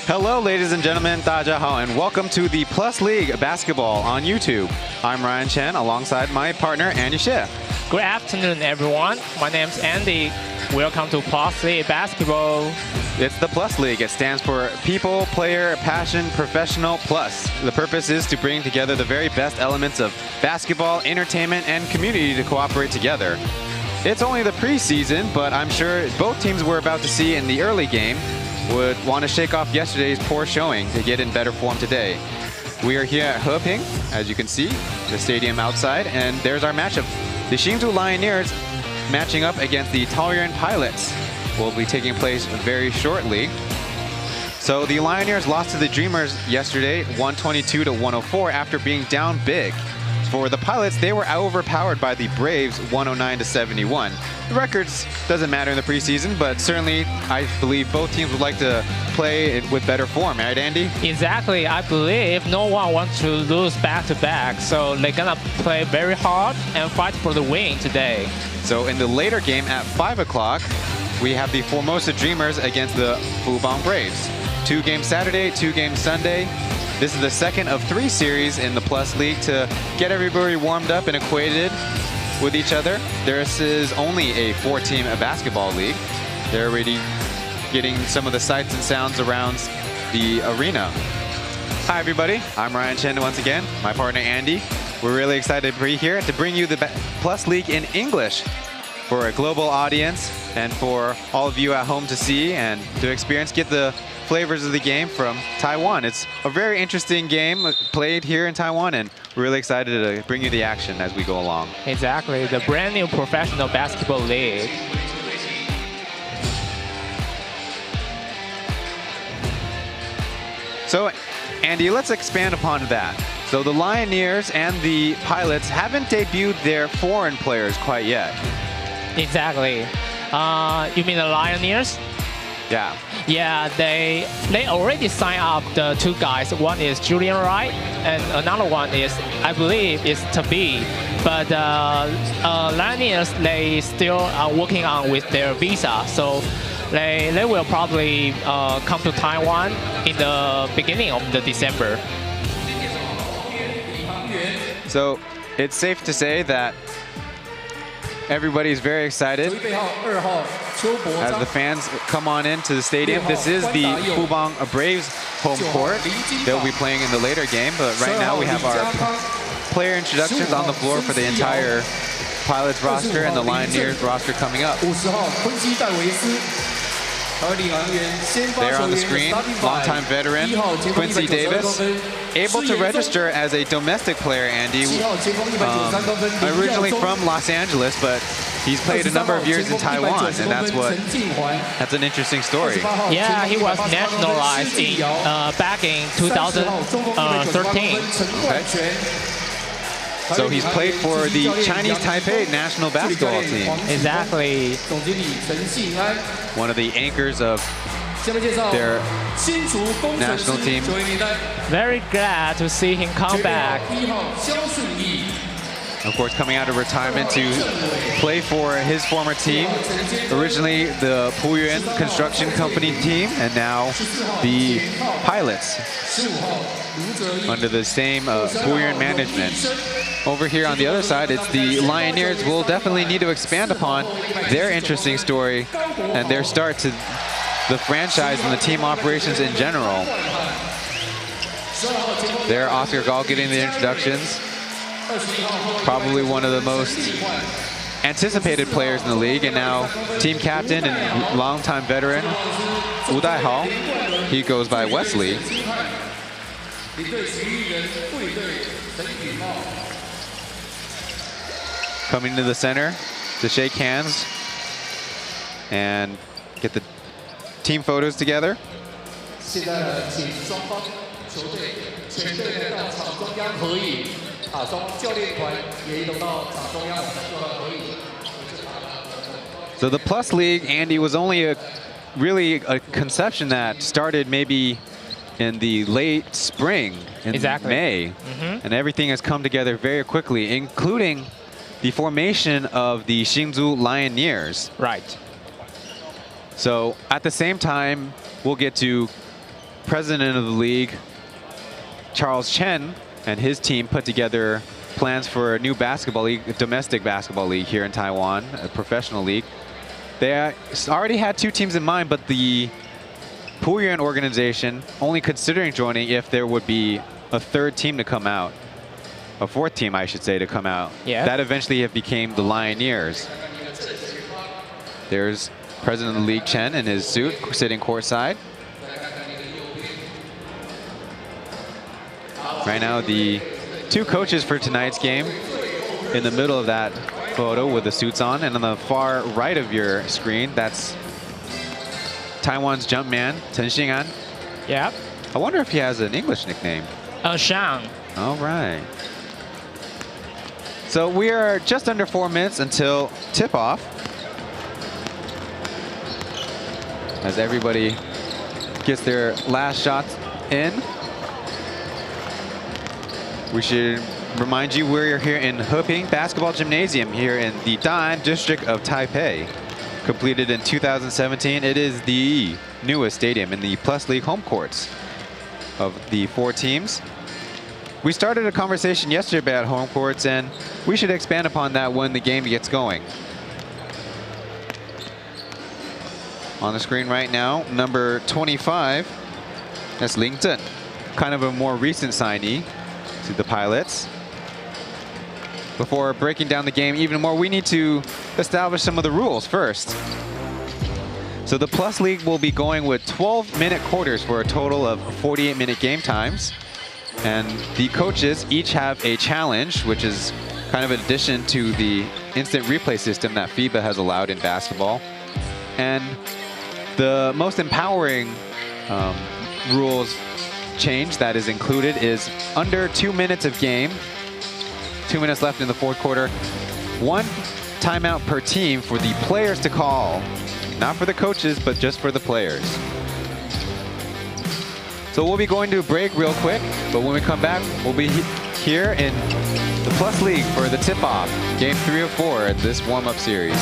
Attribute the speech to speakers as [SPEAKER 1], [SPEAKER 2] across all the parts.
[SPEAKER 1] Hello, ladies and gentlemen, 大家好, and welcome to the Plus League Basketball on YouTube. I'm Ryan Chen alongside my partner, Andy Xie.
[SPEAKER 2] Good afternoon, everyone. My name's Andy. Welcome to Plus League Basketball.
[SPEAKER 1] It's the Plus League. It stands for People, Player, Passion, Professional, Plus. The purpose is to bring together the very best elements of basketball, entertainment, and community to cooperate together. It's only the preseason, but I'm sure both teams we're about to see in the early game would want to shake off yesterday's poor showing to get in better form today. We are here at Heping, as you can see, the stadium outside, and there's our matchup. The Hsinchu Lioneers matching up against the Taoyuan Pilots will be taking place very shortly. So the Lioneers lost to the Dreamers yesterday, 122 to 104 after being down big. For the Pilots, they were overpowered by the Braves, 109 to 71. The records doesn't matter in the preseason, but certainly I believe both teams would like to play with better form, right, Andy?
[SPEAKER 2] Exactly. I believe no one wants to lose back-to-back, so they're gonna play very hard and fight for the win today.
[SPEAKER 1] So in the later game at 5 o'clock, we have the Formosa Dreamers against the Fubon Braves. 2 games Saturday, 2 games Sunday. This is the second of 3 series in the Plus League to get everybody warmed up and acquainted with each other. This is only a 4-team basketball league. They're already getting some of the sights and sounds around the arena. Hi everybody, I'm Ryan Chen once again, my partner Andy. We're really excited to be here to bring you the Plus League in English for a global audience and for all of you at home to see and to experience, get the flavors of the game from Taiwan. It's a very interesting game played here in Taiwan, and we're really excited to bring you the action as we go along.
[SPEAKER 2] Exactly, the brand new professional basketball league.
[SPEAKER 1] So, Andy, let's expand upon that. So the Lioneers and the Pilots haven't debuted their foreign players quite yet.
[SPEAKER 2] Exactly. You mean the Lioneers?
[SPEAKER 1] Yeah.
[SPEAKER 2] Yeah, they already signed up the 2 guys. One is Julian Wright, and another one is, I believe, is Taipei. But Lioneers, they still are working on with their visa, so they will probably come to Taiwan in the beginning of December.
[SPEAKER 1] So it's safe to say that everybody's very excited as the fans come on into the stadium. This is the Fubon Braves home court. They'll be playing in the later game, but right now we have our player introductions on the floor for the entire Pilots roster and the Lioneers roster coming up. There on the screen, longtime veteran Quincy Davis, able to register as a domestic player, Andy. Originally from Los Angeles, but he's played a number of years in Taiwan, and that's an interesting story.
[SPEAKER 2] Yeah, he was nationalized back in 2013.
[SPEAKER 1] Okay. So he's played for the Chinese Taipei national basketball team.
[SPEAKER 2] Exactly.
[SPEAKER 1] One of the anchors of their national team.
[SPEAKER 2] Very glad to see him come back.
[SPEAKER 1] Of course, coming out of retirement to play for his former team. Originally the Taoyuan construction company team, and now the Pilots under the same Taoyuan management. Over here on the other side, it's the Lioneers. Will definitely need to expand upon their interesting story and their start to the franchise and the team operations in general. There, Oscar Gall getting the introductions. Probably one of the most anticipated players in the league, and now team captain and longtime veteran Wu Daihao. He goes by Wesley. Coming to the center to shake hands and get the team photos together. So the Plus League, Andy, was only really a conception that started maybe in the late spring, in May. And everything has come together very quickly, including the formation of the Hsinchu Lioneers.
[SPEAKER 2] Right.
[SPEAKER 1] So at the same time, we'll get to president of the league, Charles Chen, and his team put together plans for a new basketball league, a domestic basketball league here in Taiwan, a professional league. They already had 2 teams in mind, but the Taoyuan organization only considering joining if there would be a 3rd team to come out. A 4th team, I should say, to come out.
[SPEAKER 2] Yeah.
[SPEAKER 1] That eventually became the Lioneers. There's President of the League Chen in his suit, sitting courtside. Right now, the 2 coaches for tonight's game in the middle of that photo with the suits on. And on the far right of your screen, that's Taiwan's Jumpman, Chen Xing'an.
[SPEAKER 2] Yeah.
[SPEAKER 1] I wonder if he has an English nickname.
[SPEAKER 2] Shang.
[SPEAKER 1] All right. So we are just under 4 minutes until tip-off. As everybody gets their last shots in. We should remind you we're here in Heping Basketball Gymnasium here in the Da'an district of Taipei. Completed in 2017, it is the newest stadium in the Plus League home courts of the 4 teams. We started a conversation yesterday about home courts, and we should expand upon that when the game gets going. On the screen right now, number 25, that's Ling Zhen, kind of a more recent signee to the Pilots. Before breaking down the game even more, we need to establish some of the rules first. So the Plus League will be going with 12-minute quarters for a total of 48-minute game times. And the coaches each have a challenge, which is kind of an addition to the instant replay system that FIBA has allowed in basketball. And the most empowering rules change that is included is under 2 minutes of game, 2 minutes left in the 4th quarter, 1 timeout per team for the players to call. Not for the coaches, but just for the players. So we'll be going to a break real quick, but when we come back, we'll be here in the Plus League for the tip-off, game 3 of 4 in this warm-up series.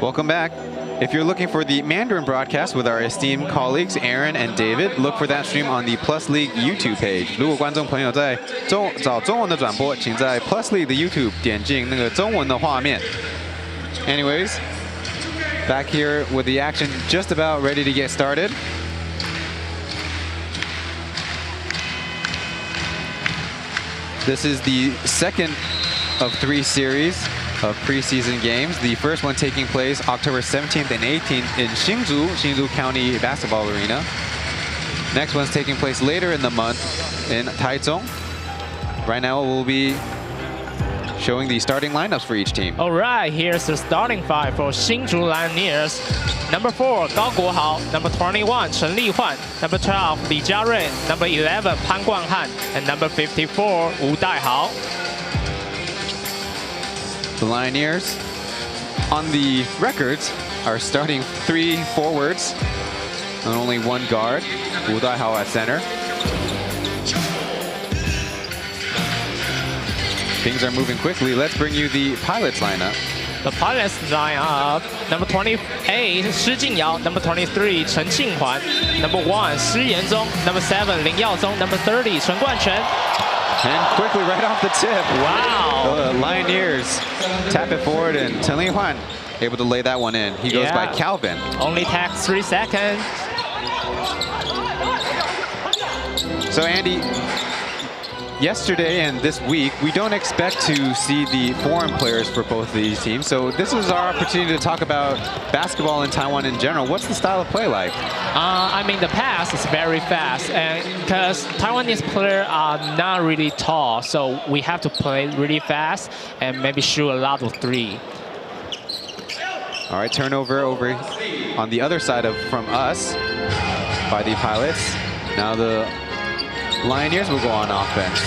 [SPEAKER 1] Welcome back. If you're looking for the Mandarin broadcast with our esteemed colleagues Aaron and David, look for that stream on the Plus League YouTube page. 如果观众朋友在找中文的转播，请在 Plus League 的 YouTube 点进那个中文的画面。Anyways, back here with the action just about ready to get started. This is the second of 3 series of preseason games. The first one taking place October 17th and 18th in Hsinchu County Basketball Arena. Next one's taking place later in the month in Taichung. Right now we'll be showing the starting lineups for each team.
[SPEAKER 2] All right, here's the starting five for Hsinchu Lioneers. Number 4, Gao Guohao. Number 21, Chen Lihuan. Number 12, Li Jiarui. Number 11, Pan Guanghan. And number 54, Wu Daihao.
[SPEAKER 1] The Lioneers, on the records, are starting 3 forwards and only 1 guard. Wu Daihao at center. Things are moving quickly. Let's bring you the Pilots lineup.
[SPEAKER 2] The Pilots lineup: number 28, Shi Jingyao. Number 23, Chen Qinghuan. Number 1, Shi Yanzong. Number 7, Lin Yaozong. Number 30, Chen Guanchen.
[SPEAKER 1] And quickly, right off the tip.
[SPEAKER 2] Wow.
[SPEAKER 1] The Lioneers tap it forward, and Chen Lihuan able to lay that one in. He goes by Calvin.
[SPEAKER 2] Only takes 3 seconds.
[SPEAKER 1] So Andy, yesterday and this week, we don't expect to see the foreign players for both of these teams. So this is our opportunity to talk about basketball in Taiwan in general. What's the style of play like?
[SPEAKER 2] I mean, the pass is very fast, and because Taiwanese players are not really tall, so we have to play really fast and maybe shoot a lot of 3.
[SPEAKER 1] All right, turnover over on the other side from us by the Pilots. Now the Lioneers will go on offense.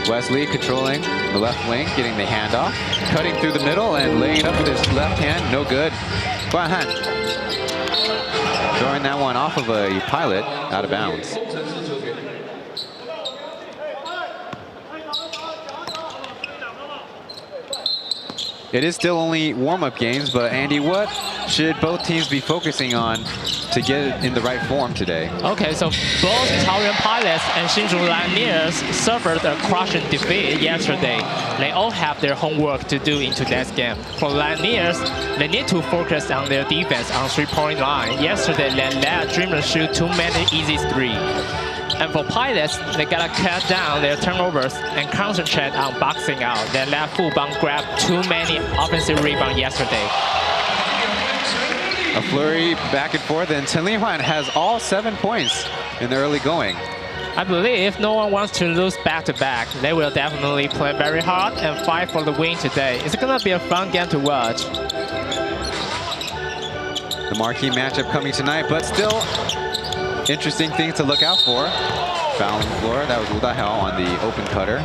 [SPEAKER 1] Wesley controlling the left wing, getting the handoff, cutting through the middle and laying it up with his left hand. No good. Guanhan throwing that one off of a Pilot, out of bounds. It is still only warm-up games, but Andy, what should both teams be focusing on to get it in the right form today?
[SPEAKER 2] Okay, so both Taoyuan Pilots and Hsinchu Lioneers suffered a crushing defeat yesterday. They all have their homework to do in today's game. For Lioneers, they need to focus on their defense on 3-point line. Yesterday, they let Dreamers shoot too many easy 3. And for Pilots, they gotta cut down their turnovers and concentrate on boxing out. They let Fubang grab too many offensive rebounds yesterday.
[SPEAKER 1] A flurry back and forth, and Chen Lihuan has all 7 points in the early going.
[SPEAKER 2] I believe no one wants to lose back-to-back. They will definitely play very hard and fight for the win today. It's gonna be a fun game to watch.
[SPEAKER 1] The marquee matchup coming tonight, but still interesting things to look out for. Foul on the floor. That was Wu Daihao on the open cutter.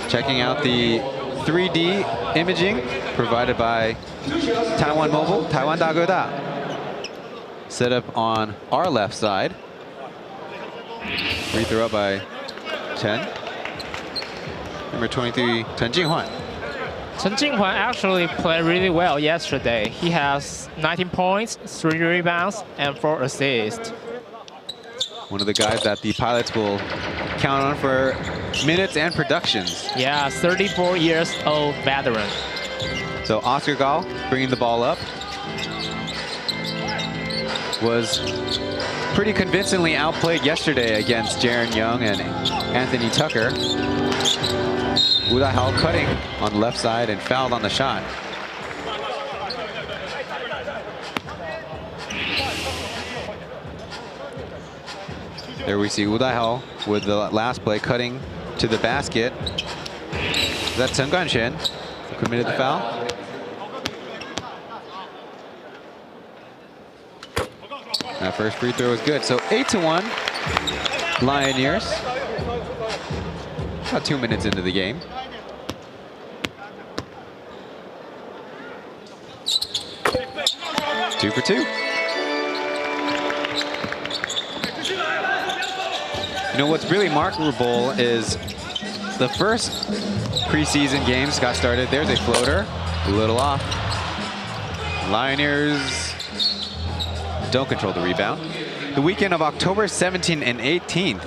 [SPEAKER 1] Checking out the 3D imaging provided by Taiwan Mobile, Taiwan Dagoda. Set up on our left side. Free throw up by Chen. Number 23, Chen Jinghuan.
[SPEAKER 2] Chen Jinghuan actually played really well yesterday. He has 19 points, 3 rebounds, and 4 assists.
[SPEAKER 1] One of the guys that the Pilots will count on for minutes and productions.
[SPEAKER 2] Yeah, 34 years old veteran.
[SPEAKER 1] So Oscar Gall bringing the ball up. Was pretty convincingly outplayed yesterday against Jaron Young and Anthony Tucker. Wu Daihao cutting on the left side and fouled on the shot. There we see Wu Daihao with the last play cutting to the basket. That's Chen Guanchen who committed the foul. That first free throw is good. So 8-1 Lioneers. About 2 minutes into the game. Two for 2. You know, what's really remarkable is the first preseason games got started. There's a floater, a little off. Lioneers don't control the rebound. The weekend of October 17th and 18th,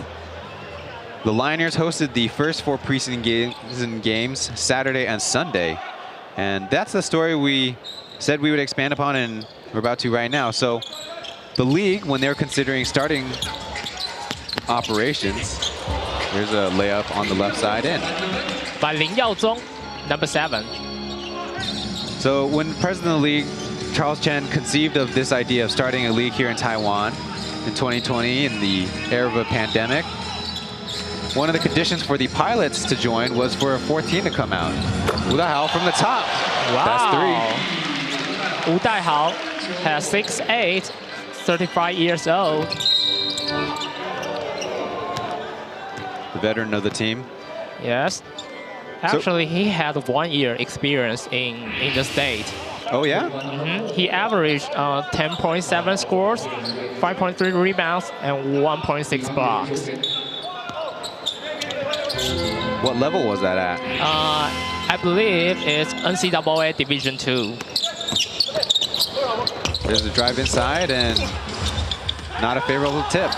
[SPEAKER 1] the Lioneers hosted the first 4 preseason games Saturday and Sunday. And that's the story we said we would expand upon, and we're about to right now. So the league, when they're considering starting operations. There's a layup on the left side in.
[SPEAKER 2] By Lin Yaozong, number 7.
[SPEAKER 1] So when president of the league, Charles Chen, conceived of this idea of starting a league here in Taiwan in 2020 in the era of a pandemic, one of the conditions for the pilots to join was for a 14 to come out. Wu Daihao from the top.
[SPEAKER 2] Wow.
[SPEAKER 1] That's 3.
[SPEAKER 2] Wu Daihao has 6'8", 35 years old.
[SPEAKER 1] The veteran of the team.
[SPEAKER 2] Yes. Actually, he had 1 year experience in the state.
[SPEAKER 1] Oh, yeah?
[SPEAKER 2] He averaged 10.7 scores, 5.3 rebounds, and 1.6 blocks.
[SPEAKER 1] What level was that at?
[SPEAKER 2] I believe it's NCAA Division 2.
[SPEAKER 1] There's a drive inside and not a favorable tip.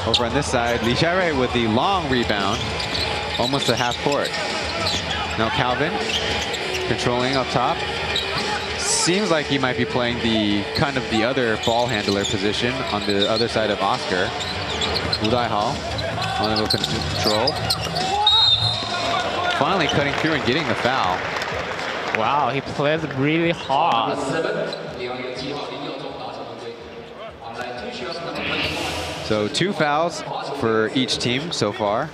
[SPEAKER 1] Over on this side, Li Xiaorui with the long rebound, almost to half court. Now Calvin controlling up top. Seems like he might be playing the kind of the other ball handler position on the other side of Oscar. Wu Daihao on the control. Finally cutting through and getting the foul.
[SPEAKER 2] Wow, he played really hard.
[SPEAKER 1] So 2 fouls for each team so far.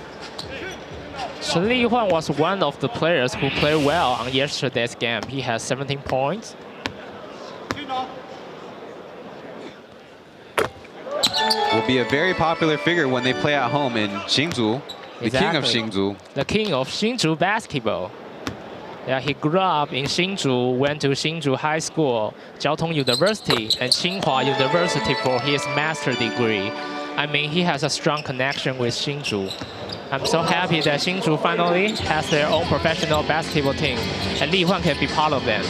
[SPEAKER 2] Chen Lihuan was one of the players who played well on yesterday's game. He has 17 points.
[SPEAKER 1] Will be a very popular figure when they play at home in Hsinchu, the king of Hsinchu.
[SPEAKER 2] The king of Hsinchu basketball. Yeah, he grew up in Hsinchu, went to Hsinchu High School, Jiaotong University, and Tsinghua University for his master's degree. I mean, he has a strong connection with Hsinchu. I'm so happy that Hsinchu finally has their own professional basketball team, and Li Huan can be part of them.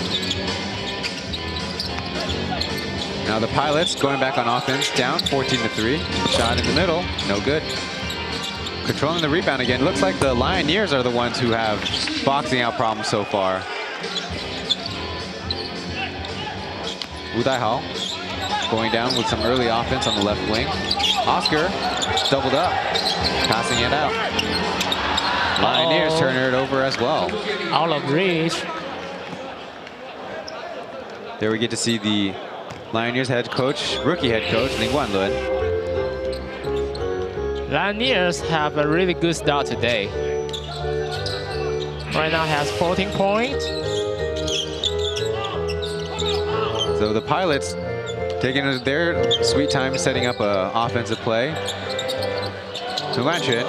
[SPEAKER 1] Now the Pilots going back on offense, down 14-3. Shot in the middle, no good. Controlling the rebound again. Looks like the Lioneers are the ones who have boxing out problems so far. Wu Daihao going down with some early offense on the left wing. Oscar doubled up, passing it out. Lioneers turn it over as well.
[SPEAKER 2] Out of reach.
[SPEAKER 1] There we get to see the Lioneers head coach, rookie head coach, Ling Guanlun.
[SPEAKER 2] Lioneers have a really good start today. Right now has 14 points.
[SPEAKER 1] So the Pilots taking their sweet time setting up an offensive play. To Lanchen,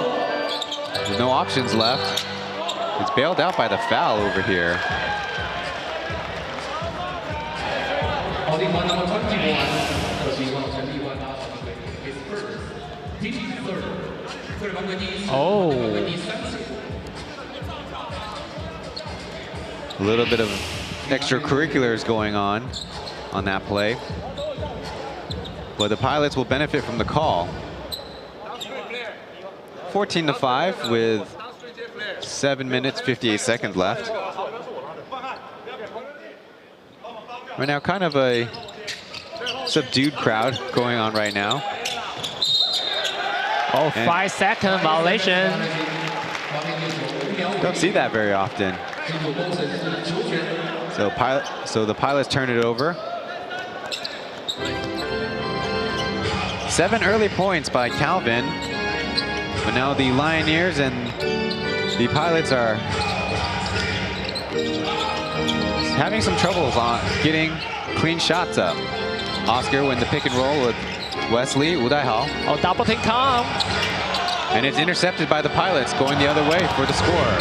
[SPEAKER 1] with no options left. It's bailed out by the foul over here.
[SPEAKER 2] Oh.
[SPEAKER 1] A little bit of extracurriculars going on that play. But the Pilots will benefit from the call. 14-5 with 7 minutes, 58 seconds left. Right now, kind of a subdued crowd going on right now.
[SPEAKER 2] Oh, 5-second violation.
[SPEAKER 1] Don't see that very often. So the Pilots turn it over. 7 early points by Calvin. But now the Lioneers and the Pilots are having some troubles on getting clean shots up. Oscar with the pick and roll with Wesley, Wu Daihao.
[SPEAKER 2] Oh, double team come.
[SPEAKER 1] And it's intercepted by the Pilots, going the other way for the score.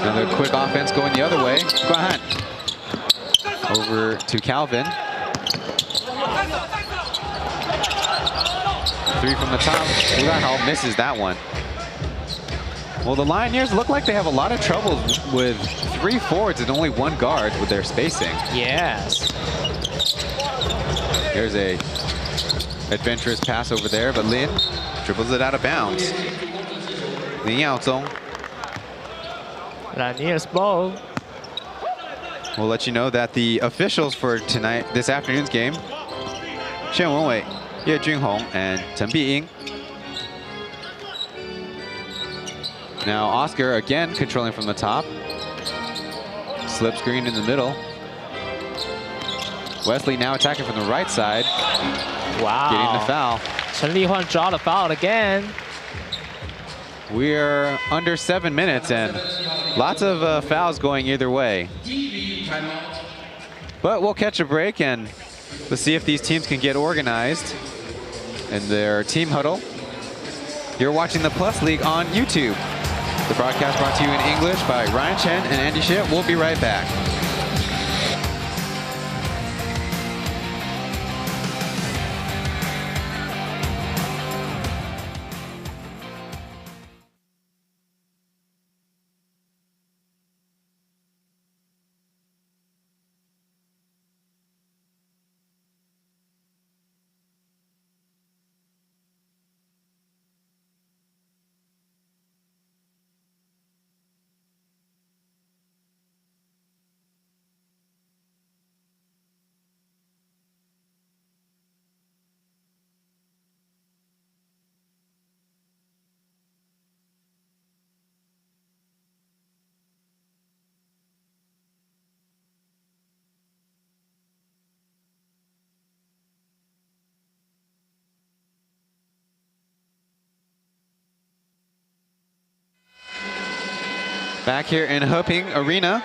[SPEAKER 1] Another quick offense going the other way. Guahan. Over to Calvin. 3 from the top. Wu Daihao misses that one. Well, the Lioneers look like they have a lot of trouble with 3 forwards and only 1 guard with their spacing.
[SPEAKER 2] Yes.
[SPEAKER 1] There's a adventurous pass over there, but Lin dribbles it out of bounds. Lin Yaozong.
[SPEAKER 2] Lioneers ball.
[SPEAKER 1] We'll let you know that the officials for this afternoon's game Shen Wenwei, Ye Junhong, and Chen Biying. Now Oscar again controlling from the top. Slip screen in the middle. Wesley now attacking from the right side.
[SPEAKER 2] Wow.
[SPEAKER 1] Getting the foul.
[SPEAKER 2] Chen Lihuan draw the foul again.
[SPEAKER 1] We're under 7 minutes and lots of fouls going either way. But we'll catch a break and let's see if these teams can get organized in their team huddle. You're watching the Plus League on YouTube. The broadcast brought to you in English by Ryan Chen and Andy Shit. We'll be right back. Back here in Heping Arena,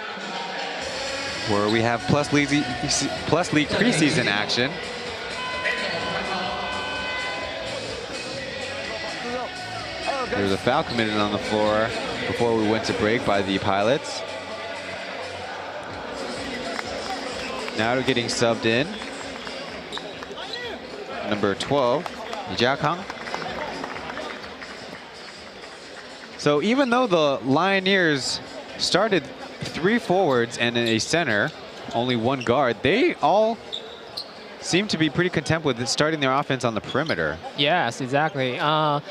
[SPEAKER 1] where we have Plus League preseason action. There was a foul committed on the floor before we went to break by the Pilots. Now they're getting subbed in. Number 12, Jia Kang. So even though the Lioneers started 3 forwards and a center, only 1 guard, they all seem to be pretty content with starting their offense on the perimeter.
[SPEAKER 2] Yes, exactly. I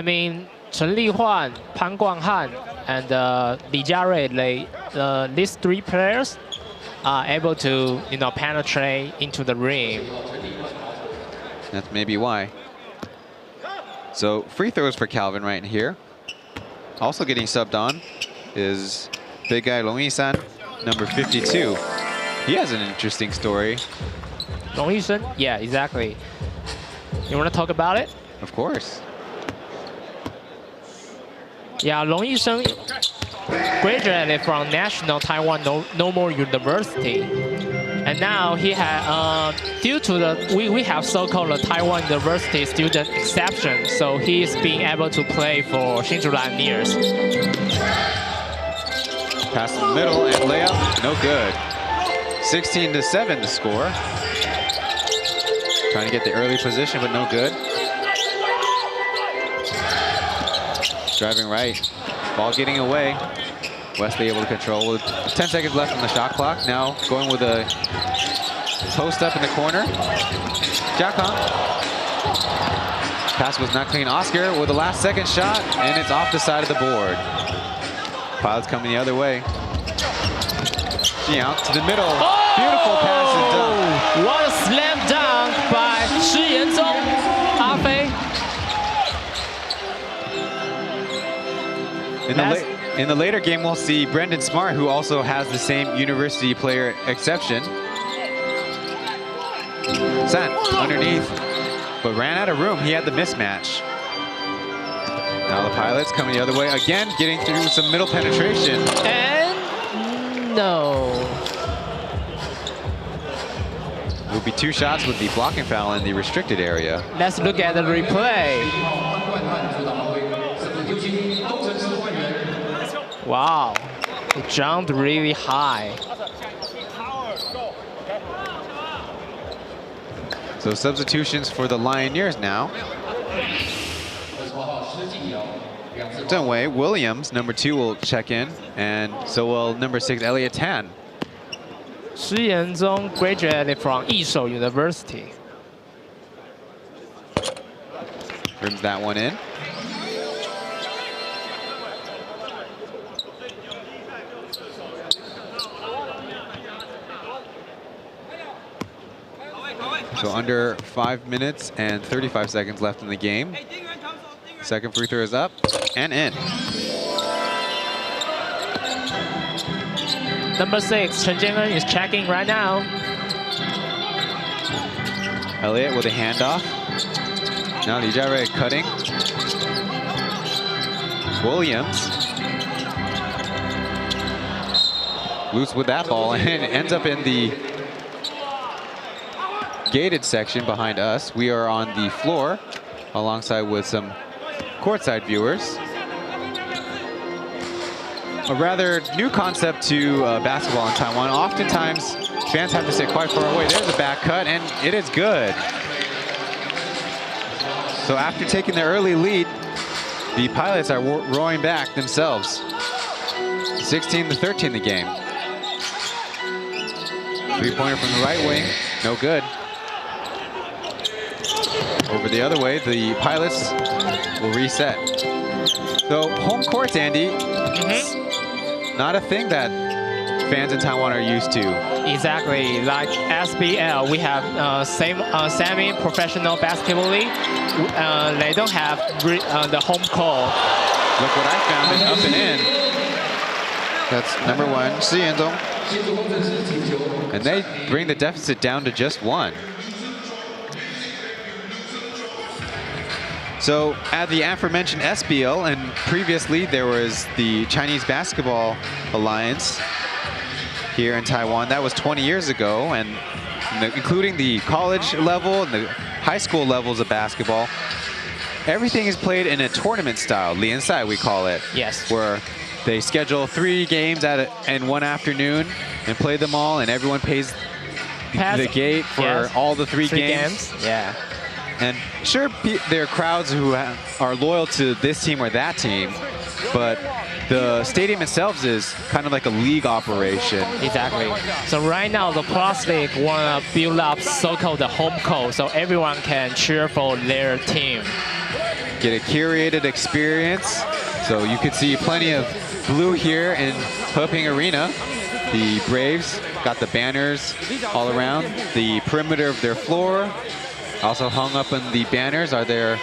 [SPEAKER 2] mean, Chen Lihuan, Pan Guanghan, and Li Jiarui, these 3 players are able to, penetrate into the rim.
[SPEAKER 1] That's maybe why. So free throws for Calvin right here. Also getting subbed on is big guy Long Yisan, number 52. He has an interesting story.
[SPEAKER 2] Long Yisan? Yeah, exactly. You want to talk about it?
[SPEAKER 1] Of course.
[SPEAKER 2] Yeah, Long Yisan graduated from National Taiwan Normal University. And now he had, due to we have so-called the Taiwan University student exception, so he's being able to play for Hsinchu Lioneers.
[SPEAKER 1] Pass in the middle and layup, no good. 16-7 the score. Trying to get the early position, but no good. Driving right, ball getting away. Wesley able to control with 10 seconds left on the shot clock. Now going with a post up in the corner. Jia Kang. Pass was not clean. Oscar with the last second shot, and it's off the side of the board. Pilots coming the other way. Jiang to the middle.
[SPEAKER 2] Oh!
[SPEAKER 1] Beautiful pass and dunk.
[SPEAKER 2] What a slam dunk by Shi Yanzong. Afei.
[SPEAKER 1] In the later game, we'll see Brendan Smart, who also has the same university player exception. San underneath, but ran out of room. He had the mismatch. Now the Pilots coming the other way again, getting through some middle penetration.
[SPEAKER 2] And no.
[SPEAKER 1] It will be 2 shots with the blocking foul in the restricted area.
[SPEAKER 2] Let's look at the replay. Wow, he jumped really high.
[SPEAKER 1] So substitutions for the Lioneers now. Dunwei Williams, number 2, will check in, and so will number 6, Elliot Tan.
[SPEAKER 2] Shi Yanzong graduated from Yishou University.
[SPEAKER 1] Rims that one in. So under 5 minutes and 35 seconds left in the game. Second free throw is up and in.
[SPEAKER 2] Number 6, Chen Jiangen is checking right now.
[SPEAKER 1] Elliott with a handoff. Now Li Jiarui cutting. Williams. Loose with that ball and ends up in the gated section behind us. We are on the floor alongside with some courtside viewers. A rather new concept to basketball in Taiwan. Oftentimes, fans have to sit quite far away. There's a back cut, and it is good. So after taking the early lead, the Pilots are roaring back themselves. 16-13 the game. Three-pointer from the right wing, no good. Over the other way, the Pilots will reset. So home courts, Andy, not a thing that fans in Taiwan are used to.
[SPEAKER 2] Exactly, like SBL, we have semi-professional basketball league. They don't have the home court.
[SPEAKER 1] Look what I found, is up and in. That's number 1, Hsinchu. And they bring the deficit down to just 1. So at the aforementioned SBL, and previously there was the Chinese Basketball Alliance here in Taiwan. That was 20 years ago, and including the college level and the high school levels of basketball, everything is played in a tournament style, Liansai we call it.
[SPEAKER 2] Yes.
[SPEAKER 1] Where they schedule 3 games in one afternoon and play them all, and everyone pays the gate for all the 3 games.
[SPEAKER 2] Yeah.
[SPEAKER 1] And sure, there are crowds who are loyal to this team or that team, but the stadium itself is kind of like a league operation.
[SPEAKER 2] Exactly. So right now, the Plus League want to build up so-called the home court, so everyone can cheer for their team.
[SPEAKER 1] Get a curated experience. So you can see plenty of blue here in Heping Arena. The Braves got the banners all around the perimeter of their floor. Also hung up in the banners are there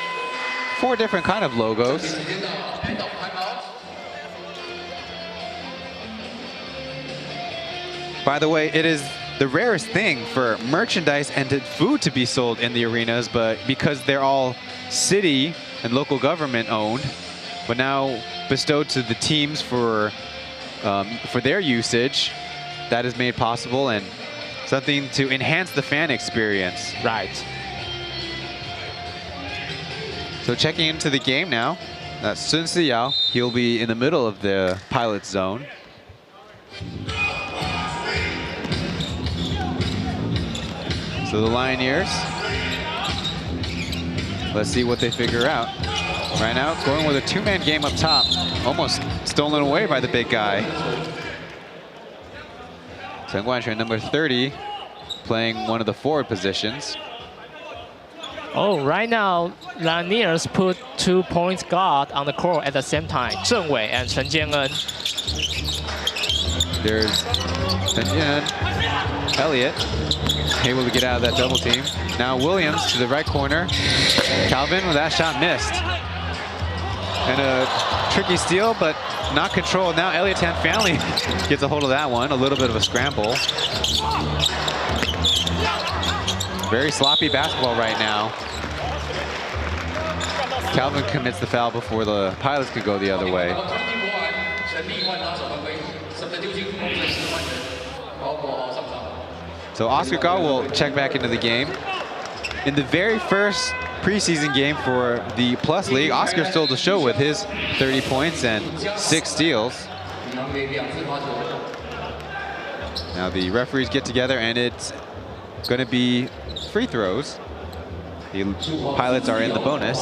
[SPEAKER 1] 4 different kind of logos. By the way, it is the rarest thing for merchandise and food to be sold in the arenas, but because they're all city and local government owned, but now bestowed to the teams for their usage, that is made possible, and something to enhance the fan experience.
[SPEAKER 2] Right.
[SPEAKER 1] So checking into the game now, that's Sun Siyao. He'll be in the middle of the pilot zone. So the Lioneers, let's see what they figure out. Right now, going with a 2-man game up top, almost stolen away by the big guy. Chen Guanquan, number 30, playing one of the forward positions.
[SPEAKER 2] Oh, right now, Lioneers put 2 point guard on the court at the same time. Zheng Wei and Chen Jiangen.
[SPEAKER 1] There's Chen Jiangen, Elliott, able to get out of that double team. Now Williams to the right corner. Calvin with that shot missed. And a tricky steal, but not controlled. Now Elliott Tan family gets a hold of that one. A little bit of a scramble. Very sloppy basketball right now. Calvin commits the foul before the Pilots could go the other way. So Oscar Gao will check back into the game. In the very first preseason game for the Plus League, Oscar stole the show with his 30 points and 6 steals. Now the referees get together and it's going to be free throws. The Pilots are in the bonus.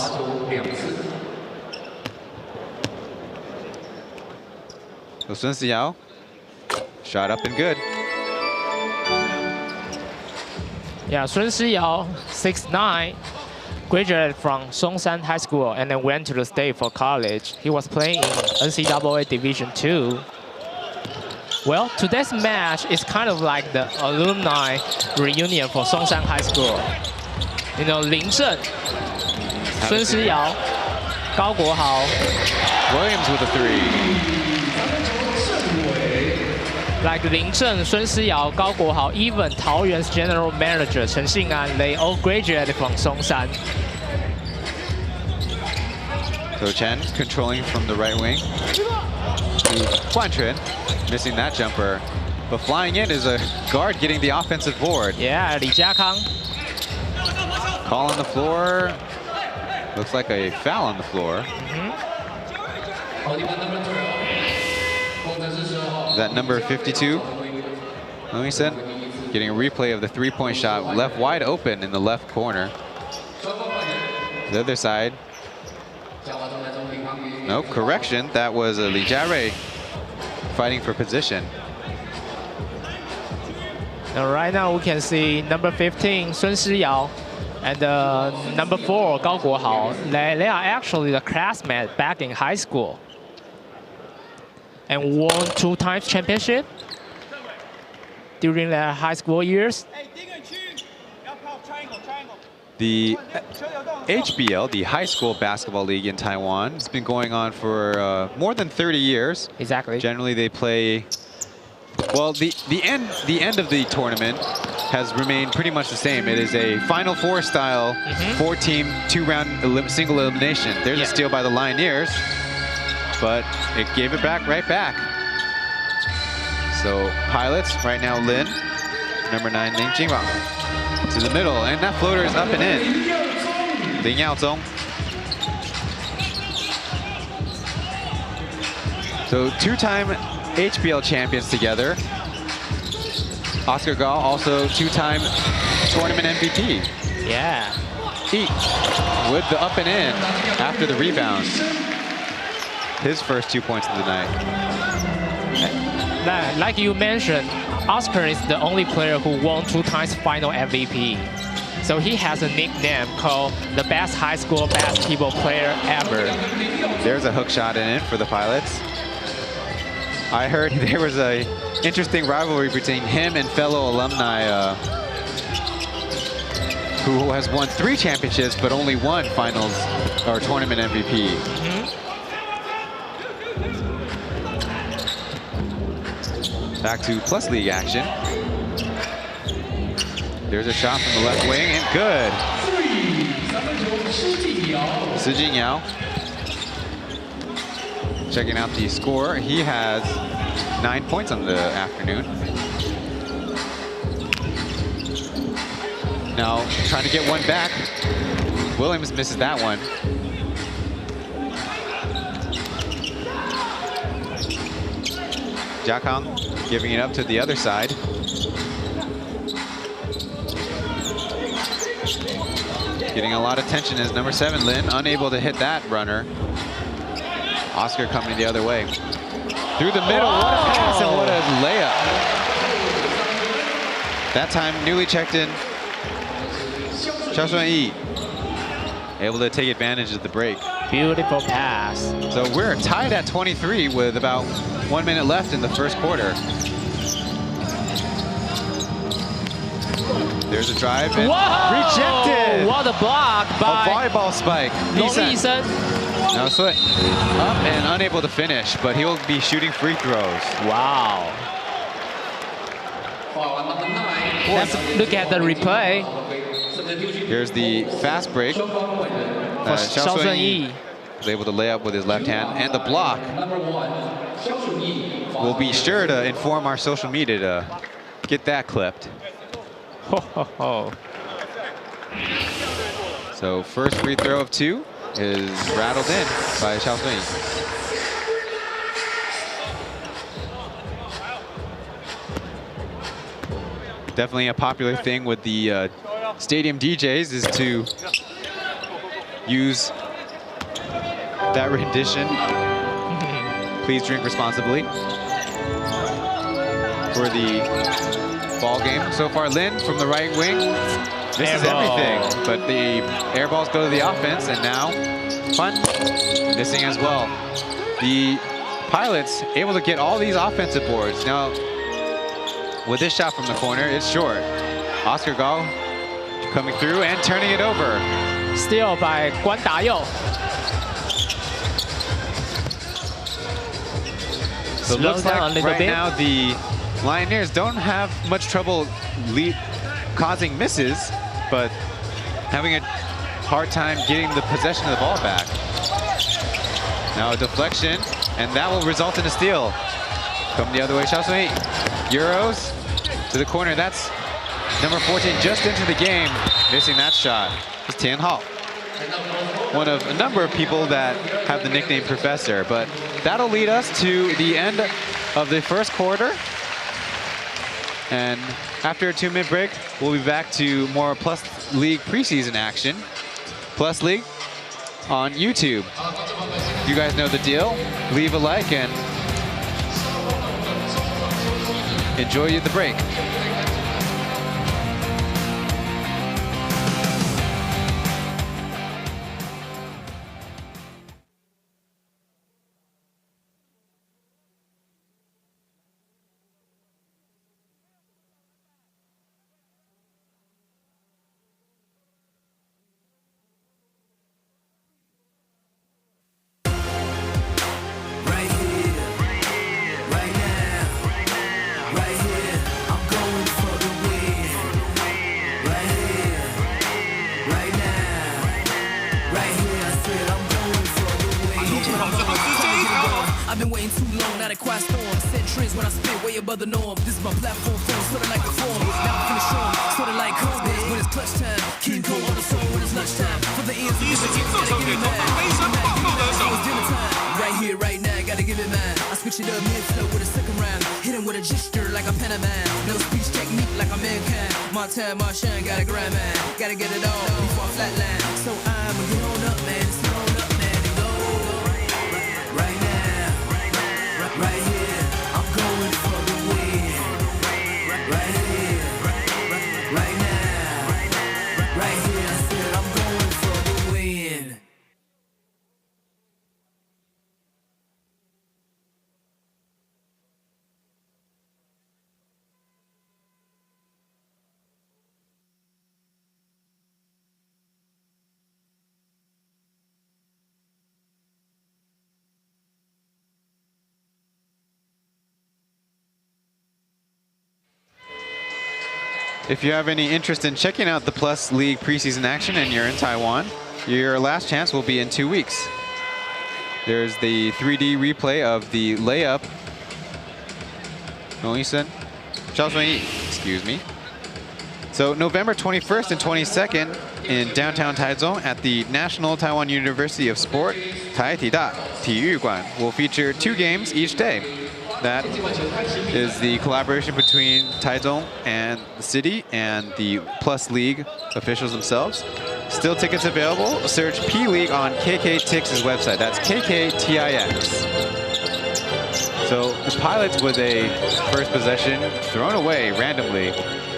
[SPEAKER 1] So Sun Siyao, shot up and good.
[SPEAKER 2] Yeah, Sun Siyao, 6'9", graduated from Songshan High School and then went to the state for college. He was playing in NCAA Division II. Well, today's match is kind of like the alumni reunion for Songshan High School. You know, Lin Zheng, Sun Shiyao, Gao Guohao.
[SPEAKER 1] Williams with a 3.
[SPEAKER 2] Like Lin Zheng, Sun Shiyao, Gao Guohao, even Taoyuan's general manager Chen Xing'an, they all graduated from Songshan.
[SPEAKER 1] So Chen controlling from the right wing. Guan Chun missing that jumper. But flying in is a guard getting the offensive board.
[SPEAKER 2] Yeah, Li Jiakang.
[SPEAKER 1] Call on the floor. Looks like a foul on the floor. Is that number 52? Let me said. Getting a replay of the 3-point shot left wide open in the left corner. The other side. No, correction. That was Li Jiarui fighting for position.
[SPEAKER 2] And right now we can see number 15, Sun Shiyao, and number 4, Gao Guohao. They are actually the classmates back in high school and won 2 times championship during their high school years.
[SPEAKER 1] The HBL, the High School Basketball League in Taiwan, has been going on for more than 30 years.
[SPEAKER 2] Exactly.
[SPEAKER 1] Generally, they play. Well, the end of the tournament has remained pretty much the same. It is a Final Four style, 4-team, 2-round single elimination. There's a steal by the Lioneers, but it gave it back right back. So Pilots right now, Lin, number 9, Ning Jingbang, to the middle, and that floater is up and in. Lin Yaozong. So 2-time HBL champions together. Oscar Gall, also 2-time tournament MVP.
[SPEAKER 2] Yeah.
[SPEAKER 1] Eat with the up and in after the rebound. His first 2 points of the night.
[SPEAKER 2] Like you mentioned, Oscar is the only player who won 2 times final MVP. So he has a nickname called the best high school basketball player ever.
[SPEAKER 1] There's a hook shot in it for the Pilots. I heard there was a interesting rivalry between him and fellow alumni who has won 3 championships but only 1 finals or tournament MVP. Back to Plus League action. There's a shot from the left wing and good. Si Jinyao checking out the score. He has 9 points on the afternoon. Now trying to get one back. Williams misses that one. Jiakang giving it up to the other side. Getting a lot of tension is number 7, Lin, unable to hit that runner. Oscar coming the other way. Through the middle, what a pass and what a layup. That time, newly checked in, Xiao Yi, able to take advantage of the break.
[SPEAKER 2] Beautiful pass.
[SPEAKER 1] So we're tied at 23 with about 1 minute left in the first quarter. There's a drive and rejected.
[SPEAKER 2] What a block by
[SPEAKER 1] a volleyball spike.
[SPEAKER 2] Hsin.
[SPEAKER 1] Now Sui up and unable to finish, but he'll be shooting free throws.
[SPEAKER 2] Wow. Let's look at the replay.
[SPEAKER 1] Here's the fast break.
[SPEAKER 2] Xiao Yi
[SPEAKER 1] was able to lay up with his left hand, and the block. We'll be sure to inform our social media to get that clipped.
[SPEAKER 2] Ho, ho, ho.
[SPEAKER 1] So first free throw of 2 is rattled in by Xiao Yi. Definitely a popular thing with the stadium DJs is to use that rendition. Please drink responsibly. For the ball game so far, Lin from the right wing misses everything, but the air balls go to the offense, and now Fun missing as well. The Pilots able to get all these offensive boards. Now, with this shot from the corner, it's short. Oscar Gao coming through and turning it over.
[SPEAKER 2] Steal by Guan Dayou.
[SPEAKER 1] So it looks like right now the Lioneers don't have much trouble causing misses, but having a hard time getting the possession of the ball back. Now a deflection, and that will result in a steal. Coming the other way, Xiaosui. Euros to the corner. That's number 14 just into the game. Missing that shot is Tian Hao. One of a number of people that have the nickname Professor, but that'll lead us to the end of the first quarter. And after a 2-minute break, we'll be back to more Plus League preseason action. Plus League on YouTube. You guys know the deal. Leave a like and enjoy the break.
[SPEAKER 3] I've been waiting too long, now they quiet storm. Set trends when I spit way above the norm. This is my platform, sorta like the form. Now I'm finna show 'em, sorta like Cosby. When it's clutch time, King Cole on the song when it's lunchtime. For the ends of the game, gotta get it mad. It's dinner time, right here, right now, gotta give it mine. I switch it up mid-flow with a second round. Hit him with a gesture like a Panaman. No speech technique like a mankind. My time, my shine, gotta grind, man. Gotta get it all before I flatline. So I'ma get on up, man. It's on up, man. And go right now. Right here, I'm going for the win. Right here, right now. Right here, I said I'm going for the win.
[SPEAKER 1] If you have any interest in checking out the Plus League preseason action and you're in Taiwan, your last chance will be in 2 weeks. There's the 3D replay of the layup. Excuse me. So November 21st and 22nd in downtown Taichung at the National Taiwan University of Sport, Taipei 体育馆 will feature 2 games each day. That is the collaboration between Taichung and the city and the Plus League officials themselves. Still tickets available. Search P.LEAGUE on KKTIX's website. That's KKTIX. So the Pilots with a first possession thrown away randomly.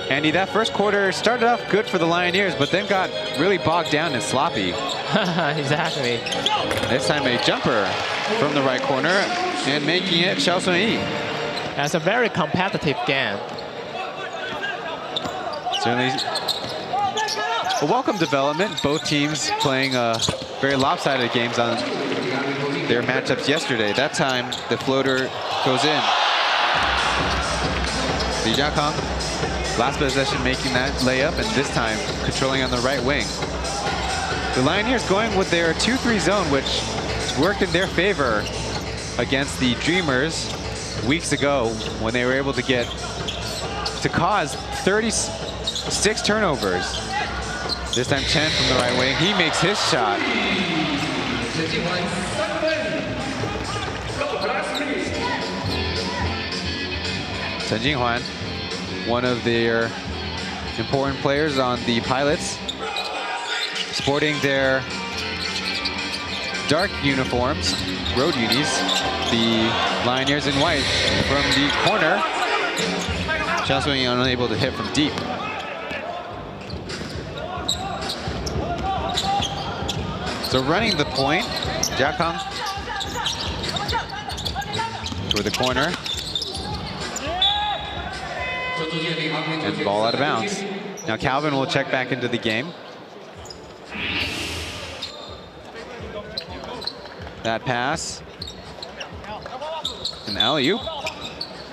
[SPEAKER 1] Andy, that first quarter started off good for the Lioneers, but then got really bogged down and sloppy.
[SPEAKER 2] Exactly.
[SPEAKER 1] This time a jumper from the right corner and making it Xiaosui.
[SPEAKER 2] That's a very competitive game.
[SPEAKER 1] Certainly a welcome development. Both teams playing very lopsided games on their matchups yesterday. That time the floater goes in. Li Jiakang, last possession making that layup, and this time controlling on the right wing. The Lioneers going with their 2-3 zone, which worked in their favor against the Dreamers weeks ago when they were able to cause 36 turnovers. This time Chen from the right wing, he makes his shot. Chen Jinghuan, one of their important players on the Pilots, sporting their dark uniforms, road unis, the Lioneers in white. From the corner, Xiaosui unable to hit from deep. So running the point, Jiakang toward the corner. And ball out of bounds. Now Calvin will check back into the game. That pass. An alley-oop.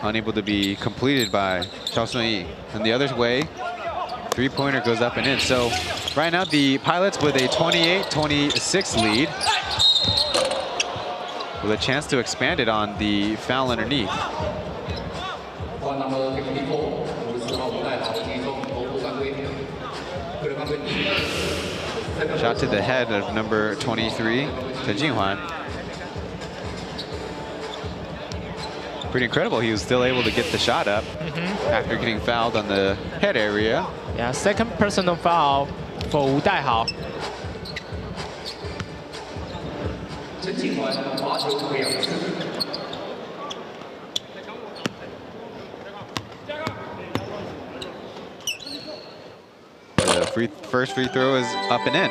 [SPEAKER 1] Unable to be completed by Chao Sun-yi. And the other way, three-pointer goes up and in. So right now the Pilots with a 28-26 lead, with a chance to expand it on the foul underneath. Shot to the head of number 23, Chen Jinghwan. Pretty incredible. He was still able to get the shot up after getting fouled on the head area.
[SPEAKER 2] Yeah, second personal foul for Wu Daihao.
[SPEAKER 1] The first free throw is up and in.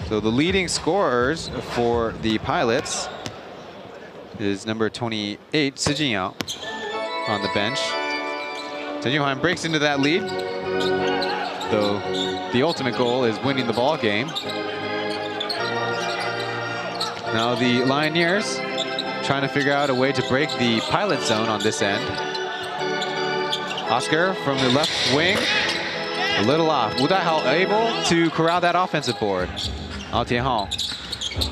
[SPEAKER 1] So the leading scorers for the Pilots is number 28, Si Jinyao, on the bench. Chen Jinghwan breaks into that lead, though the ultimate goal is winning the ball game. Now the Lioneers trying to figure out a way to break the Pilot zone on this end. Oscar from the left wing, a little off. Wu Daihao able to corral that offensive board. Ao Tianhao,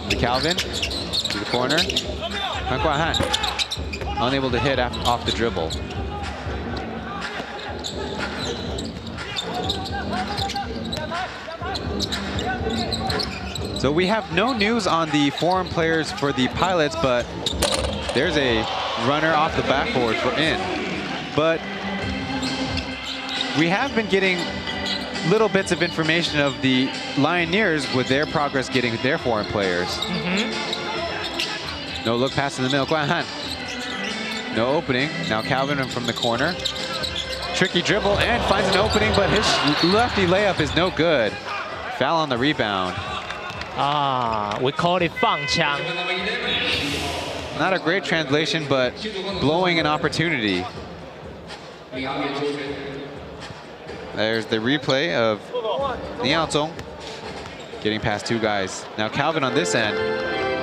[SPEAKER 1] the Calvin, to the corner. Han Guahan, unable to hit off the dribble. So we have no news on the foreign players for the Pilots, but there's a runner off the backboard for in. But we have been getting little bits of information of the Lioneers with their progress getting their foreign players. No look pass in the middle, Guan Han. No opening, now Calvin from the corner. Tricky dribble and finds an opening, but his lefty layup is no good. Foul on the rebound.
[SPEAKER 2] We call it 放枪.
[SPEAKER 1] Not a great translation, but blowing an opportunity. There's the replay of Liao Zong getting past two guys. Now Calvin on this end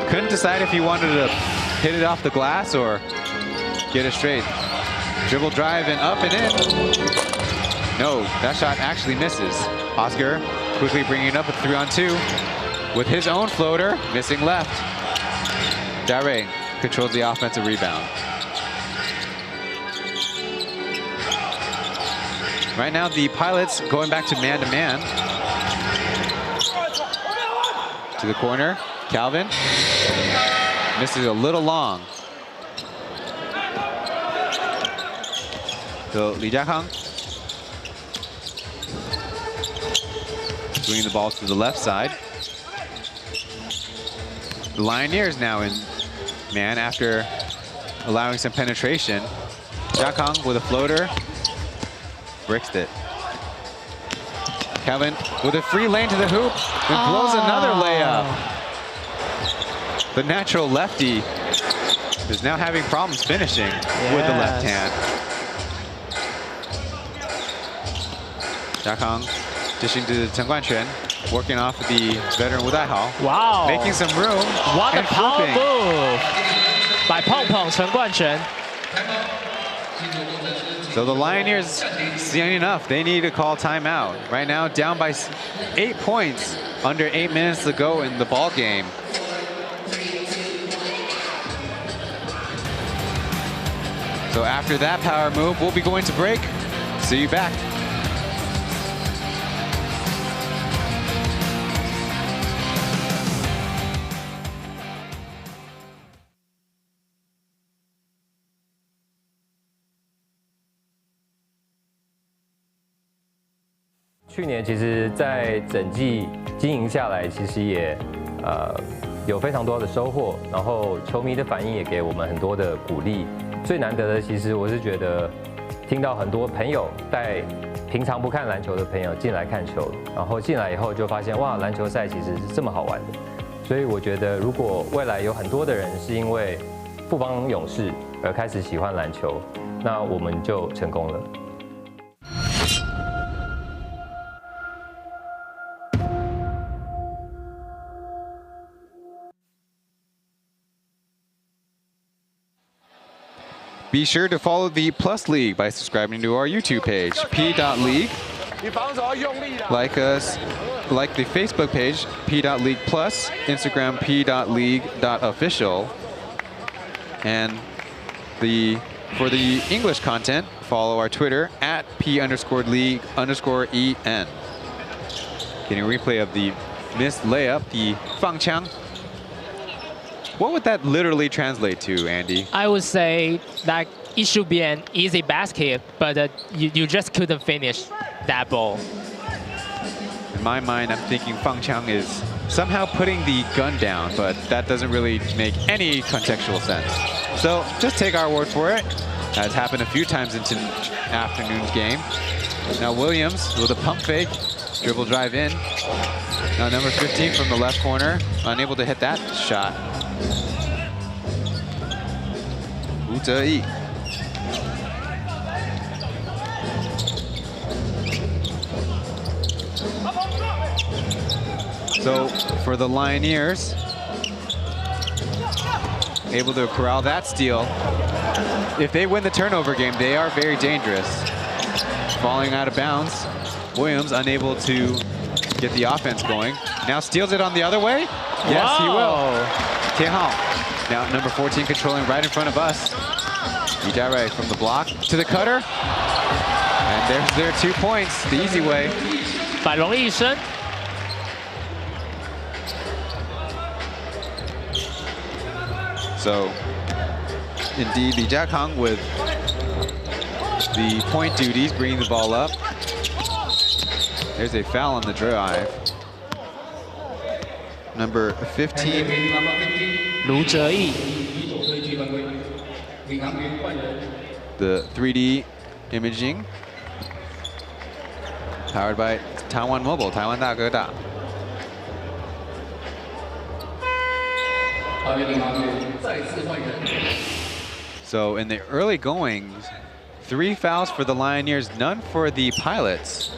[SPEAKER 1] couldn't decide if he wanted to hit it off the glass or get it straight. Dribble drive and up and in. No, that shot actually misses. Oscar quickly bringing it up with 3-on-2 with his own floater, missing left. Dare controls the offensive rebound. Right now, the Pilots going back to man-to-man. To the corner, Calvin. Misses a little long. So Li Jiakang swinging the ball to the left side. The Lioneers now in man after allowing some penetration. Jiakang with a floater. Bricks it. Calvin with a free lane to the hoop and blows another layup. The natural lefty is now having problems finishing with the left hand. Jiakang dishing to Chen Guanquan, working off the veteran Wu Daihao.
[SPEAKER 2] Wow.
[SPEAKER 1] Making some room.
[SPEAKER 2] What a power move by Peng Peng Chen Guanquan.
[SPEAKER 1] So the Lioneers, seeing enough, they need to call timeout. Right now, down by 8 points, under 8 minutes to go in the ball game. So after that power move, we'll be going to break. See you back.
[SPEAKER 4] 去年其实，在整季经营下来，其实也有非常多的收获，然后球迷的反应也给我们很多的鼓励。最难得的，其实我是觉得听到很多朋友带平常不看篮球的朋友进来看球，然后进来以后就发现哇，篮球赛其实是这么好玩的。所以我觉得，如果未来有很多的人是因为富邦勇士而开始喜欢篮球，那我们就成功了。
[SPEAKER 1] Be sure to follow the Plus League by subscribing to our YouTube page, P.LEAGUE. Like us, like the Facebook page, P.LEAGUE Plus, Instagram, P.LEAGUE.official. And for the English content, follow our Twitter at P_League_EN. Getting a replay of the missed layup, the 放枪. What would that literally translate to, Andy?
[SPEAKER 2] I would say that it should be an easy basket, but you just couldn't finish that ball.
[SPEAKER 1] In my mind, I'm thinking 放枪 is somehow putting the gun down, but that doesn't really make any contextual sense. So just take our word for it. That's happened a few times in afternoon's game. Now Williams with a pump fake, dribble drive in. Now number 15 from the left corner, unable to hit that shot. Wu Zheyi. So for the Lioneers, able to corral that steal. If they win the turnover game, they are very dangerous. Falling out of bounds. Williams unable to get the offense going. Now steals it on the other way. Yes,
[SPEAKER 2] wow.
[SPEAKER 1] He will. Tianhao. Now number 14 controlling right in front of us. Ijare from the block to the cutter. And there's their 2 points, the easy way.
[SPEAKER 2] 百荣一生.
[SPEAKER 1] So, indeed, Li Jiakang with the point duties, bringing the ball up. There's a foul on the drive. Number 15.
[SPEAKER 2] Lu Zheyi.
[SPEAKER 1] The 3D imaging. Powered by Taiwan Mobile, Taiwan 大哥大. So in the early goings, 3 fouls for the Lioneers, none for the Pilots.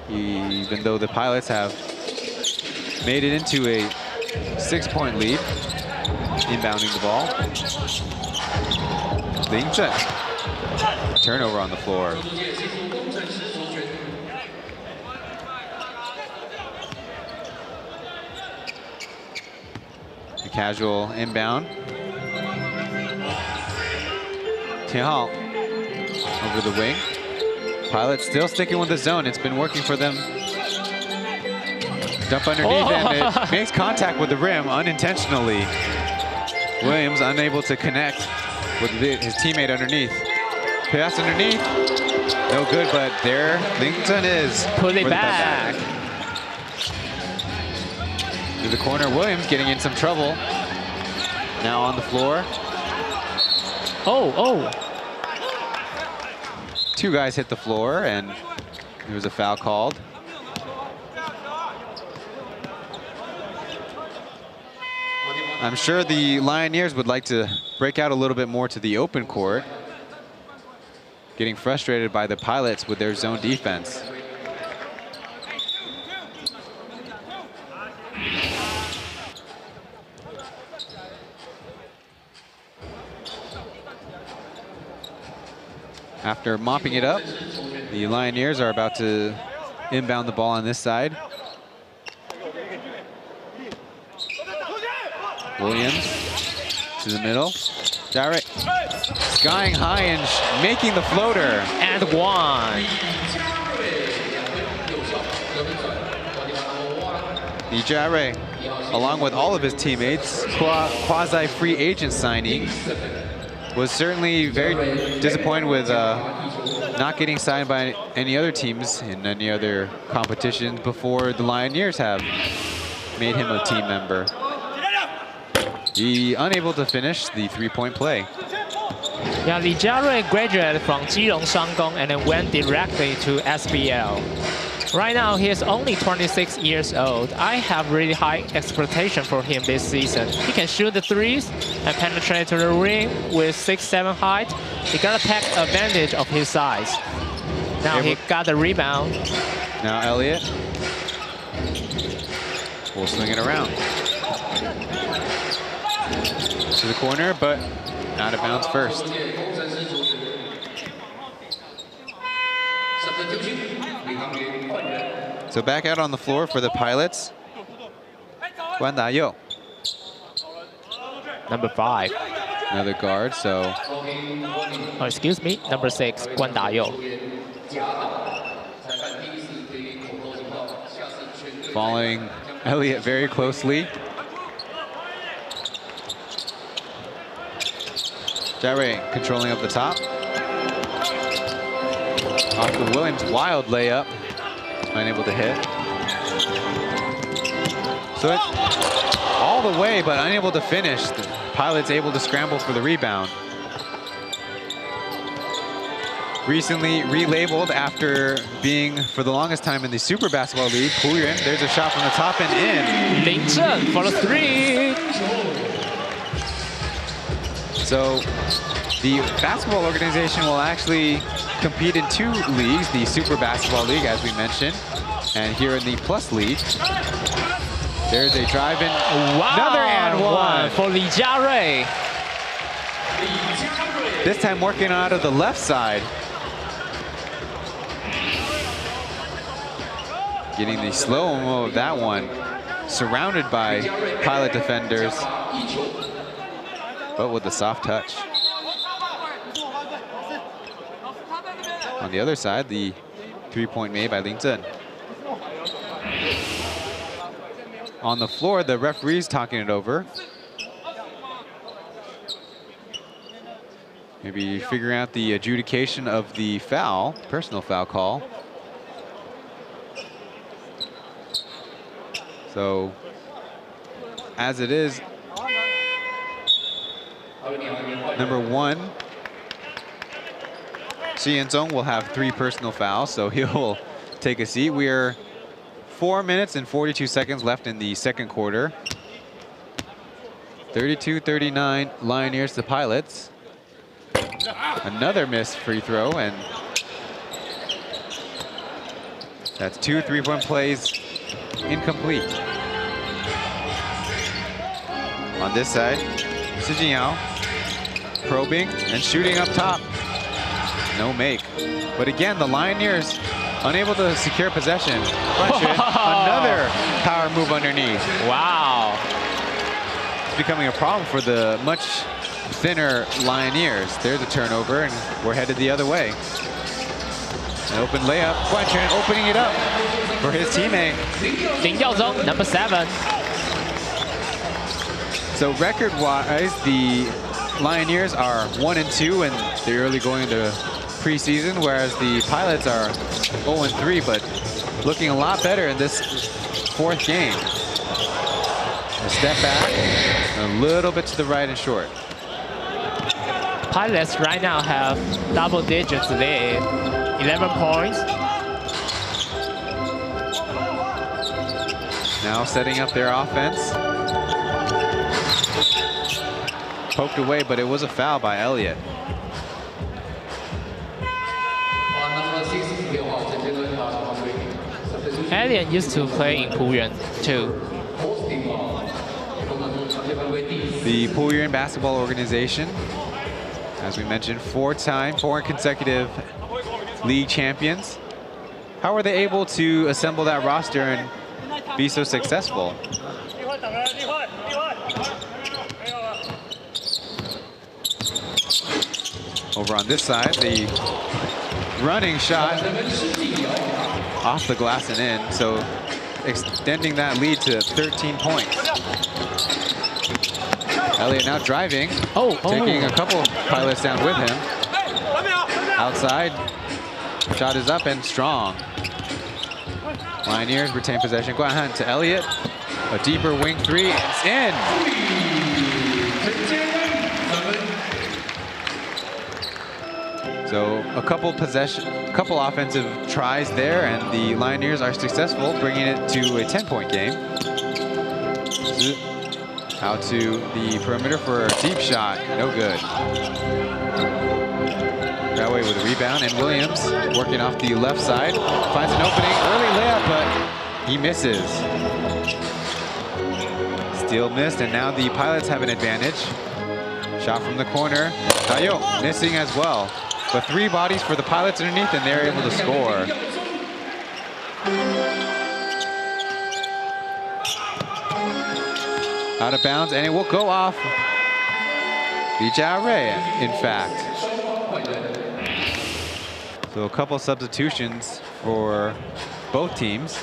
[SPEAKER 1] Even though the Pilots have made it into a 6-point lead, inbounding the ball. Ling Zhen, turnover on the floor. A casual inbound. Tianhao over the wing. Pilots still sticking with the zone. It's been working for them. Dump underneath and it makes contact with the rim unintentionally. Williams unable to connect with his teammate underneath. Pass underneath. No good, but there Ling Zhen is.
[SPEAKER 2] Put it back.
[SPEAKER 1] To the corner, Williams getting in some trouble. Now on the floor.
[SPEAKER 2] Oh.
[SPEAKER 1] 2 guys hit the floor and there was a foul called. I'm sure the Lioneers would like to break out a little bit more to the open court. Getting frustrated by the Pilots with their zone defense. After mopping it up, the Lioneers are about to inbound the ball on this side. Williams to the middle. Direct. Skying high and making the floater.
[SPEAKER 2] And one.
[SPEAKER 1] Ijare, along with all of his teammates, quasi-free agent signing, was certainly very disappointed with not getting signed by any other teams in any other competitions before the Lioneers have made him a team member. He unable to finish the 3-point play.
[SPEAKER 2] Yeah, Lijare graduated from G07 and then went directly to SBL. Right now, he is only 26 years old. I have really high expectation for him this season. He can shoot the threes and penetrate to the ring with 6'7" height. He gotta take advantage of his size. Now he got the rebound.
[SPEAKER 1] Now Elliott will swing it around to the corner, but out of bounds first. So back out on the floor for the Pilots, Guan Dayou.
[SPEAKER 2] Number 5.
[SPEAKER 1] Another guard, so...
[SPEAKER 2] Oh, excuse me, number 6, Guan Dayou.
[SPEAKER 1] Following Elliott very closely. Jarre controlling up the top. Off the Williams, wild layup. Unable to hit. So it all the way, but unable to finish. The Pilots able to scramble for the rebound. Recently relabeled after being for the longest time in the Super Basketball League, Puyuan. There's a shot from the top and in.
[SPEAKER 2] Lin Zhen for the 3.
[SPEAKER 1] So the basketball organization will actually compete in 2 leagues, the Super Basketball League, as we mentioned, and here in the Plus League. There's a drive-in.
[SPEAKER 2] Wow,
[SPEAKER 1] another and one
[SPEAKER 2] for Li Jiarui.
[SPEAKER 1] This time working out of the left side. Getting the slow-mo of that one. Surrounded by Pilot defenders, but with a soft touch. On the other side, the 3-point made by Lin Zhen. On the floor, the referee's talking it over. Maybe figuring out the adjudication of the foul, personal foul call. So, as it is, number 1, Hsinchu will have 3 personal fouls, so he'll take a seat. We are 4 minutes and 42 seconds left in the second quarter. 32-39 Lioneers to Pilots. Another missed free throw, and that's 2 3-point plays incomplete. On this side, Shi Jinyao probing and shooting up top. No make. But again, the Lioneers unable to secure possession. Another power move underneath.
[SPEAKER 2] Wow.
[SPEAKER 1] It's becoming a problem for the much thinner Lioneers. There's a turnover, and we're headed the other way. An open layup. Guanchen opening it up for his teammate.
[SPEAKER 2] Lin Yaozong, number 7.
[SPEAKER 1] So record-wise, the Lioneers are 1-2 in the early going into preseason, whereas the Pilots are 0-3, but looking a lot better in this 4th game. A step back, a little bit to the right and short.
[SPEAKER 2] Pilots right now have double digits lead, 11 points.
[SPEAKER 1] Now setting up their offense. Poked away, but it was a foul by Elliott.
[SPEAKER 2] Elliott used to play in Puyuan too.
[SPEAKER 1] The Puyuan basketball organization, as we mentioned, 4 consecutive league champions. How were they able to assemble that roster and be so successful? Over on this side, the running shot off the glass and in, so extending that lead to 13 points. Elliott now driving, taking a couple Pilots down with him. Outside, shot is up and strong. Lioneers retain possession. Guanhan to Elliott, a deeper wing 3, it's in. So a couple offensive tries there, and the Lioneers are successful, bringing it to a 10-point game. Out to the perimeter for a deep shot, no good. Graway with a rebound, and Williams working off the left side, finds an opening, early layup, but he misses. Steal missed, and now the Pilots have an advantage. Shot from the corner, Taoyuan missing as well. But 3 bodies for the Pilots underneath, and they're able to score. Out of bounds, and it will go off Lijia, in fact. So a couple substitutions for both teams.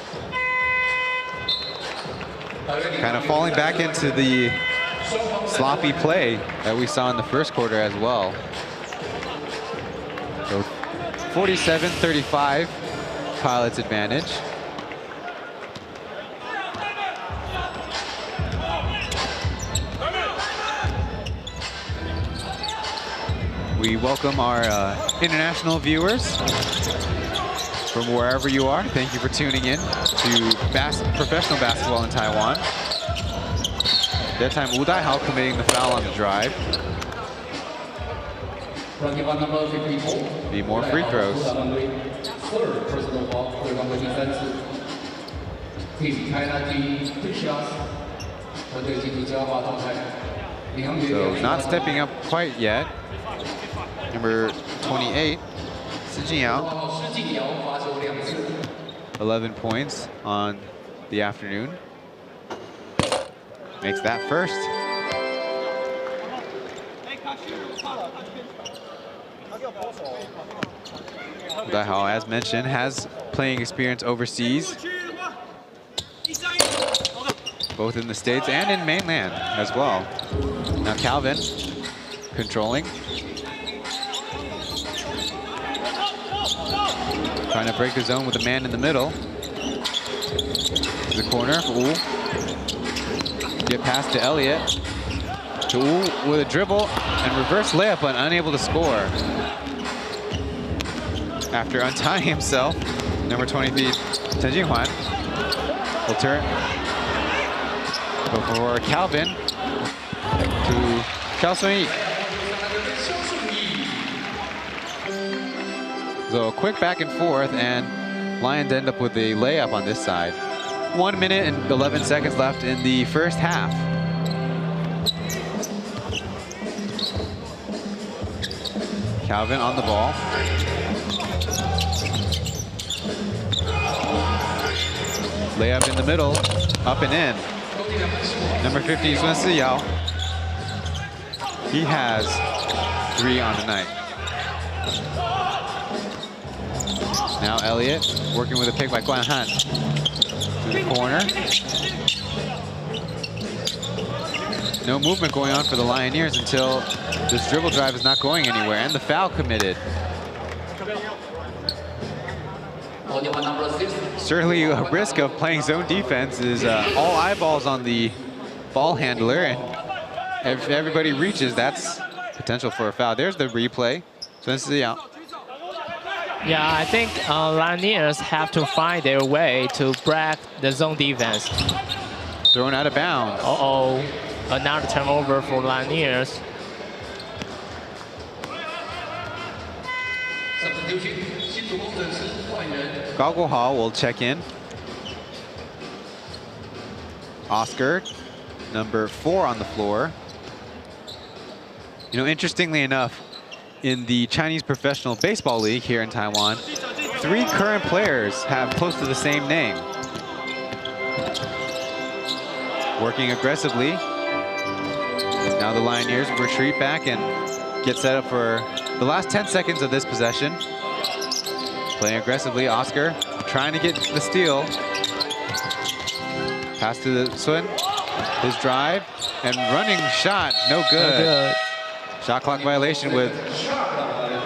[SPEAKER 1] Kind of falling back into the sloppy play that we saw in the first quarter as well. So 47-35, Pilots advantage. We welcome our international viewers from wherever you are. Thank you for tuning in to professional basketball in Taiwan. That time, Wu Daihao committing the foul on the drive. Be more free throws. So not stepping up quite yet. Number 28, Hsinchu, 11 points on the afternoon. Makes that first. Daihao, as mentioned, has playing experience overseas, both in the States and in mainland as well. Now Calvin controlling. Trying to break the zone with a man in the middle. To the corner for Wu. Get past to Elliott. To Wu with a dribble and reverse layup, but unable to score. After untying himself, number 23, Chen Jinhuan will turn. Go for Calvin to Xiao Sun-yi. So a quick back and forth, and Lions end up with a layup on this side. 1 minute and 11 seconds left in the first half. Calvin on the ball. Layup in the middle, up and in. Number 50, Sun Siyao. He has 3 on the night. Now Elliott working with a pick by Guan Han. To the corner. No movement going on for the Lioneers until this dribble drive is not going anywhere, and the foul committed. Certainly a risk of playing zone defense is all eyeballs on the ball handler, and if everybody reaches, that's potential for a foul. There's the replay. So this is out.
[SPEAKER 2] Yeah, I think Lioneers have to find their way to break the zone defense.
[SPEAKER 1] Thrown out of bounds.
[SPEAKER 2] Uh-oh, another turnover for Lioneers.
[SPEAKER 1] Goggle Hall will check in. Oscar, number 4 on the floor. You know, interestingly enough, in the Chinese Professional Baseball League here in Taiwan, 3 current players have close to the same name. Working aggressively. Now the Lioneers retreat back and get set up for the last 10 seconds of this possession. Playing aggressively, Oscar trying to get the steal. Pass to the Sun, his drive, and running shot, no good. Shot clock violation with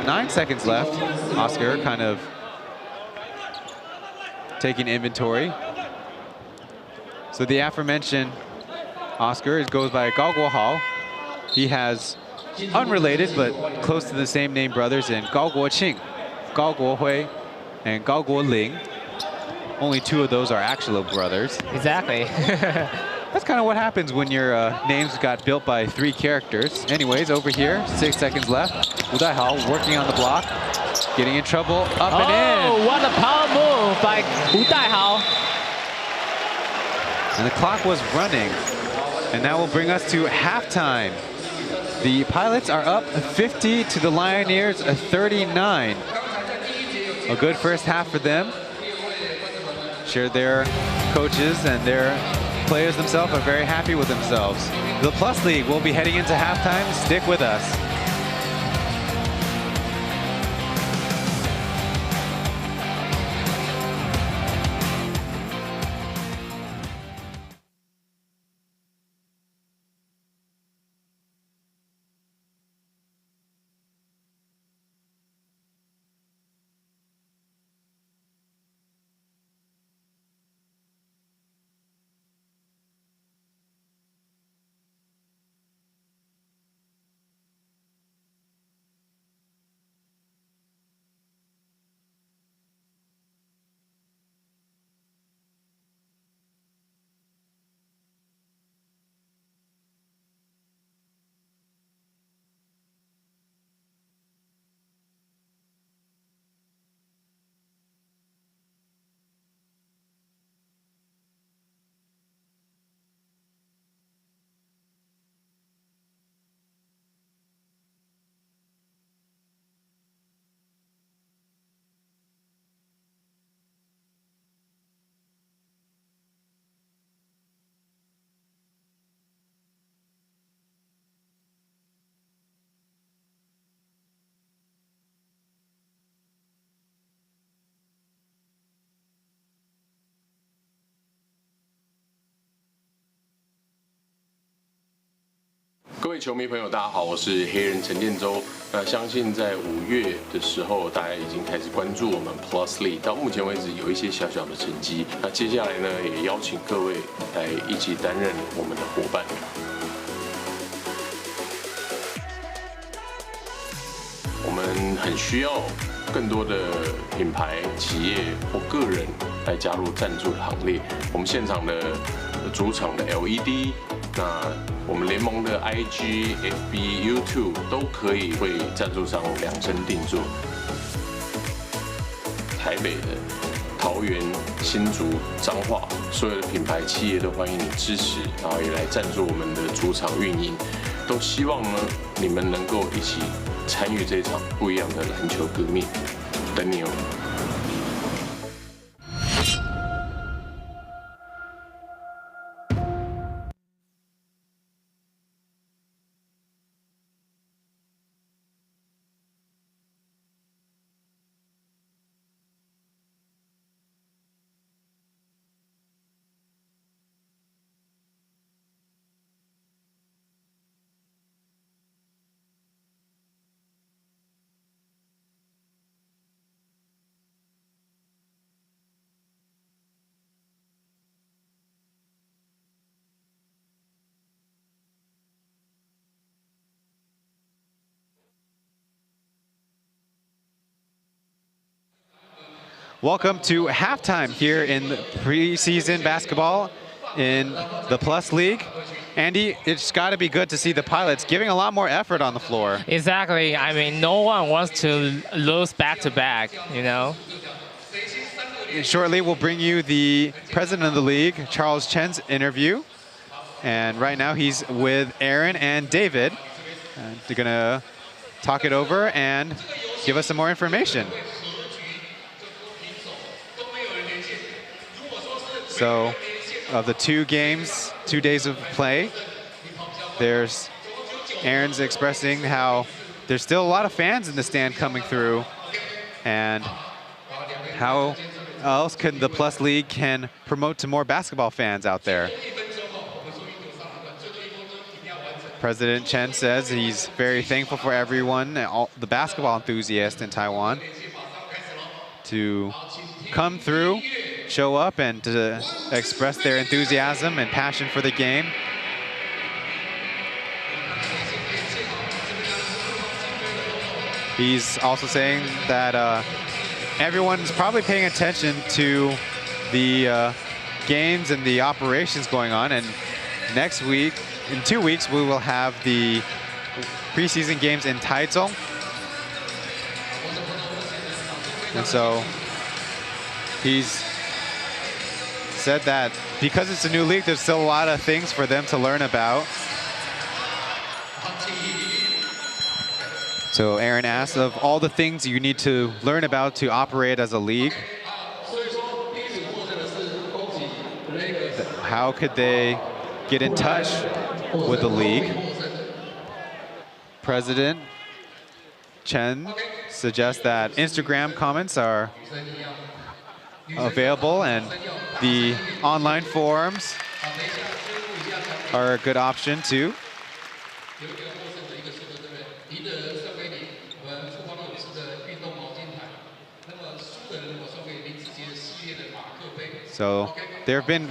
[SPEAKER 1] 9 seconds left. Oscar kind of taking inventory. So the aforementioned Oscar goes by Goggle Hall. He has unrelated but close to the same name brothers in Gao Guoqing, Gao Guohui, and Gao Guoling. Only 2 of those are actual brothers.
[SPEAKER 2] Exactly.
[SPEAKER 1] That's kind of what happens when your names got built by 3 characters. Anyways, over here, 6 seconds left. Wu Daihao working on the block, getting in trouble, up and in.
[SPEAKER 2] Oh, what a power move by Wu Daihao.
[SPEAKER 1] And the clock was running. And that will bring us to halftime. The Pilots are up 50 to the Lioneers 39. A good first half for them. Sure, their coaches and their players themselves are very happy with themselves. The Plus League will be heading into halftime. Stick with us.
[SPEAKER 5] 各位球迷朋友，大家好，我是黑人陈建州。相信在5月的时候，大家已经开始关注我们 Plus League， 到目前为止有一些小小的成绩。那接下来呢，也邀请各位来一起担任我们的伙伴。我们很需要更多的品牌、企业或个人来加入赞助的行列。我们现场的主场的 LED。那我们联盟的 IG、FB、YouTube 都可以为赞助商量身定做。台北的、桃园、新竹、彰化，所有的品牌企业都欢迎你支持，然后也来赞助我们的主场运营。都希望呢，你们能够一起参与这场不一样的篮球革命。等你哦。
[SPEAKER 1] Welcome to halftime here in the preseason basketball in the Plus League. Andy, it's got to be good to see the Pilots giving a lot more effort on the floor.
[SPEAKER 2] Exactly. I mean, no one wants to lose back-to-back, you know?
[SPEAKER 1] Shortly, we'll bring you the president of the league, Charles Chen's interview. And right now, he's with Aaron and David. They're going to talk it over and give us some more information. So, of the 2 games, 2 days of play, there's Aaron's expressing how there's still a lot of fans in the stand coming through, and how else can the Plus League can promote to more basketball fans out there. President Chen says he's very thankful for everyone, all the basketball enthusiasts in Taiwan, to come through, show up, and to express their enthusiasm and passion for the game. He's also saying that everyone's probably paying attention to the games and the operations going on, and next week, in 2 weeks, we will have the preseason games in Taichung. And so he's said that because it's a new league, there's still a lot of things for them to learn about. So Aaron asked, of all the things you need to learn about to operate as a league, how could they get in touch with the league? President Chen suggests that Instagram comments are available and the online forums are a good option too. So there have been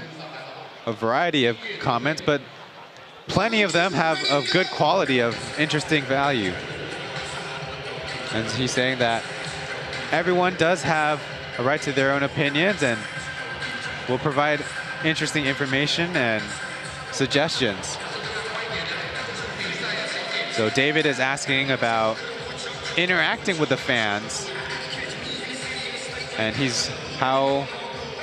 [SPEAKER 1] a variety of comments, but plenty of them have of good quality, of interesting value. And he's saying that everyone does have a right to their own opinions and will provide interesting information and suggestions. So David is asking about interacting with the fans, and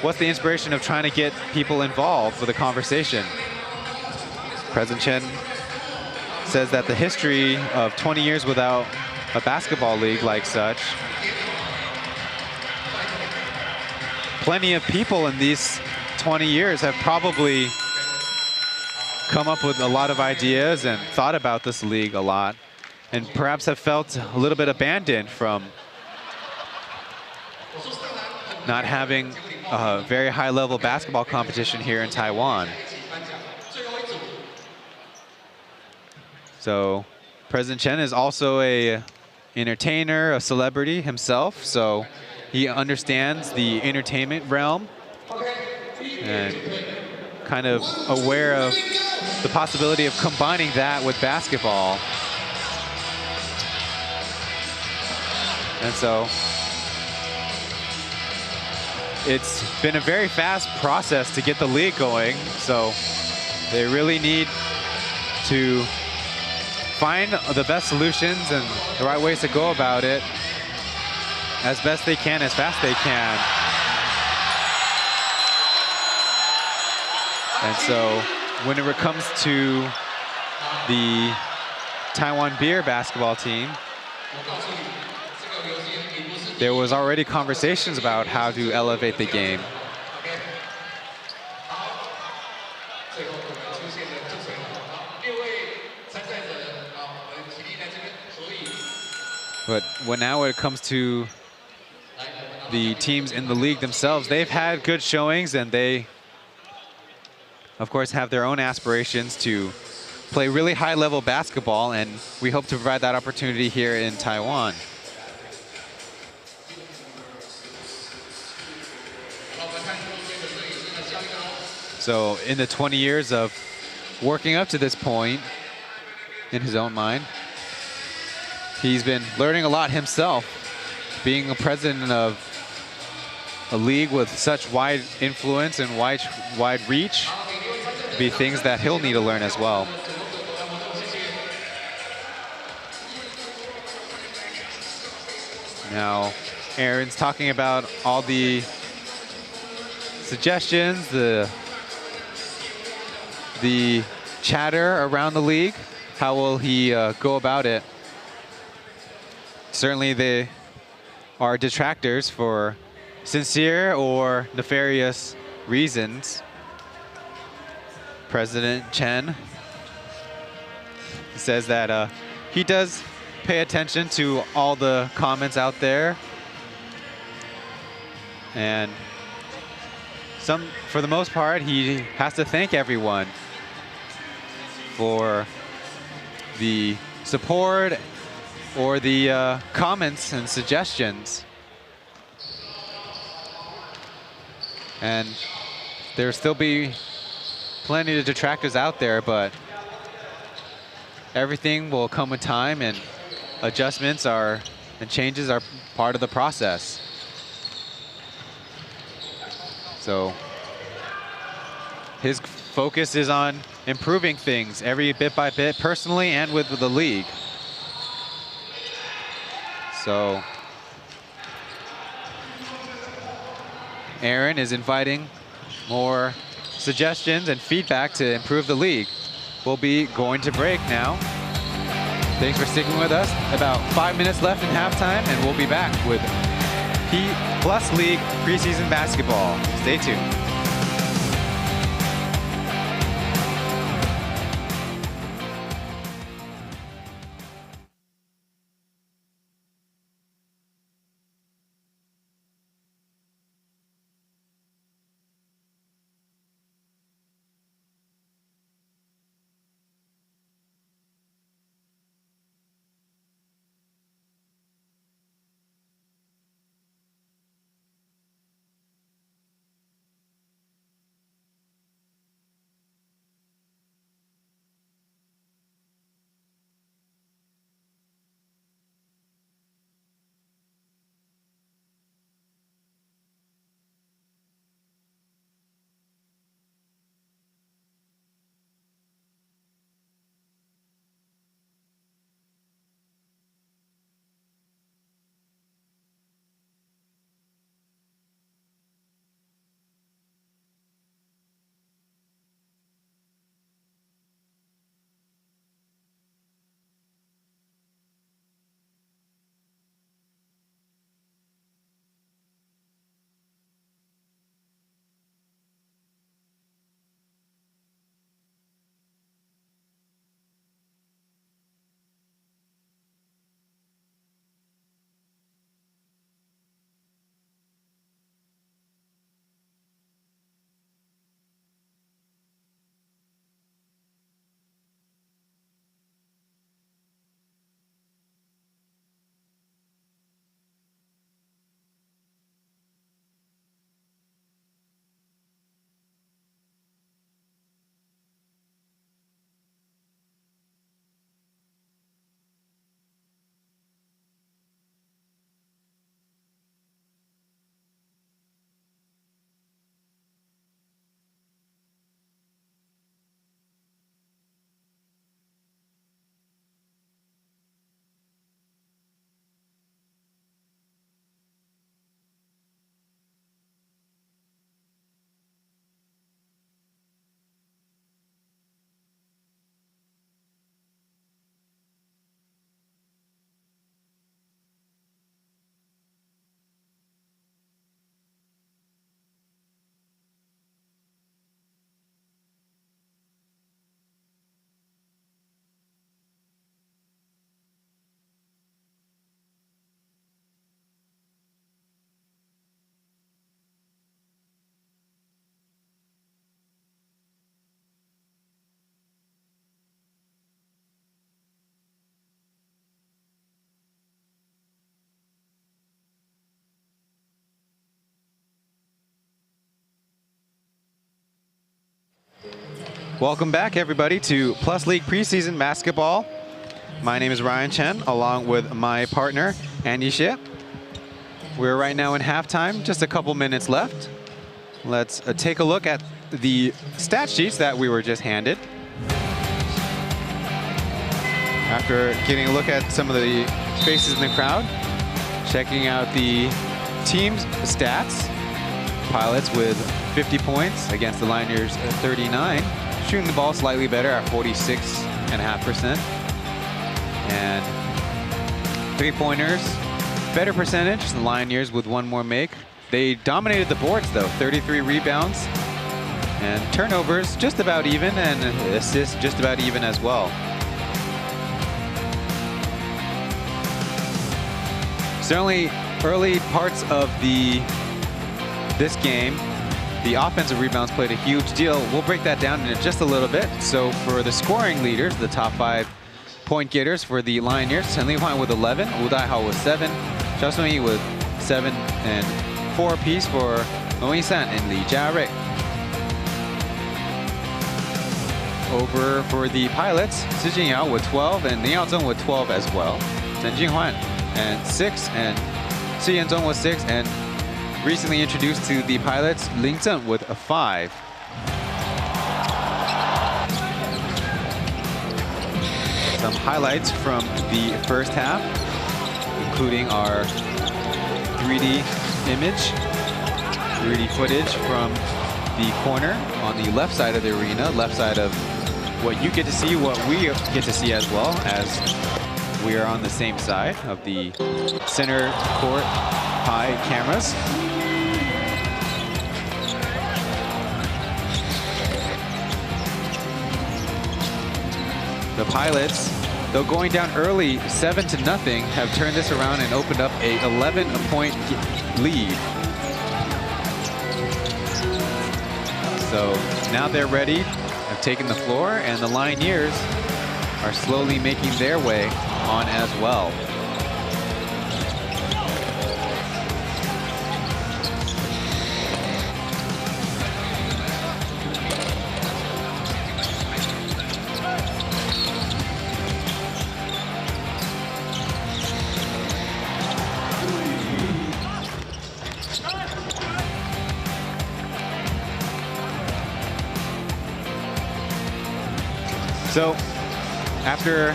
[SPEAKER 1] what's the inspiration of trying to get people involved with the conversation? President Chen says that the history of 20 years without a basketball league like such, plenty of people in these 20 years have probably come up with a lot of ideas and thought about this league a lot, and perhaps have felt a little bit abandoned from not having a very high-level basketball competition here in Taiwan. So President Chen is also a entertainer, a celebrity himself, so he understands the entertainment realm and kind of aware of the possibility of combining that with basketball. And so it's been a very fast process to get the league going, so they really need to find the best solutions and the right ways to go about it as best they can, as fast they can. And so when it comes to the Taiwan beer basketball team, there was already conversations about how to elevate the game. But when it comes to the teams in the league themselves, they've had good showings, and they, of course, have their own aspirations to play really high-level basketball, and we hope to provide that opportunity here in Taiwan. So in the 20 years of working up to this point, in his own mind, he's been learning a lot himself. Being a president of a league with such wide influence and wide reach be things that he'll need to learn as well. Now, Aaron's talking about all the suggestions, the chatter around the league. How will he go about it? Certainly they are detractors for sincere or nefarious reasons. President Chen says that he does pay attention to all the comments out there, and for the most part, he has to thank everyone for the support or the comments and suggestions. And there'll still be plenty of detractors out there, but everything will come with time, and adjustments are and changes are part of the process. So his focus is on improving things every bit by bit, personally and with the league. So Aaron is inviting more suggestions and feedback to improve the league. We'll be going to break now. Thanks for sticking with us. About 5 minutes left in halftime, and we'll be back with P.LEAGUE preseason basketball. Stay tuned. Welcome back, everybody, to +LEAGUE preseason basketball. My name is Ryan Chen, along with my partner, Andy Xie. We're right now in halftime, just a couple minutes left. Let's take a look at the stat sheets that we were just handed. After getting a look at some of the faces in the crowd, checking out the team's stats. Pilots with 50 points against the Lioneers 39. Shooting the ball slightly better at 46.5%. And three-pointers, better percentage. The Lioneers with one more make. They dominated the boards, though. 33 rebounds. And turnovers just about even, and assists just about even as well. Certainly, early parts of this game, the offensive rebounds played a huge deal. We'll break that down in just a little bit. So for the scoring leaders, the top 5 point getters for the Lioneers, Chen Lihuan with 11, Wu Daihao with 7, Zhao Songyi with 7 and 4 apiece for Wang Yisan and Li Jiarui. Over for the Pilots, Si Jinyao with 12 and Li Yaozong with 12 as well. Chen Jinhuan and 6, and Shi Yanzhong was 6, and recently introduced to the pilots, Ling Zheng with a 5. Some highlights from the first half, including our 3D image, 3D footage from the corner on the left side of the arena, left side of what you get to see, what we get to see as well, as we are on the same side of the center court high cameras. The pilots, though going down early 7-0, have turned this around and opened up a 11-point lead. So now they're ready, have taken the floor, and the Lioneers are slowly making their way on as well. So, after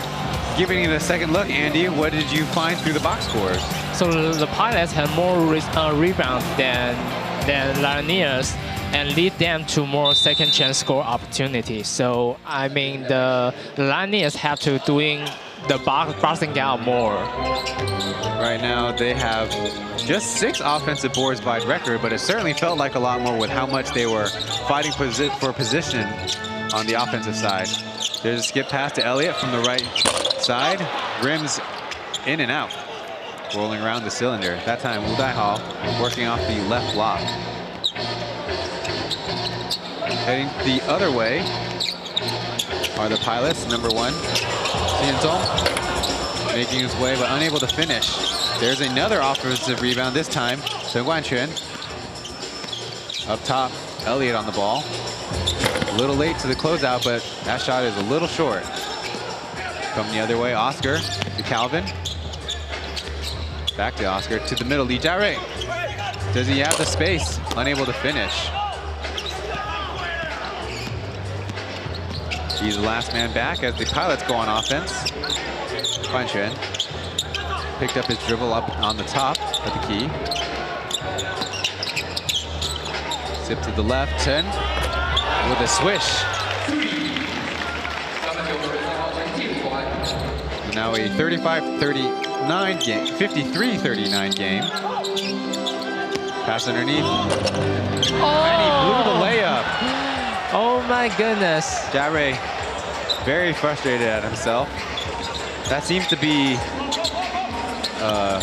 [SPEAKER 1] giving it a second look, Andy, what did you find through the box scores?
[SPEAKER 2] So the pilots have more rebounds than Lioneers and lead them to more second chance score opportunities. So, I mean, the Lioneers have to doing the boxing out more.
[SPEAKER 1] Right now, they have just 6 offensive boards by record, but it certainly felt like a lot more with how much they were fighting for position on the offensive side. There's a skip pass to Elliott from the right side. Rims in and out, rolling around the cylinder. That time, Wu Daihao working off the left block. Heading the other way are the pilots. Number 1, Xianzong, making his way but unable to finish. There's another offensive rebound, this time Deng Guanquan. Up top, Elliott on the ball. A little late to the closeout, but that shot is a little short. Coming the other way, Oscar to Calvin. Back to Oscar to the middle, Li Jiarui. Does he have the space? Unable to finish. He's the last man back as the pilots go on offense. Guanquan picked up his dribble up on the top of the key. Zip to the left, 10. With a swish. So now a 35-39 game, 53-39 game. Pass underneath. And he blew the layup.
[SPEAKER 2] Oh my goodness.
[SPEAKER 1] Jiarui very frustrated at himself. That seems to be a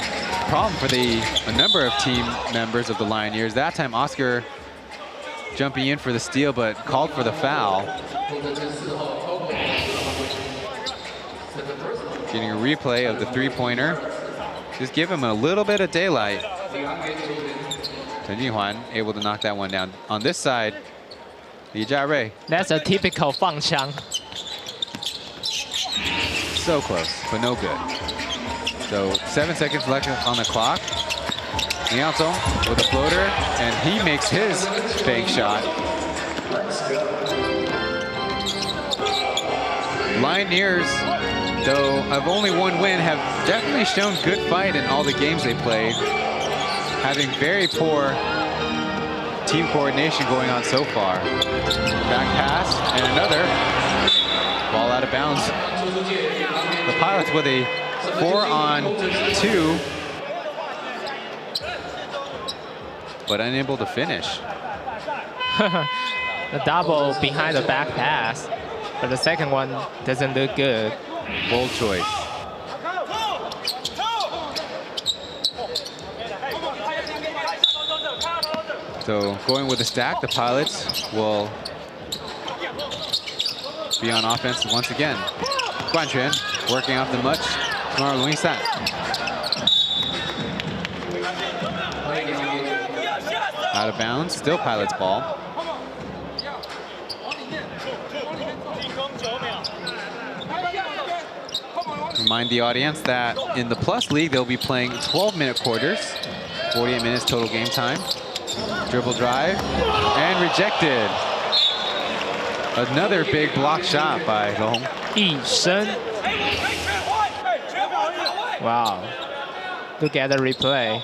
[SPEAKER 1] problem for a number of team members of the Lioneers. That time, Oscar jumping in for the steal, but called for the foul. Getting a replay of the three-pointer. Just give him a little bit of daylight. Chen Jinhuan able to knock that one down. On this side, Li Jiarui.
[SPEAKER 2] That's a typical Fang Qiang.
[SPEAKER 1] So close, but no good. So 7 seconds left on the clock. Lianzong with a floater, and he makes his bank shot. Lioneers, though of only one win, have definitely shown good fight in all the games they played, having very poor team coordination going on so far. Back pass, and another ball out of bounds. The Pilots with a 4-on-2. But unable to finish.
[SPEAKER 2] The double behind the back pass, but the second one doesn't look good.
[SPEAKER 1] Bold choice. So going with the stack, the Pilots will be on offense once again. Guanquan working off the much smarter Luis San. Out of bounds, still Pilots ball. Remind the audience that in the Plus League, they'll be playing 12-minute quarters, 48 minutes total game time. Dribble drive, and rejected. Another big block shot by Long.
[SPEAKER 2] Hsinchu. Wow. Look at the replay.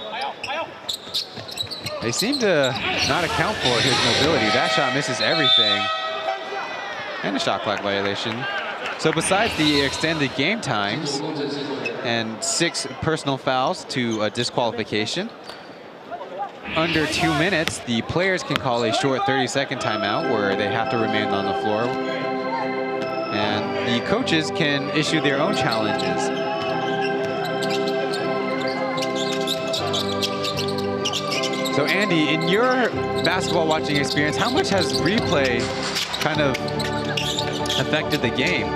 [SPEAKER 1] They seem to not account for his mobility. That shot misses everything. And a shot clock violation. So besides the extended game times and 6 personal fouls to a disqualification, under 2 minutes, the players can call a short 30-second timeout where they have to remain on the floor. And the coaches can issue their own challenges. So Andy, in your basketball watching experience, how much has replay kind of affected the game?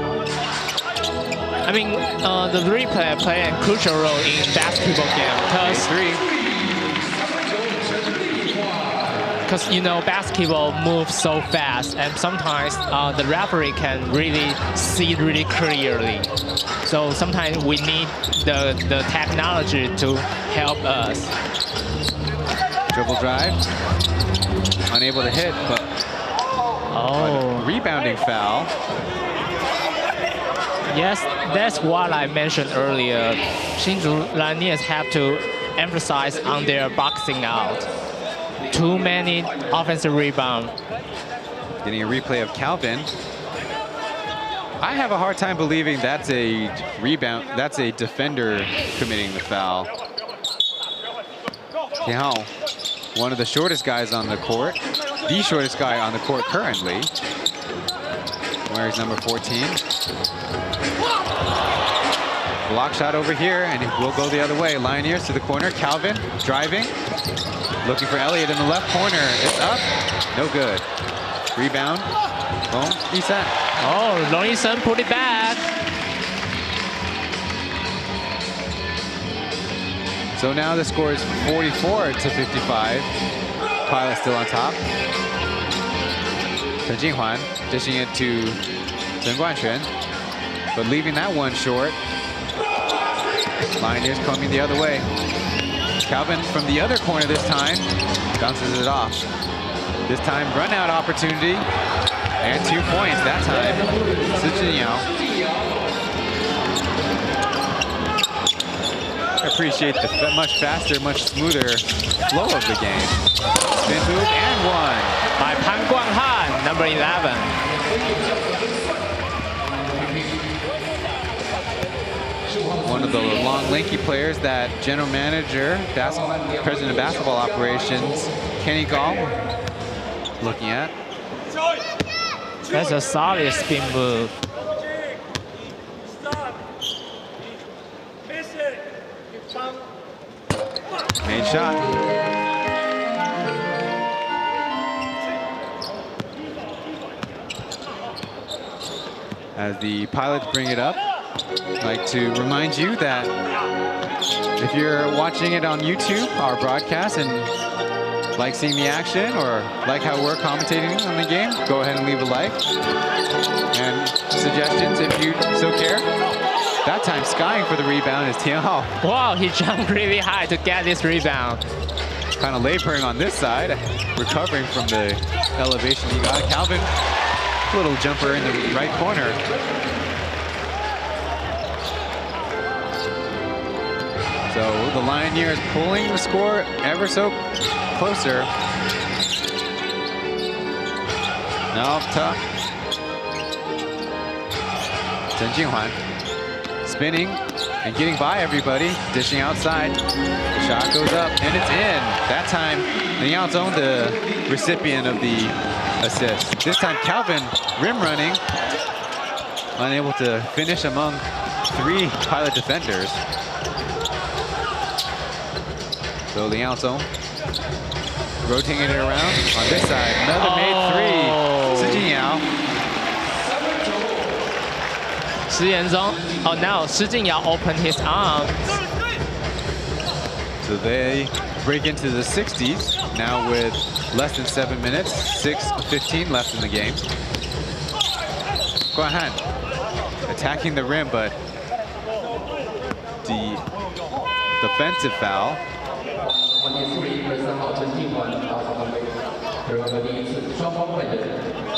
[SPEAKER 2] I mean, the replay play a crucial role in basketball game because you know basketball moves so fast, and sometimes the referee can really see really clearly. So sometimes we need the technology to help us.
[SPEAKER 1] Dribble drive, unable to hit, but rebounding foul.
[SPEAKER 2] Yes, that's what I mentioned earlier. Hsinchu Lioneers have to emphasize on their boxing out. Too many offensive rebounds.
[SPEAKER 1] Getting a replay of Calvin. I have a hard time believing that's a rebound. That's a defender committing the foul. Tiao, one of the shortest guys on the court. The shortest guy on the court currently. Where's number 14? Block shot over here, and it will go the other way. Lioneers to the corner. Calvin driving. Looking for Elliott in the left corner. It's up. No good. Rebound. Boom. Isan.
[SPEAKER 2] Oh, Long Isan put it back.
[SPEAKER 1] So now the score is 44-55. Pilot still on top. Chen Jinghwan dishing it to Chen Guanquan, but leaving that one short. Lioneers coming the other way. Calvin from the other corner this time, bounces it off. This time run out opportunity, and 2 points that time. Hsinchu. Appreciate the much faster, much smoother flow of the game. Spin move and one.
[SPEAKER 2] By Pan Guanghan, number 11.
[SPEAKER 1] One of the long, lanky players that general manager, president of basketball operations, Kenny Gall, looking at.
[SPEAKER 2] That's a solid spin move.
[SPEAKER 1] Made shot. As the Pilots bring it up, I'd like to remind you that if you're watching it on YouTube, our broadcast, and like seeing the action or like how we're commentating on the game, go ahead and leave a like. And suggestions if you so care. That time skying for the rebound is Tian Hao.
[SPEAKER 2] Wow, he jumped really high to get this rebound.
[SPEAKER 1] Kind of laboring on this side, recovering from the elevation he got. Calvin, little jumper in the right corner. So the Lioneers pulling the score ever so closer. No, tough. Chen Jinghwan spinning and getting by everybody, dishing outside. The shot goes up and it's in. That time, Liao's own the recipient of the assist. This time, Calvin rim running, unable to finish among 3 Pilot defenders. So Liao's own rotating it around on this side. Another made 3. Shi Jinyao.
[SPEAKER 2] Shi Yanzong. Oh, now Shi Jinyao opened his arms.
[SPEAKER 1] So they break into the 60s now with less than 7 minutes, 6:15 left in the game. Guanhan attacking the rim, but defensive foul.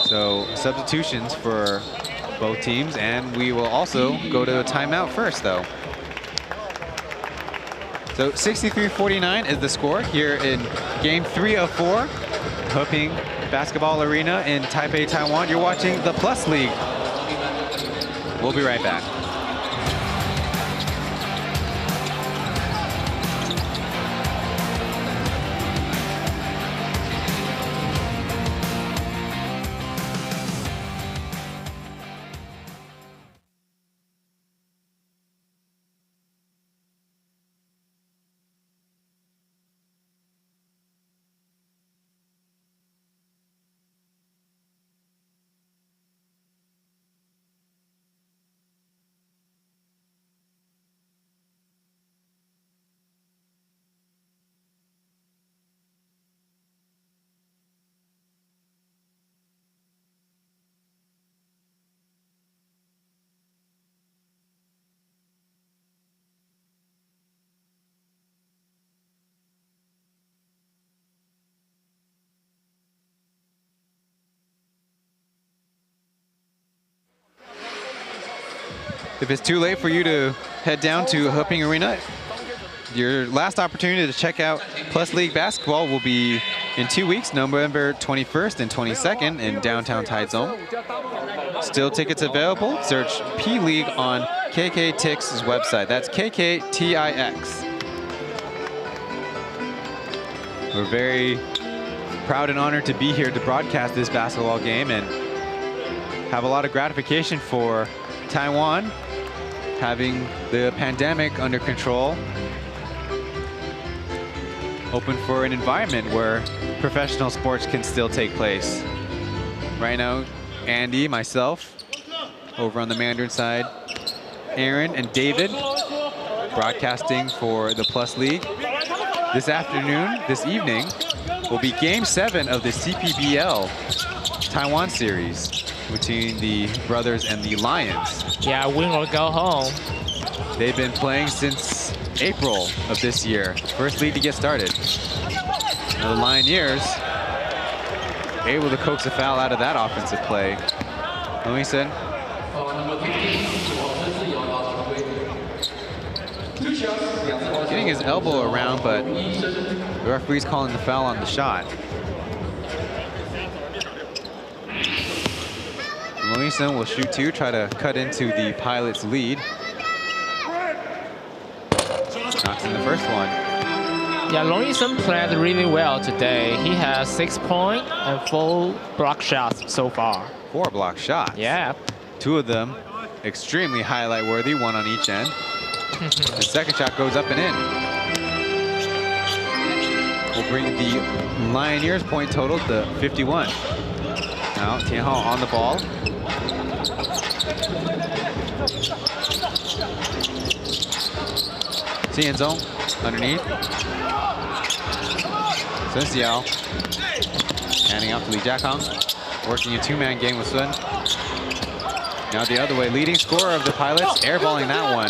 [SPEAKER 1] So substitutions for both teams, and we will also go to a timeout first, though. So 63-49 is the score here in game 3 of 4, Heping Basketball Arena in Taipei, Taiwan. You're watching the Plus League. We'll be right back. If it's too late for you to head down to Heping Arena, your last opportunity to check out Plus League basketball will be in 2 weeks, November 21st and 22nd in downtown Taichung. Still tickets available. Search P.LEAGUE on KKTIX's website. That's KKTIX. We're very proud and honored to be here to broadcast this basketball game and have a lot of gratification for Taiwan having the pandemic under control, open for an environment where professional sports can still take place. Right now, Andy, myself, over on the Mandarin side, Aaron and David, broadcasting for the Plus League. This afternoon, this evening, will be Game 7 of the CPBL Taiwan series between the brothers and the Lions.
[SPEAKER 2] Yeah, win or go home.
[SPEAKER 1] They've been playing since April of this year. First league to get started. Now the Lioneers able to coax a foul out of that offensive play. Luisen. Getting his elbow around, but the referee's calling the foul on the shot. Luisen will shoot 2, try to cut into the Pilots' lead. Knocks in the first one.
[SPEAKER 2] Yeah, Luisen played really well today. He has 6 points and 4 block shots so far.
[SPEAKER 1] 4 block shots.
[SPEAKER 2] Yeah.
[SPEAKER 1] 2 of them extremely highlight worthy, 1 on each end. The second shot goes up and in. Will bring the Lioneers point total to 51. Now Tianhao on the ball. Xianzong underneath. Sun Xiao handing off to Li Jiakang, working a 2-man game with Sun. Now the other way, leading scorer of the Pilots, airballing that one.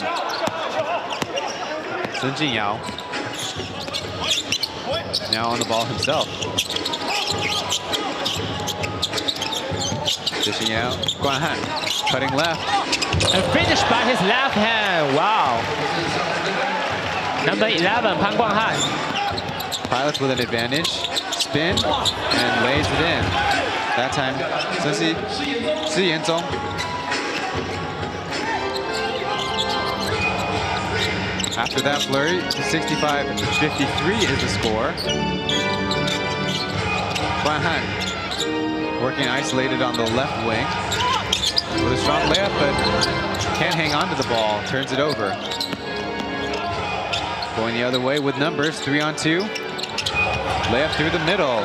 [SPEAKER 1] Sun Jinyao now on the ball himself. Dishing out, Guan Han cutting left.
[SPEAKER 2] And finished by his left hand. Wow. Number 11, Pan Guanghan.
[SPEAKER 1] Pilots with an advantage. Spin and lays it in. That time, Shi Yanzong. After that flurry, 65-53 is the score. Guan Han working isolated on the left wing with a strong layup, but can't hang on to the ball. Turns it over. Going the other way with numbers, 3-on-2. Layup through the middle.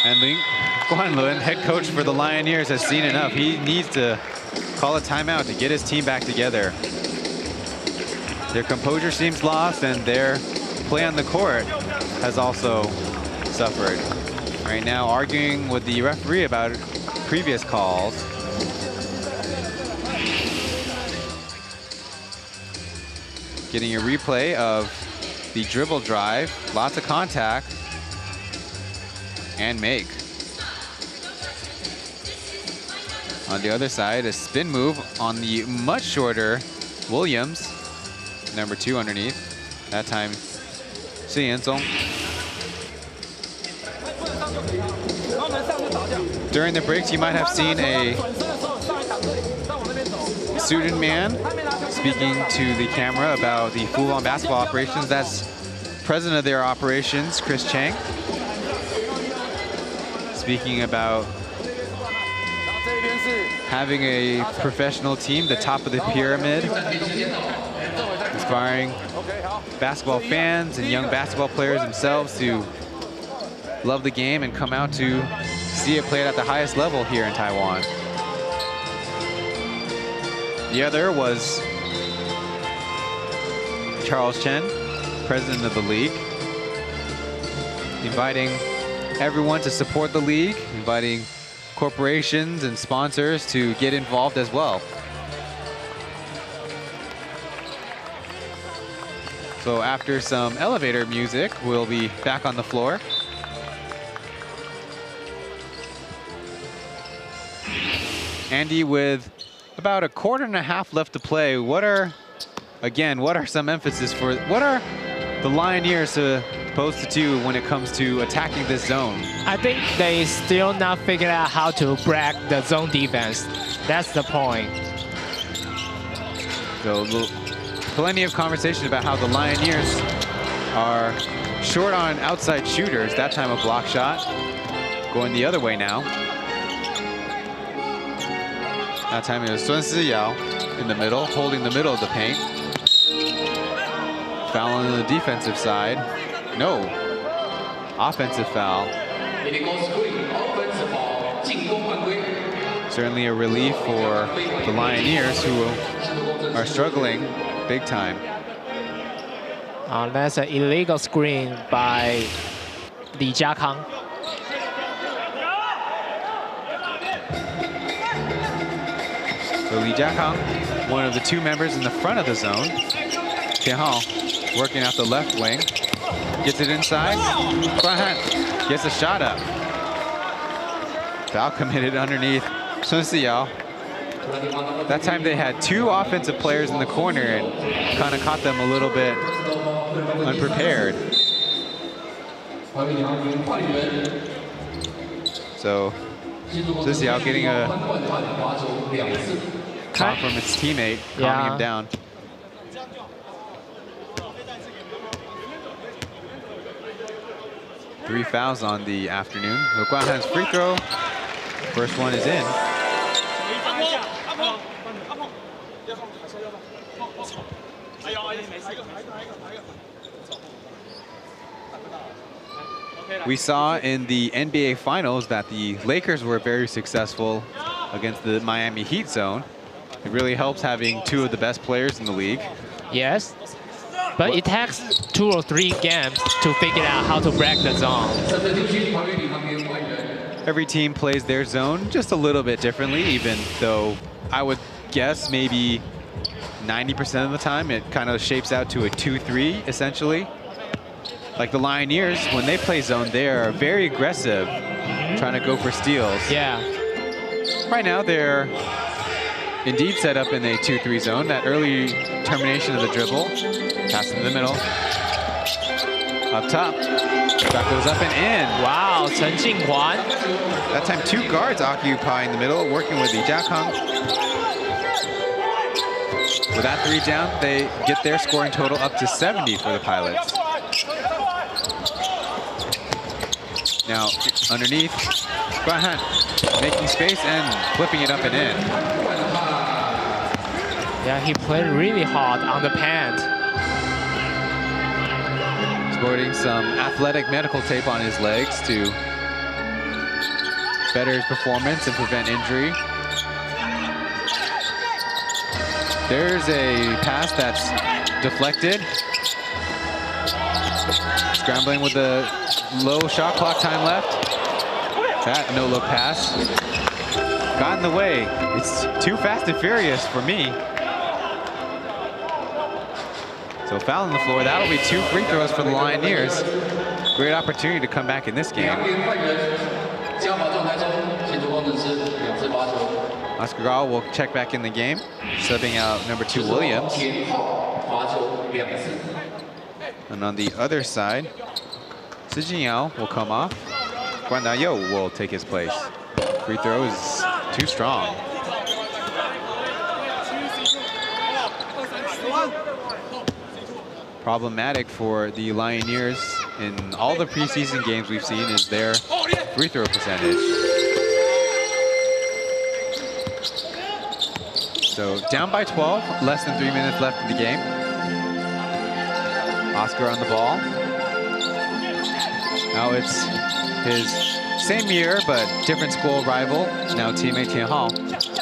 [SPEAKER 1] And Guan Lun, head coach for the Lioneers, has seen enough. He needs to call a timeout to get his team back together. Their composure seems lost, and their play on the court has also suffered. Right now, arguing with the referee about previous calls. Getting a replay of the dribble drive, lots of contact, and make. On the other side, a spin move on the much shorter Williams, number 2 underneath. That time, Hsinchu. During the breaks, you might have seen a student man speaking to the camera about the Fulon basketball operations. That's president of their operations, Chris Chang, speaking about having a professional team, the top of the pyramid, inspiring basketball fans and young basketball players themselves to love the game and come out to see it played at the highest level here in Taiwan. The other was Charles Chen, president of the league, inviting everyone to support the league, inviting corporations and sponsors to get involved as well. So after some elevator music, we'll be back on the floor. Andy, with about a quarter and a half left to play, what are some emphasis for, what are the Lioneers supposed to do when it comes to attacking this zone?
[SPEAKER 2] I think they still not figured out how to break the zone defense. That's the point.
[SPEAKER 1] So plenty of conversation about how the Lioneers are short on outside shooters. That time a block shot going the other way now. That time it was Sun Siyao in the middle, holding the middle of the paint. Foul on the defensive side. No. Offensive foul. Certainly a relief for the Lioneers, who are struggling big time.
[SPEAKER 2] That's an illegal screen by Li Jiakang.
[SPEAKER 1] So Li Jiakang, one of the 2 members in the front of the zone. Tian Hao working out the left wing. Gets it inside. Guan Han gets a shot up. Foul committed underneath Sun Siyao. That time they had 2 offensive players in the corner and kind of caught them a little bit unprepared. So Sun Siyao getting a call from its teammate, calming him down. Three fouls on the afternoon. So Guan Han's free throw. First one is in. We saw in the NBA Finals that the Lakers were very successful against the Miami Heat zone. It really helps having 2 of the best players in the league.
[SPEAKER 2] Yes, but it takes 2 or 3 games to figure out how to break the zone.
[SPEAKER 1] Every team plays their zone just a little bit differently, even though I would guess maybe 90% of the time it kind of shapes out to a 2-3 essentially. Like the Lioneers, when they play zone, they are very aggressive, trying to go for steals.
[SPEAKER 2] Yeah.
[SPEAKER 1] Right now, they're indeed set up in a 2-3 zone. That early termination of the dribble, pass in the middle, up top, shot goes up and in.
[SPEAKER 2] Wow, Chen Jinghuan.
[SPEAKER 1] That time 2 guards occupying the middle, working with Li Jiakang. With that 3 down, they get their scoring total up to 70 for the Pilots. Now, underneath, Guan Han making space and flipping it up and in.
[SPEAKER 2] Yeah, he played really hard on the paint.
[SPEAKER 1] Sporting some athletic medical tape on his legs to better his performance and prevent injury. There's a pass that's deflected. Scrambling with the low shot clock time left. That no-look pass got in the way. It's too fast and furious for me. So foul on the floor. That'll be 2 free throws for the Lioneers. Great opportunity to come back in this game. Oscar Gall will check back in the game, subbing out number 2 Williams. And on the other side, Si Jinyao will come off. Guan Dayou will take his place. Free throw is too strong. Problematic for the Lioneers in all the preseason games we've seen is their free throw percentage. So down by 12, less than 3 minutes left in the game. Oscar on the ball. Now it's his same year, but different school rival. Now teammate Tian Hao,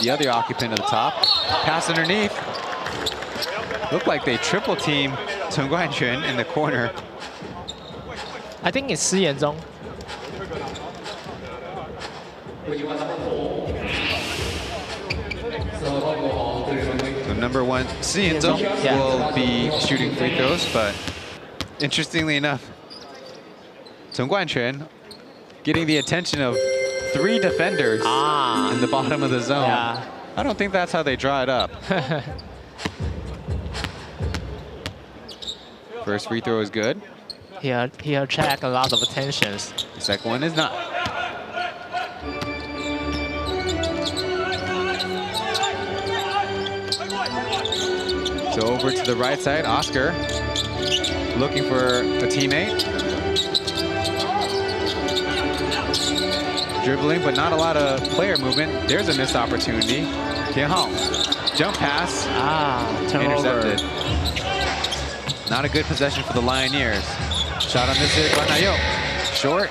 [SPEAKER 1] the other occupant of the top. Pass underneath. Looked like they triple team Chen Guanquan in the corner.
[SPEAKER 2] I think it's Si Yanzong.
[SPEAKER 1] So number 1, Si Yanzong will be shooting free throws, but interestingly enough, Chen Guanquan getting the attention of 3 defenders in the bottom of the zone.
[SPEAKER 2] Yeah.
[SPEAKER 1] I don't think that's how they draw it up. First free throw is good.
[SPEAKER 2] He attract a lot of attentions.
[SPEAKER 1] The second one is not. So over to the right side, Oscar looking for a teammate. Dribbling, but not a lot of player movement. There's a missed opportunity. Tian Hao, jump pass.
[SPEAKER 2] Turnover.
[SPEAKER 1] Intercepted. Not a good possession for the Lioneers. Shot on this is Guan Dayou. Short.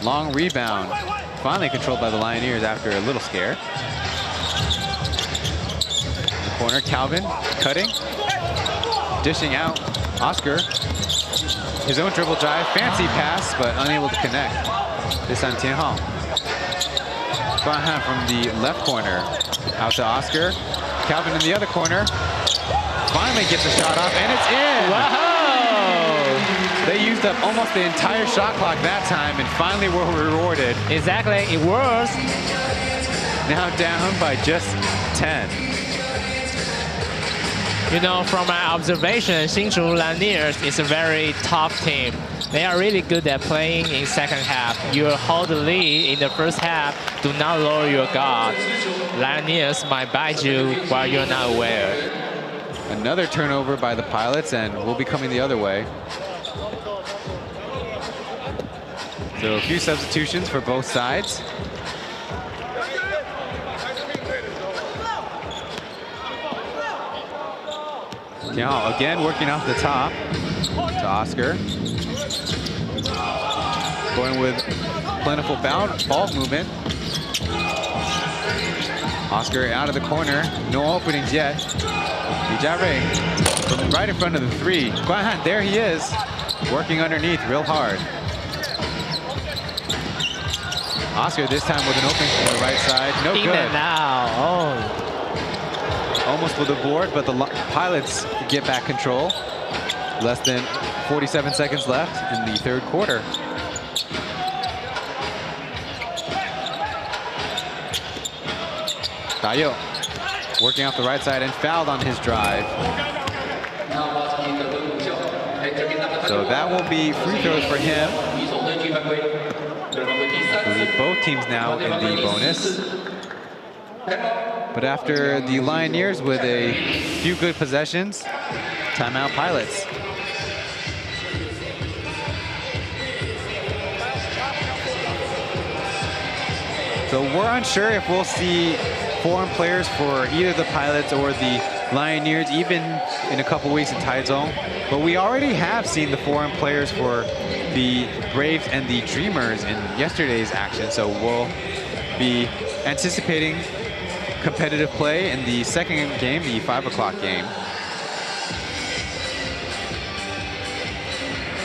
[SPEAKER 1] Long rebound. Finally controlled by the Lioneers after a little scare. In the corner, Calvin cutting. Dishing out. Oscar. His own dribble drive. Fancy pass, but unable to connect. This time Tian Hao. Guan Han from the left corner. Out to Oscar. Calvin in the other corner. Finally gets a shot off, and it's in!
[SPEAKER 2] Wow!
[SPEAKER 1] They used up almost the entire shot clock that time and finally were rewarded.
[SPEAKER 2] Exactly, it works.
[SPEAKER 1] Now down by just 10.
[SPEAKER 2] You know, from my observation, Hsinchu Lioneers is a very tough team. They are really good at playing in second half. You hold the lead in the first half, do not lower your guard. Lioneers might bite you while you're not aware.
[SPEAKER 1] Another turnover by the Pilots, and we'll be coming the other way. So a few substitutions for both sides. Tian Hao again working off the top to Oscar. Going with plentiful ball movement. Oscar out of the corner, no openings yet. Li Jiarui from right in front of the 3. Guan Han, there he is, working underneath real hard. Oscar this time with an opening from the right side, no
[SPEAKER 2] In
[SPEAKER 1] good.
[SPEAKER 2] and out,
[SPEAKER 1] Almost with a board, but the Pilots get back control. Less than 47 seconds left in the third quarter. Dayou working off the right side and fouled on his drive. So that will be free throws for him. I believe both teams now in the bonus. But after the Lioneers with a few good possessions, timeout Pilots. So we're unsure if we'll see foreign players for either the Pilots or the Lioneers, even in a couple weeks in Taichung. But we already have seen the foreign players for the Braves and the Dreamers in yesterday's action. So we'll be anticipating competitive play in the second game, the 5 o'clock game.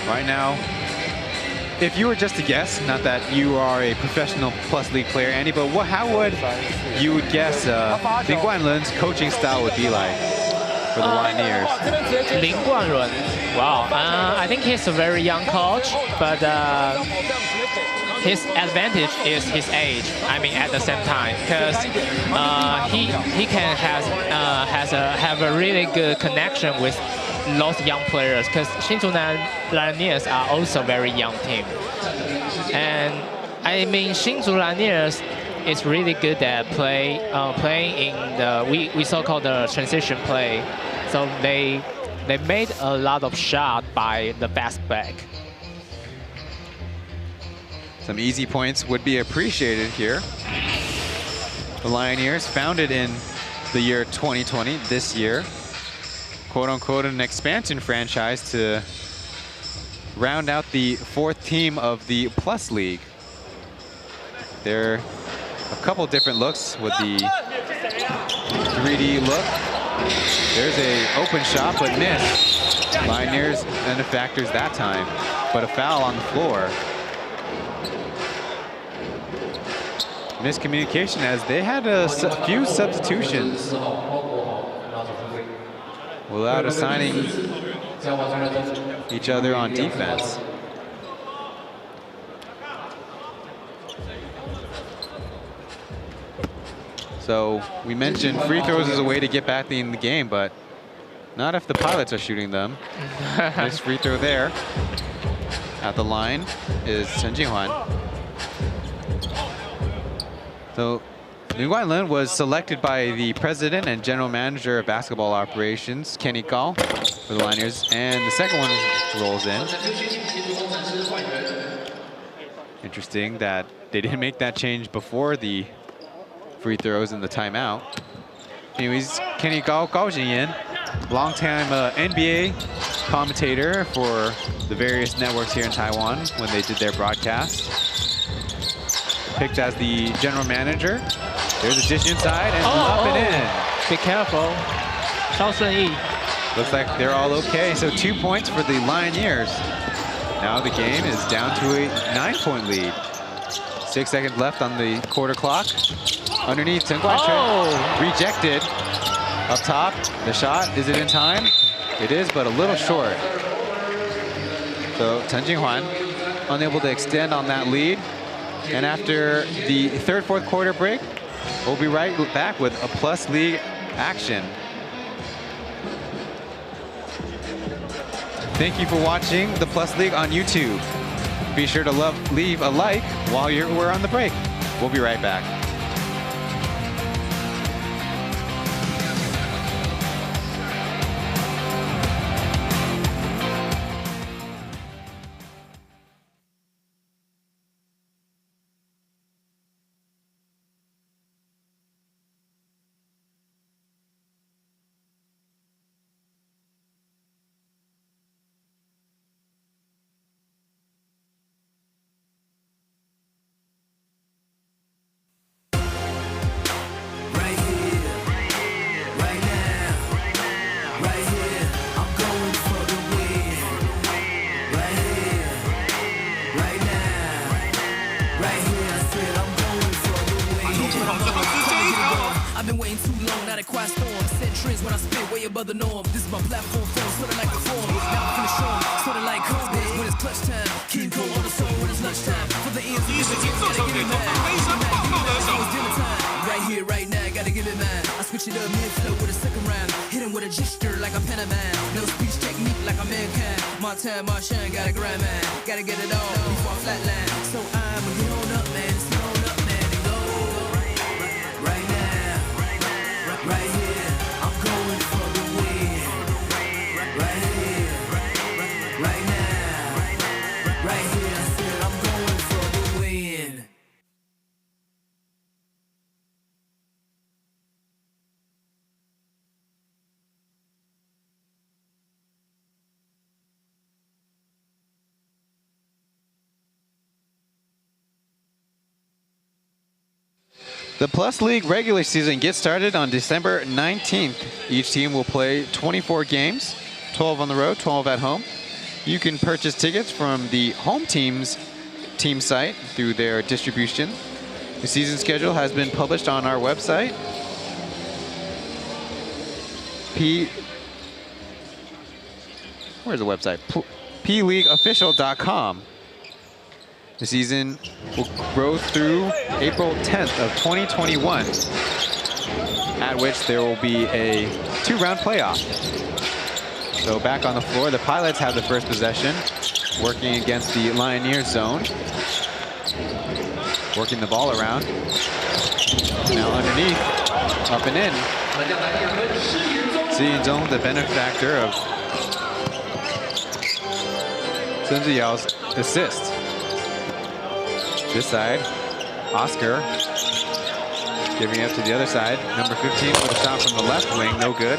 [SPEAKER 1] Right now, if you were just to guess, not that you are a professional plus league player, Andy, but how would you guess Li Guanlun's coaching style would be like? for the Lioneers?
[SPEAKER 2] Lin Guanrun. Wow. I think he's a very young coach, but his advantage is his age. I mean, at the same time, because he can have a really good connection with lots of young players. Because Hsinchu Lioneers are also very young team, and I mean Hsinchu Lioneers is really good at playing in the we so-called the transition play. So they made a lot of shots by the fast back.
[SPEAKER 1] Some easy points would be appreciated here. The Lioneers, founded in the year 2020, this year, quote-unquote an expansion franchise to round out the 4th team of the Plus League. There are a couple different looks with the 3D look. There's a open shot, but missed. Lioneers benefactors that time, but a foul on the floor. Miscommunication as they had a few substitutions without assigning each other on defense. So we mentioned free throws as a way to get back in the game, but not if the pilots are shooting them. Nice free throw there. At the line is Chen Jinghuan. So Lin Guanlun was selected by the president and general manager of basketball operations, Kenny Gao, for the Lioneers, and the second one rolls in. Interesting that they didn't make that change before the free throws in the timeout. Anyways, Kenny Gao Jinyan, longtime NBA commentator for the various networks here in Taiwan when they did their broadcast. Picked as the general manager. There's a dish inside and up and in.
[SPEAKER 2] Be careful. Shao Shunyi.
[SPEAKER 1] Looks like they're all okay. So 2 points for the Lioneers. Now the game is down to a 9-point lead. 6 seconds left on the quarter clock. Underneath, Chen Guanchen rejected. Up top, the shot, is it in time? It is, but a little short. So Chen Jinghuan unable to extend on that lead. And after the 3rd, 4th quarter break, we'll be right back with a Plus League action. Thank you for watching the Plus League on YouTube. Be sure to leave a like while we're on the break. We'll be right back.
[SPEAKER 3] I've been waiting too long, now they quiet storm. Set trends when I spit way above the norm. This is my platform form, sorta like a form. Now I'm finna show 'em, sorta like home. When it's clutch time, keep cold on the soul when it's lunchtime. For the ends, gotta give it mine. It's dinner time. Right here, right now, gotta give it mine. I switch it up mid-flow with a second round. Hit him with a gesture like a Panamanian. No speech technique like a mankind. My time, my shine, gotta grind man. Gotta get it all before I flatline. So I'ma get on up, man. Sit on up, man, and go. Right now, right here, I'm going for the win. Right here, right now, right here, I said I'm going for the win.
[SPEAKER 1] The Plus League regular season gets started on December 19th. Each team will play 24 games, 12 on the road, 12 at home. You can purchase tickets from the home team's team site through their distribution. The season schedule has been published on our website, where's the website? P.LEAGUEofficial.com. The season will go through April 10th of 2021, at which there will be a 2-round playoff. So back on the floor, the Pilots have the first possession, working against the Lioneers zone. Working the ball around. Now underneath, up and in. Hsinchu, the benefactor of Sun Ziyao's assist. This side, Oscar giving it up to the other side. Number 15 with a shot from the left wing, no good.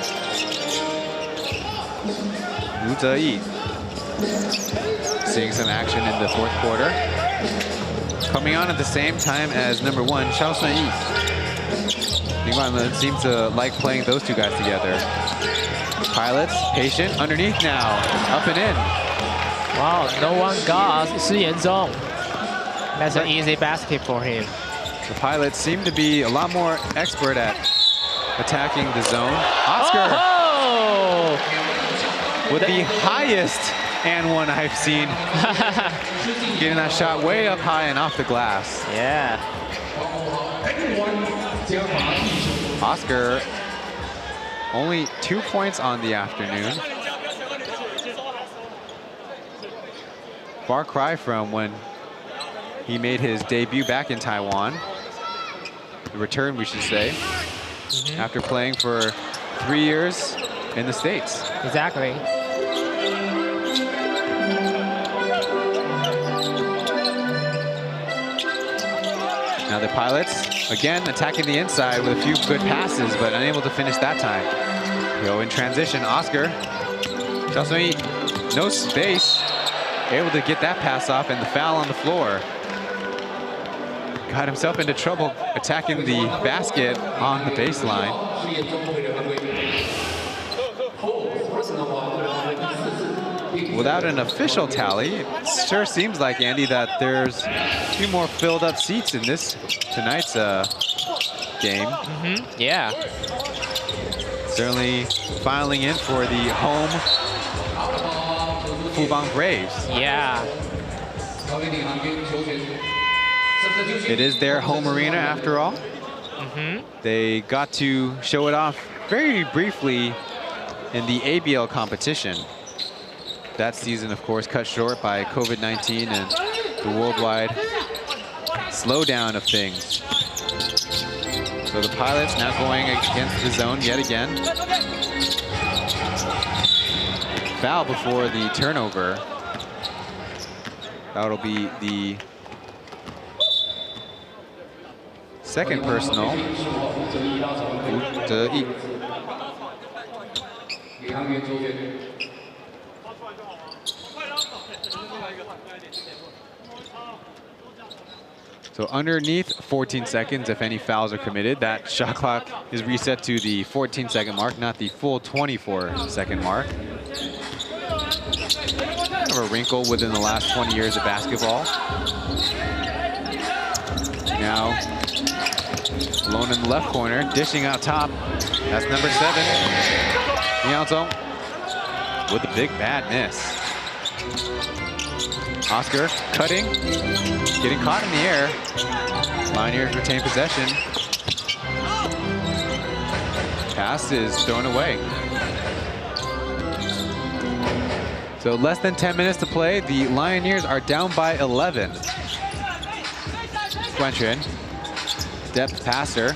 [SPEAKER 1] Wu Zeyi seeing some action in the fourth quarter. Coming on at the same time as number 1, Xiao Sunyi. Ningguan seems to like playing those two guys together. Pilots, patient, underneath now, up and in.
[SPEAKER 2] Wow, no one got Hsinchu. That's an easy basket for him.
[SPEAKER 1] The Pilots seem to be a lot more expert at attacking the zone. Oscar with the highest and one I've seen. Getting that shot way up high and off the glass.
[SPEAKER 2] Yeah.
[SPEAKER 1] Oscar, only 2 points on the afternoon. Far cry from when he made his debut back in Taiwan. The return, we should say, after playing for 3 years in the States.
[SPEAKER 2] Exactly.
[SPEAKER 1] Now the Pilots, again, attacking the inside with a few good passes, but unable to finish that time. Go in transition, Oscar. Xiao Sunyi, no space. Able to get that pass off and the foul on the floor. Got himself into trouble attacking the basket on the baseline. Without an official tally, it sure seems like, Andy, that there's a few more filled up seats in this tonight's game.
[SPEAKER 2] Yeah.
[SPEAKER 1] Certainly filing in for the home Fubon Braves.
[SPEAKER 2] Yeah.
[SPEAKER 1] It is their home arena after all. They got to show it off very briefly in the ABL competition. That season, of course, cut short by COVID-19 and the worldwide slowdown of things. So the Pilots now going against the zone yet again. Foul before the turnover. That'll be the second personal. So underneath 14 seconds, if any fouls are committed, that shot clock is reset to the 14-second mark, not the full 24-second mark. Kind of a wrinkle within the last 20 years of basketball. Now, alone in the left corner, dishing out top. That's number 7, Hsinchu, with a big bad miss. Oscar cutting, getting caught in the air. Lioneers retain possession. Pass is thrown away. So less than 10 minutes to play. The Lioneers are down by 11. Guanchuan, depth passer.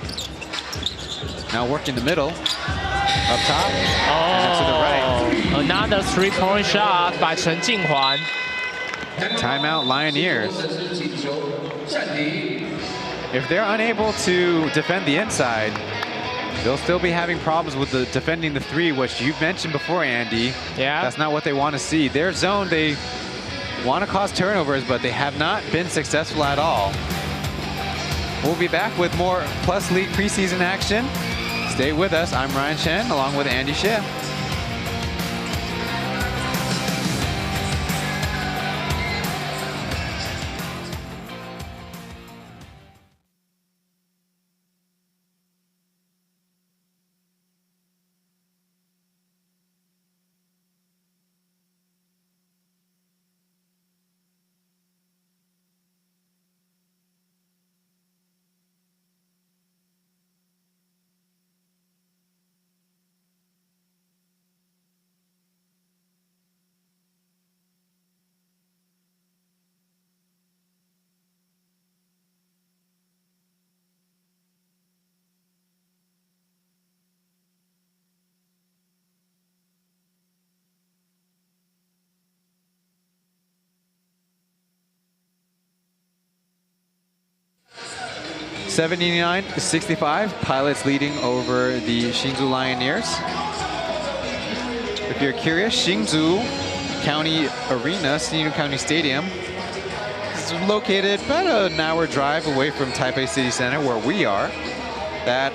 [SPEAKER 1] Now working the middle. Up top, and to the right.
[SPEAKER 2] Another 3-point shot by Chen Jinghuan.
[SPEAKER 1] Timeout, Lioneers. If they're unable to defend the inside, they'll still be having problems with defending the 3, which you've mentioned before, Andy.
[SPEAKER 2] Yeah.
[SPEAKER 1] That's not what they want to see. Their zone, they want to cause turnovers, but they have not been successful at all. We'll be back with more Plus League preseason action. Stay with us. I'm Ryan Chen, along with Andy Shea. 79-65, Pilots leading over the Hsinchu Lioneers. If you're curious, Hsinchu County Arena, Hsinchu County Stadium, is located about an hour drive away from Taipei City Center, where we are. That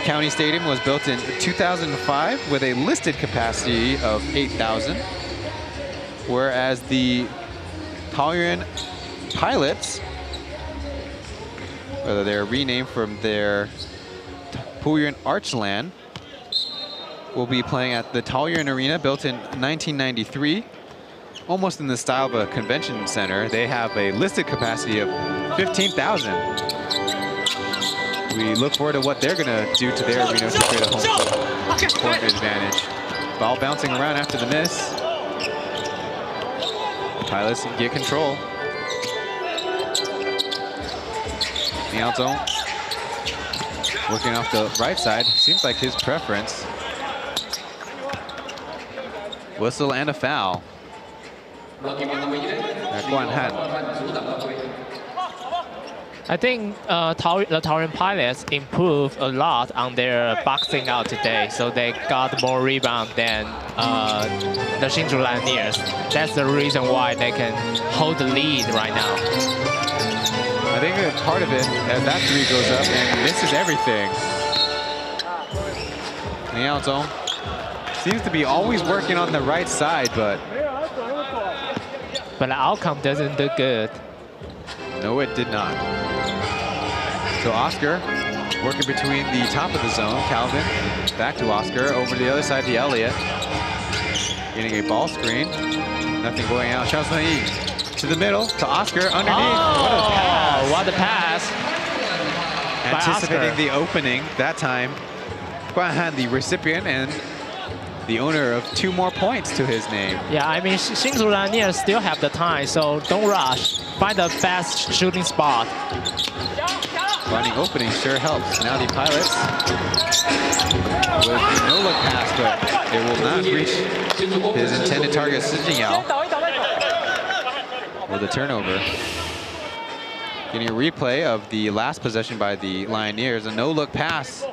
[SPEAKER 1] county stadium was built in 2005 with a listed capacity of 8,000, whereas the Taoyuan Pilots, whether they're renamed from their Taoyuan Archland, will be playing at the Taoyuan Arena, built in 1993, almost in the style of a convention center. They have a listed capacity of 15,000. We look forward to what they're going to do to their arena to create a home court advantage. Ball bouncing around after the miss. Pilots get control. Miao working off the right side. Seems like his preference. Whistle and a foul. Guan Han.
[SPEAKER 2] I think the Taoyuan Pilots improved a lot on their boxing out today, so they got more rebound than the Hsinchu Lioneers. That's the reason why they can hold the lead right now.
[SPEAKER 1] I think that part of it, as that three goes up and misses everything. Miao Zhong seems to be always working on the right side, but
[SPEAKER 2] the outcome doesn't look good.
[SPEAKER 1] No, it did not. So Oscar working between the top of the zone. Calvin back to Oscar, over to the other side to Elliott. Getting a ball screen. Nothing going out. Xiao Sunyi to the middle, to Oscar underneath.
[SPEAKER 2] Oh, what a pass.
[SPEAKER 1] Anticipating the opening that time. Guan Han, the recipient and the owner of 2 more points to his name.
[SPEAKER 2] Yeah, I mean, Hsinchu Lioneers still have the time, so don't rush. Find the best shooting spot.
[SPEAKER 1] Finding opening sure helps. Now the Pilots with the no-look pass, but it will not reach his intended target, Sijing Yao, with a turnover. Getting a replay of the last possession by the Lioneers, a no-look pass.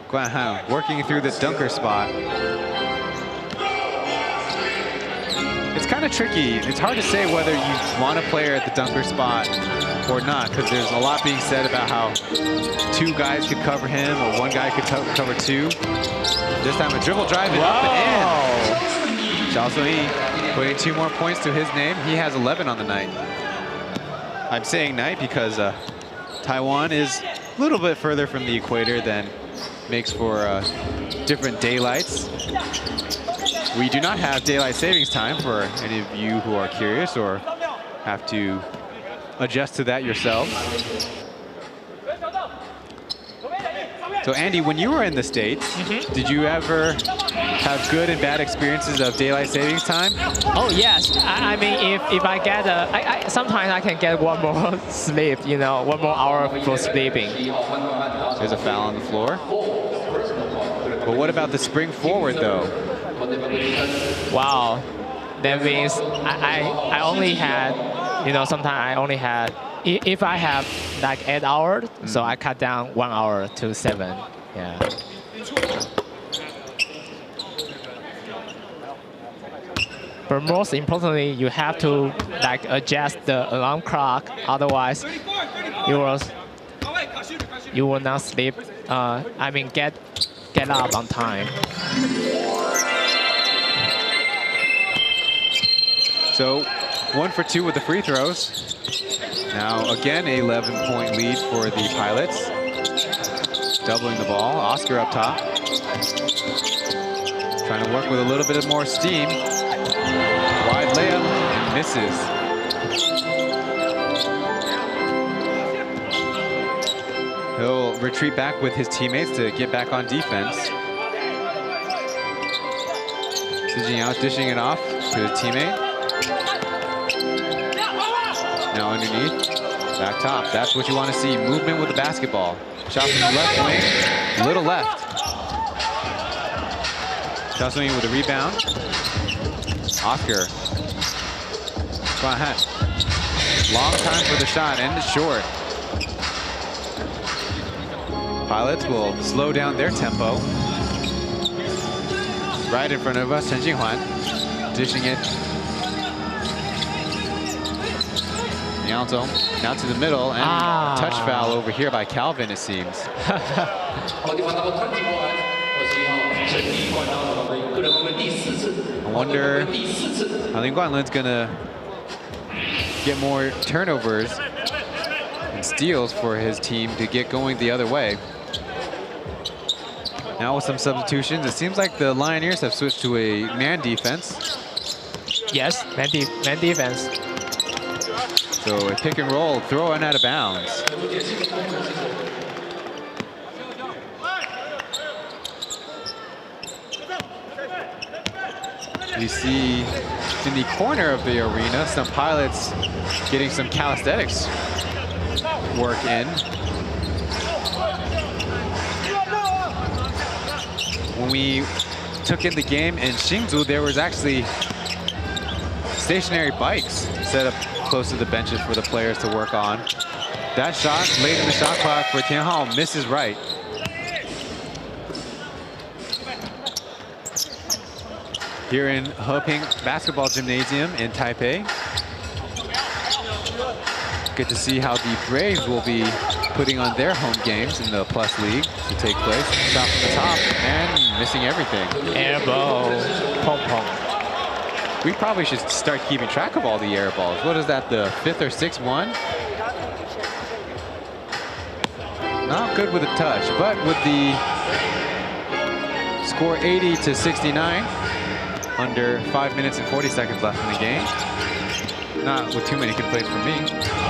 [SPEAKER 1] Guan Han working through the dunker spot. It's kind of tricky. It's hard to say whether you want a player at the dunker spot or not, because there's a lot being said about how 2 guys could cover him or 1 guy could cover 2. This time a dribble drive and up and in. Xiao Sunyi putting 2 more points to his name. He has 11 on the night. I'm saying night because Taiwan is a little bit further from the equator than makes for different daylights. We do not have daylight savings time for any of you who are curious or have to adjust to that yourselves. So Andy, when you were in the States, did you ever have good and bad experiences of daylight savings time?
[SPEAKER 2] Oh yes, I mean if I get sometimes I can get 1 more sleep, you know, 1 more hour for sleeping.
[SPEAKER 1] There's a foul on the floor. But what about the spring forward though?
[SPEAKER 2] Wow, that means I only had, you know, sometimes I only had, if I have like 8 hours, so I cut down 1 hour to 7. Yeah. But most importantly, you have to like adjust the alarm clock. Otherwise, you will not sleep. I mean, get up on time.
[SPEAKER 1] So 1 for 2 with the free throws. Now again, a 11-point lead for the Pilots. Doubling the ball. Oscar up top. Trying to work with a little bit of more steam. Wide layup and misses. He'll retreat back with his teammates to get back on defense. Sijing Yao dishing it off to his teammate. Now underneath, back top. That's what you want to see. Movement with the basketball. Shot from the left wing, little left. Xiao Sunyi with a rebound. Oscar. Guan Han. Long time for the shot, and it's short. Pilots will slow down their tempo. Right in front of us, Chen Jinghuan dishing it. Liao Zong now to the middle, and touch foul over here by Calvin, it seems. I wonder how Lin Guanlun's gonna get more turnovers and steals for his team to get going the other way. Now with some substitutions, it seems like the Lioneers have switched to a man defense.
[SPEAKER 2] Yes, man defense.
[SPEAKER 1] So a pick and roll, throw in out of bounds. We see in the corner of the arena some Pilots getting some calisthenics work in. When we took in the game in Hsinchu, there was actually stationary bikes set up close to the benches for the players to work on. That shot late in the shot clock for Tianhao misses right. Here in Heping Basketball Gymnasium in Taipei. Good to see how the Braves will be putting on their home games in the Plus League to take place. Shot from the top and missing everything.
[SPEAKER 2] Airball, pom pom.
[SPEAKER 1] We probably should start keeping track of all the air balls. What is that, the 5th or 6th one? Not good with a touch, but with the score 80-69, under 5 minutes and 40 seconds left in the game. Not with too many complaints from me.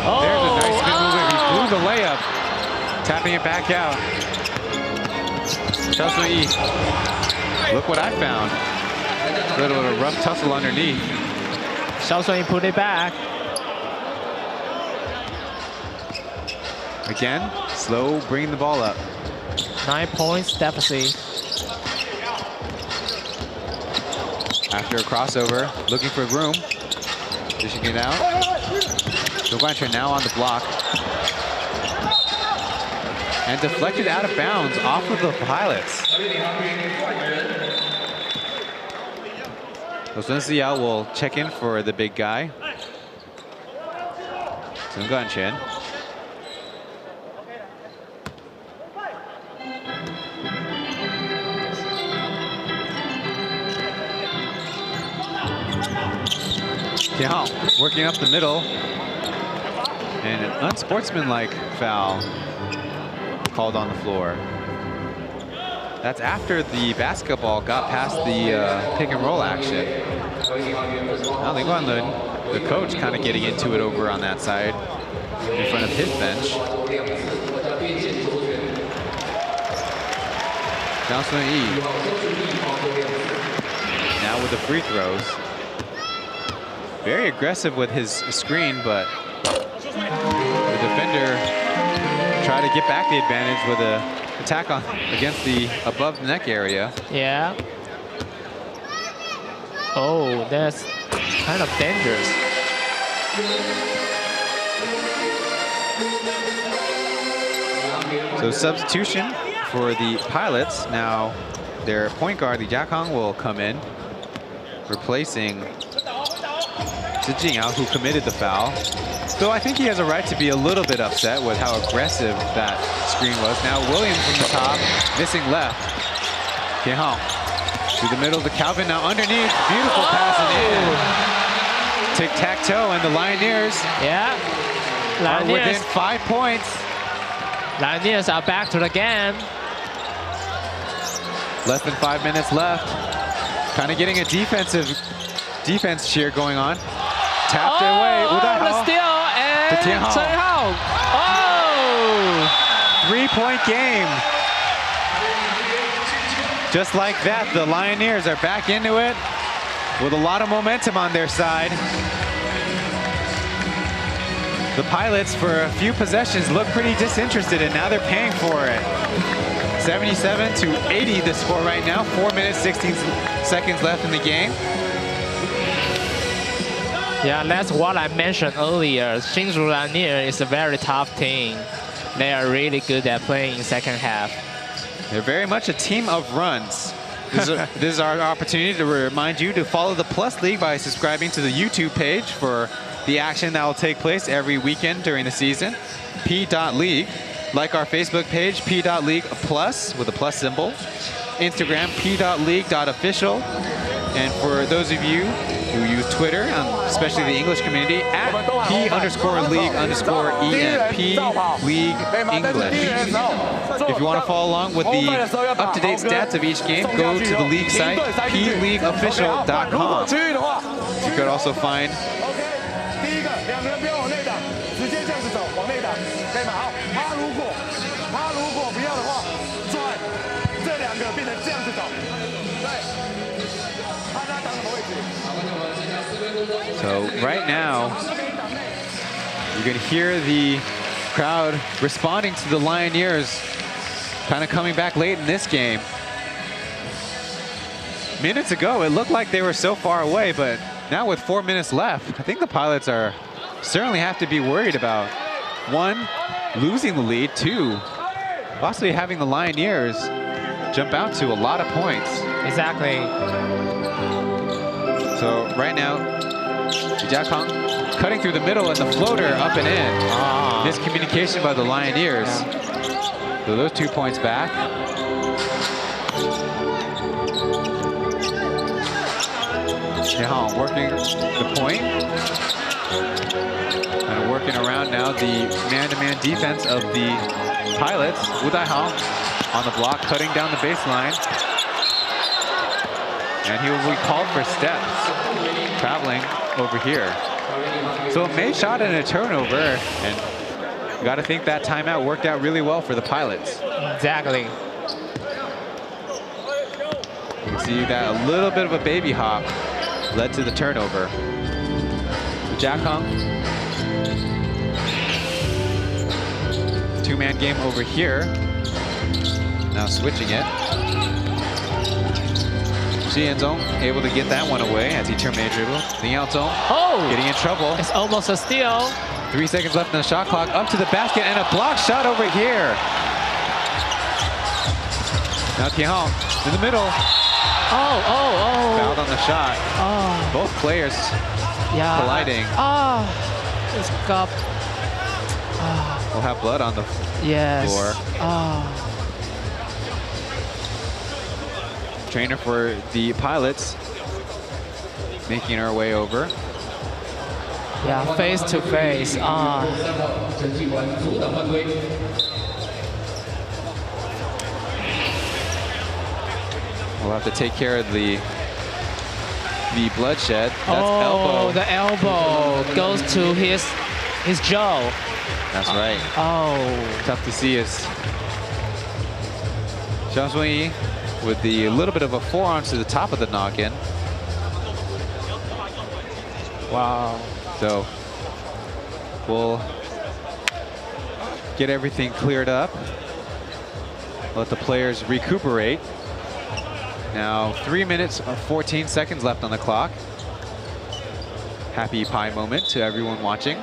[SPEAKER 2] Oh,
[SPEAKER 1] there's a nice spin movement. He blew the layup, tapping it back out. Xiao Sun-yi, look what I found. A little bit of rough tussle underneath.
[SPEAKER 2] Xiao Sun-yi put it back.
[SPEAKER 1] Again, slow, bringing the ball up.
[SPEAKER 2] 9 points deficit.
[SPEAKER 1] After a crossover, looking for room. Dishing it out. Zhou Guanchen now on the block. And deflected out of bounds off of the Pilots. So Sun Siyao will check in for the big guy. Zhou Guanchen. Tianhao working up the middle, and an unsportsmanlike foul called on the floor. That's after the basketball got past the pick and roll action. Now Lin Guanlun, the coach, kind of getting into it over on that side in front of his bench. Xiao Sun-yi now with the free throws. Very aggressive with his screen, but the defender tried to get back the advantage with an attack on against the above the neck area.
[SPEAKER 2] Yeah. Oh, that's kind of dangerous.
[SPEAKER 1] So substitution for the Pilots. Now their point guard, the Jiakang, will come in, replacing Zhijing, who committed the foul. So I think he has a right to be a little bit upset with how aggressive that screen was. Now Williams from the top, missing left. Tianhao to the middle to Calvin, now underneath. Beautiful passing in. Tic-tac-toe, and the Lioneers are within 5 points.
[SPEAKER 2] Lioneers are back to the game.
[SPEAKER 1] Less than 5 minutes left. Kind of getting a defense cheer going on. Tapped away.
[SPEAKER 2] The steal and Chen Hao. Oh!
[SPEAKER 1] 3-point game. Just like that, the Lioneers are back into it with a lot of momentum on their side. The Pilots, for a few possessions, look pretty disinterested, and now they're paying for it. 77-80 the score right now. 4 minutes, 16 seconds left in the game.
[SPEAKER 2] Yeah, that's what I mentioned earlier. Hsinchu Lioneers is a very tough team. they are really good at playing in second half.
[SPEAKER 1] They're very much a team of runs. This is our opportunity to remind you to follow the Plus League by subscribing to the YouTube page for the action that will take place every weekend during the season. P.LEAGUE. Like our Facebook page, P.LEAGUE Plus with a plus symbol. Instagram, P.LEAGUE.official. And for those of you who use Twitter, especially the English community, at P_League_EMP, League English. If you want to follow along with the up-to-date stats of each game, go to the league site, pleagueofficial.com. You could also find So right now, you can hear the crowd responding to the Lioneers, kind of coming back late in this game. Minutes ago, it looked like they were so far away, but now with 4 minutes left, I think the Pilots are certainly have to be worried about, one, losing the lead, two, possibly having the Lioneers jump out to a lot of points.
[SPEAKER 2] Exactly.
[SPEAKER 1] So right now, Jia Kang cutting through the middle and the floater up and in. Miscommunication by the Lioneers. So those 2 points back. Jiahong working the point. And working around now the man-to-man defense of the Pilots. Wu Daihao on the block, cutting down the baseline. And he will be called for steps, traveling over here. So a made shot and a turnover, and you got to think that timeout worked out really well for the Pilots.
[SPEAKER 2] Exactly.
[SPEAKER 1] You can see that a little bit of a baby hop led to the turnover. Jia Kang. Two-man game over here. Now switching it. Xianzong able to get that one away as he terminated dribble. Liaozong getting in trouble.
[SPEAKER 2] It's almost a steal.
[SPEAKER 1] 3 seconds left in the shot clock. Up to the basket and a block shot over here. Now Tianhao in the middle. Fouled on the shot. Both players colliding.
[SPEAKER 2] It's got.
[SPEAKER 1] We'll have blood on the floor. Trainer for the Pilots making our way over.
[SPEAKER 2] Yeah, face to face.
[SPEAKER 1] We'll have to take care of the bloodshed. That's elbow.
[SPEAKER 2] The elbow goes to his jaw.
[SPEAKER 1] That's right. Tough to see is Zhang Sunyi with the little bit of a forearm to the top of the knock-in.
[SPEAKER 2] Wow.
[SPEAKER 1] So we'll get everything cleared up. Let the players recuperate. Now 3 minutes or 14 seconds left on the clock. Happy pie moment to everyone watching.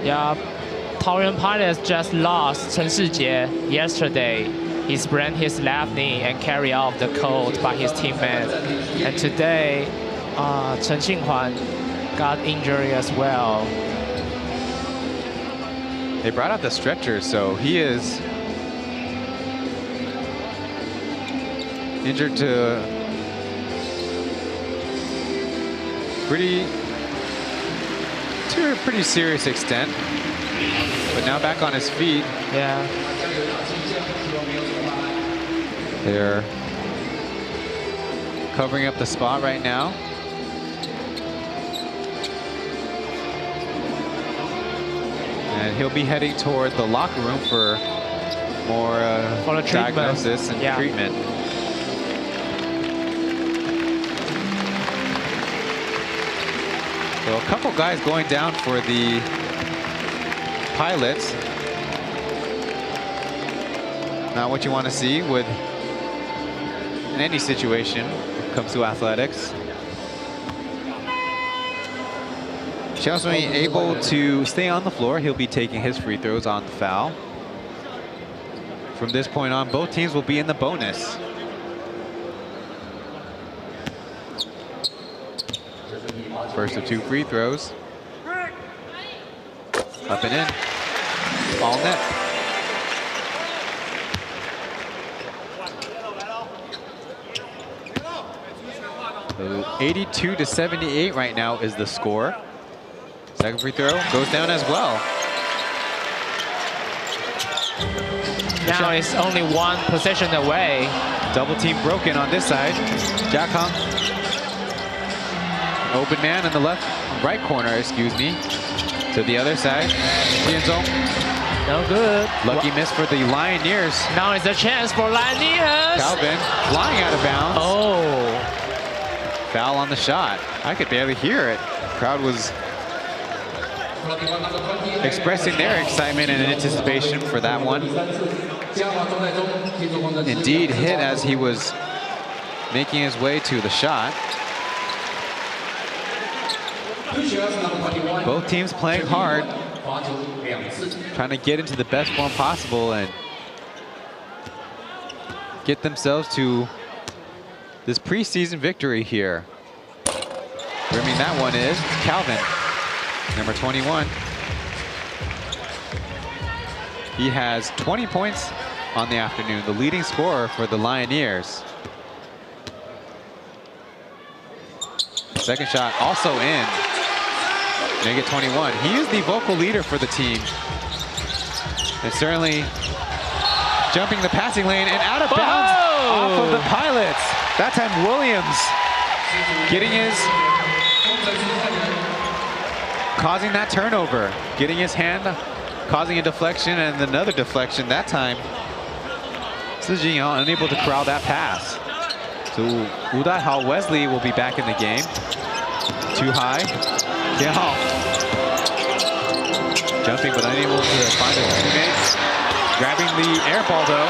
[SPEAKER 2] Yeah, Taoyuan Pilots just lost Chen Shijie yesterday. He sprained his left knee and carried off the court by his teammate. And today, Chen Xinhuan got injury as well.
[SPEAKER 1] They brought out the stretcher, so he is injured to a pretty serious extent, but now back on his feet.
[SPEAKER 2] Yeah.
[SPEAKER 1] They're covering up the spot right now. And he'll be heading toward the locker room for more diagnosis and treatment. So a couple guys going down for the Pilots. Not what you want to see in any situation when it comes to athletics. Xiao Sui able to stay on the floor. He'll be taking his free throws on the foul. From this point on, both teams will be in the bonus. First of 2 free throws. Up and in. All net. 82-78 right now is the score. Second free throw goes down as well.
[SPEAKER 2] Now it's only 1 possession away.
[SPEAKER 1] Double team broken on this side. Jack Hong. Open man in the right corner, excuse me. To the other side. Lianzong.
[SPEAKER 2] No good.
[SPEAKER 1] Lucky miss for the Lioneers.
[SPEAKER 2] Now it's a chance for Lioneers.
[SPEAKER 1] Calvin flying out of bounds.
[SPEAKER 2] Oh.
[SPEAKER 1] Foul on the shot. I could barely hear it. Crowd was expressing their excitement and anticipation for that one. Indeed hit as he was making his way to the shot. Both teams playing hard, trying to get into the best form possible and get themselves to this preseason victory here. Brimming that one is Calvin, number 21. He has 20 points on the afternoon, the leading scorer for the Lioneers. Second shot also in. Make it 21. He is the vocal leader for the team. And certainly jumping the passing lane and out of bounds off of the Pilots. That time Williams getting causing that turnover. Getting his hand, causing a deflection and another deflection. That time, Hsinchu unable to corral that pass. So Wu Daihao Wesley will be back in the game. Too high. Tianhao jumping but unable to find his teammates. Grabbing the air ball though.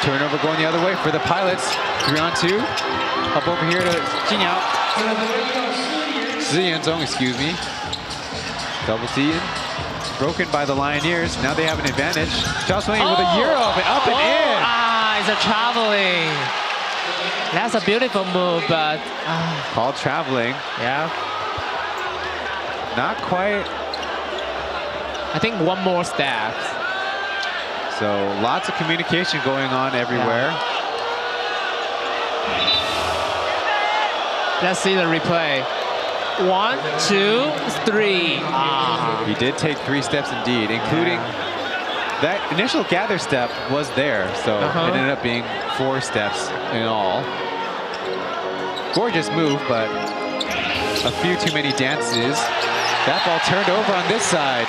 [SPEAKER 1] Turnover going the other way for the Pilots. 3-on-2. Up over here to Jingyao. Lianzong, excuse me. Double team. Broken by the Lioneers. Now they have an advantage. Xiao Sui with a Euro and up and in.
[SPEAKER 2] Ah, it's a traveling. That's a beautiful move, but
[SPEAKER 1] called traveling.
[SPEAKER 2] Yeah.
[SPEAKER 1] Not quite.
[SPEAKER 2] I think 1 more step.
[SPEAKER 1] So lots of communication going on everywhere.
[SPEAKER 2] Yeah. Let's see the replay. 1, 2, 3.
[SPEAKER 1] He did take 3 steps indeed, including that initial gather step was there. So it ended up being 4 steps in all. Gorgeous move, but a few too many dances. That ball turned over on this side.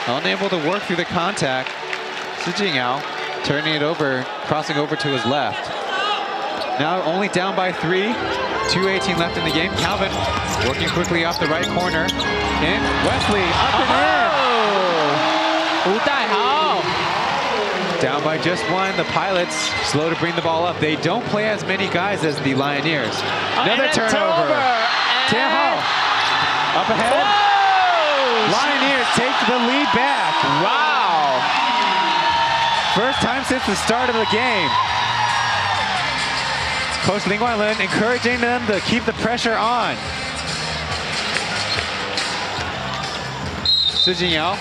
[SPEAKER 1] Unable to work through the contact. Jingyao turning it over, crossing over to his left. Now only down by 3. 2:18 left in the game. Calvin working quickly off the right corner. And Wesley up and in.
[SPEAKER 2] Wu Daihao.
[SPEAKER 1] Down by just 1. The Pilots slow to bring the ball up. They don't play as many guys as the Lioneers. Another turnover. Tianhao up ahead.
[SPEAKER 2] Whoa!
[SPEAKER 1] Lioneers take the lead back.
[SPEAKER 2] Wow.
[SPEAKER 1] First time since the start of the game. Coach Lin Guanlin encouraging them to keep the pressure on. Jingyao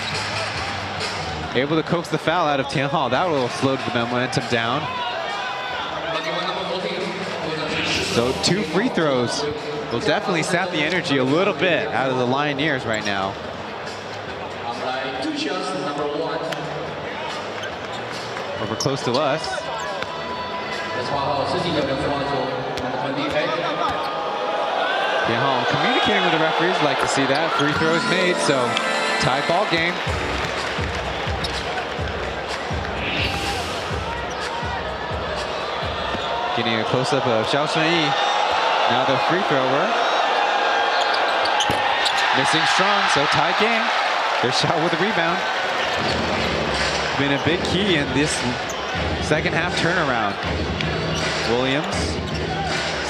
[SPEAKER 1] able to coax the foul out of Tianhao. That will slow the momentum down. So 2 free throws will definitely sap the energy a little bit out of the Lioneers right now. Over close to us. Tianhao communicating with the referees, like to see that. Free throws made, so tie ball game. Getting a close-up of Xiao Sui. Now the free thrower. Missing strong, so tie game. Their shot with a rebound. Been a big key in this second half turnaround. Williams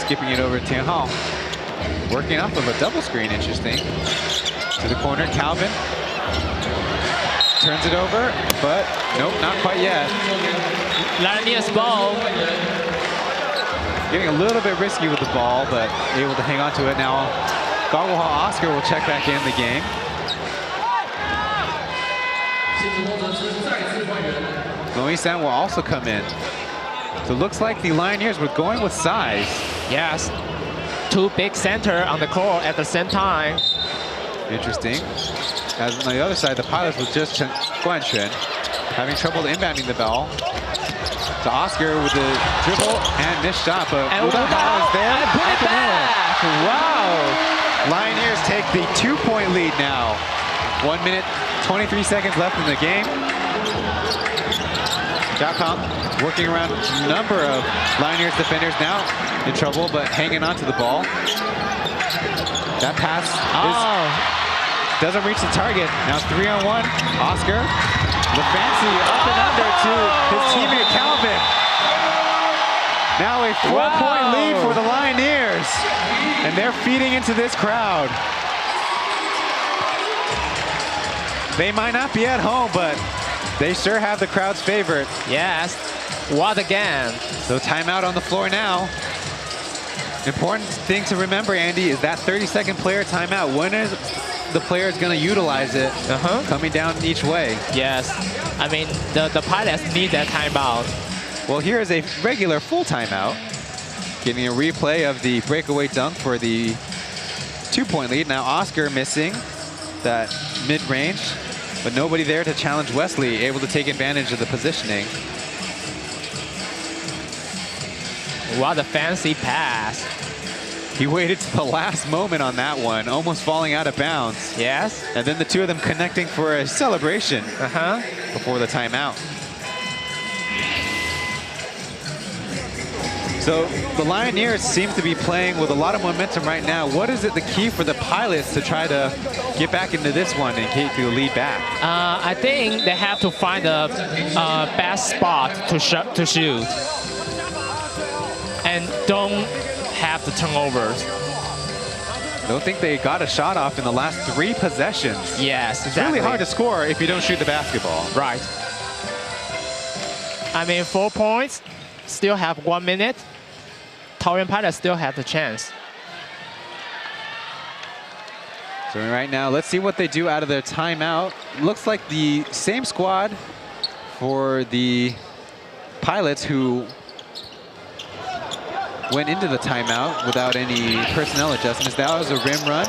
[SPEAKER 1] skipping it over to Tianhao. Working off of a double screen, interesting. To the corner, Calvin. Turns it over, but nope, not quite yet.
[SPEAKER 2] Lioneers ball.
[SPEAKER 1] Getting a little bit risky with the ball, but able to hang on to it. Now, Goggle Oscar will check back in the game. Loisan will also come in. So it looks like the Lioneers were going with size.
[SPEAKER 2] Yes. Two big center on the court at the same time.
[SPEAKER 1] Interesting. As on the other side, the Pilots with just Guanquan having trouble inbounding the ball. To Oscar with the dribble and missed shot, but Wu is there.
[SPEAKER 2] And put it back.
[SPEAKER 1] Wow. Lioneers take the 2-point lead now. 1 minute, 23 seconds left in the game. Jiaokang working around a number of Lioneers defenders now in trouble, but hanging on to the ball. That pass doesn't reach the target. Now 3-on-1. Oscar, the fancy up and under to his teammate Calvin. Now a 4-point lead for the Lioneers, and they're feeding into this crowd. They might not be at home, but they sure have the crowd's favorite.
[SPEAKER 2] Yes. What a game.
[SPEAKER 1] So timeout on the floor now. Important thing to remember, Andy, is that 30-second player timeout. When is the player is going to utilize it? Coming down each way.
[SPEAKER 2] Yes. I mean, the Pilots need that timeout.
[SPEAKER 1] Well, here is a regular full timeout. Getting a replay of the breakaway dunk for the 2-point lead. Now Oscar missing that mid-range, but nobody there to challenge Wesley, able to take advantage of the positioning.
[SPEAKER 2] What a fancy pass.
[SPEAKER 1] He waited to the last moment on that one, almost falling out of bounds.
[SPEAKER 2] Yes.
[SPEAKER 1] And then the two of them connecting for a celebration before the timeout. So the Lioneers seem to be playing with a lot of momentum right now. What is it the key for the Pilots to try to get back into this one and keep the lead back?
[SPEAKER 2] I think they have to find the best spot to shoot. And don't have the turnovers.
[SPEAKER 1] I don't think they got a shot off in the last 3 possessions.
[SPEAKER 2] Yes, exactly.
[SPEAKER 1] It's really hard to score if you don't shoot the basketball.
[SPEAKER 2] Right. I mean, 4 points, still have 1 minute. Taoyuan Pilots still have the chance.
[SPEAKER 1] So right now, let's see what they do out of their timeout. Looks like the same squad for the Pilots who went into the timeout without any personnel adjustments. That was a rim run.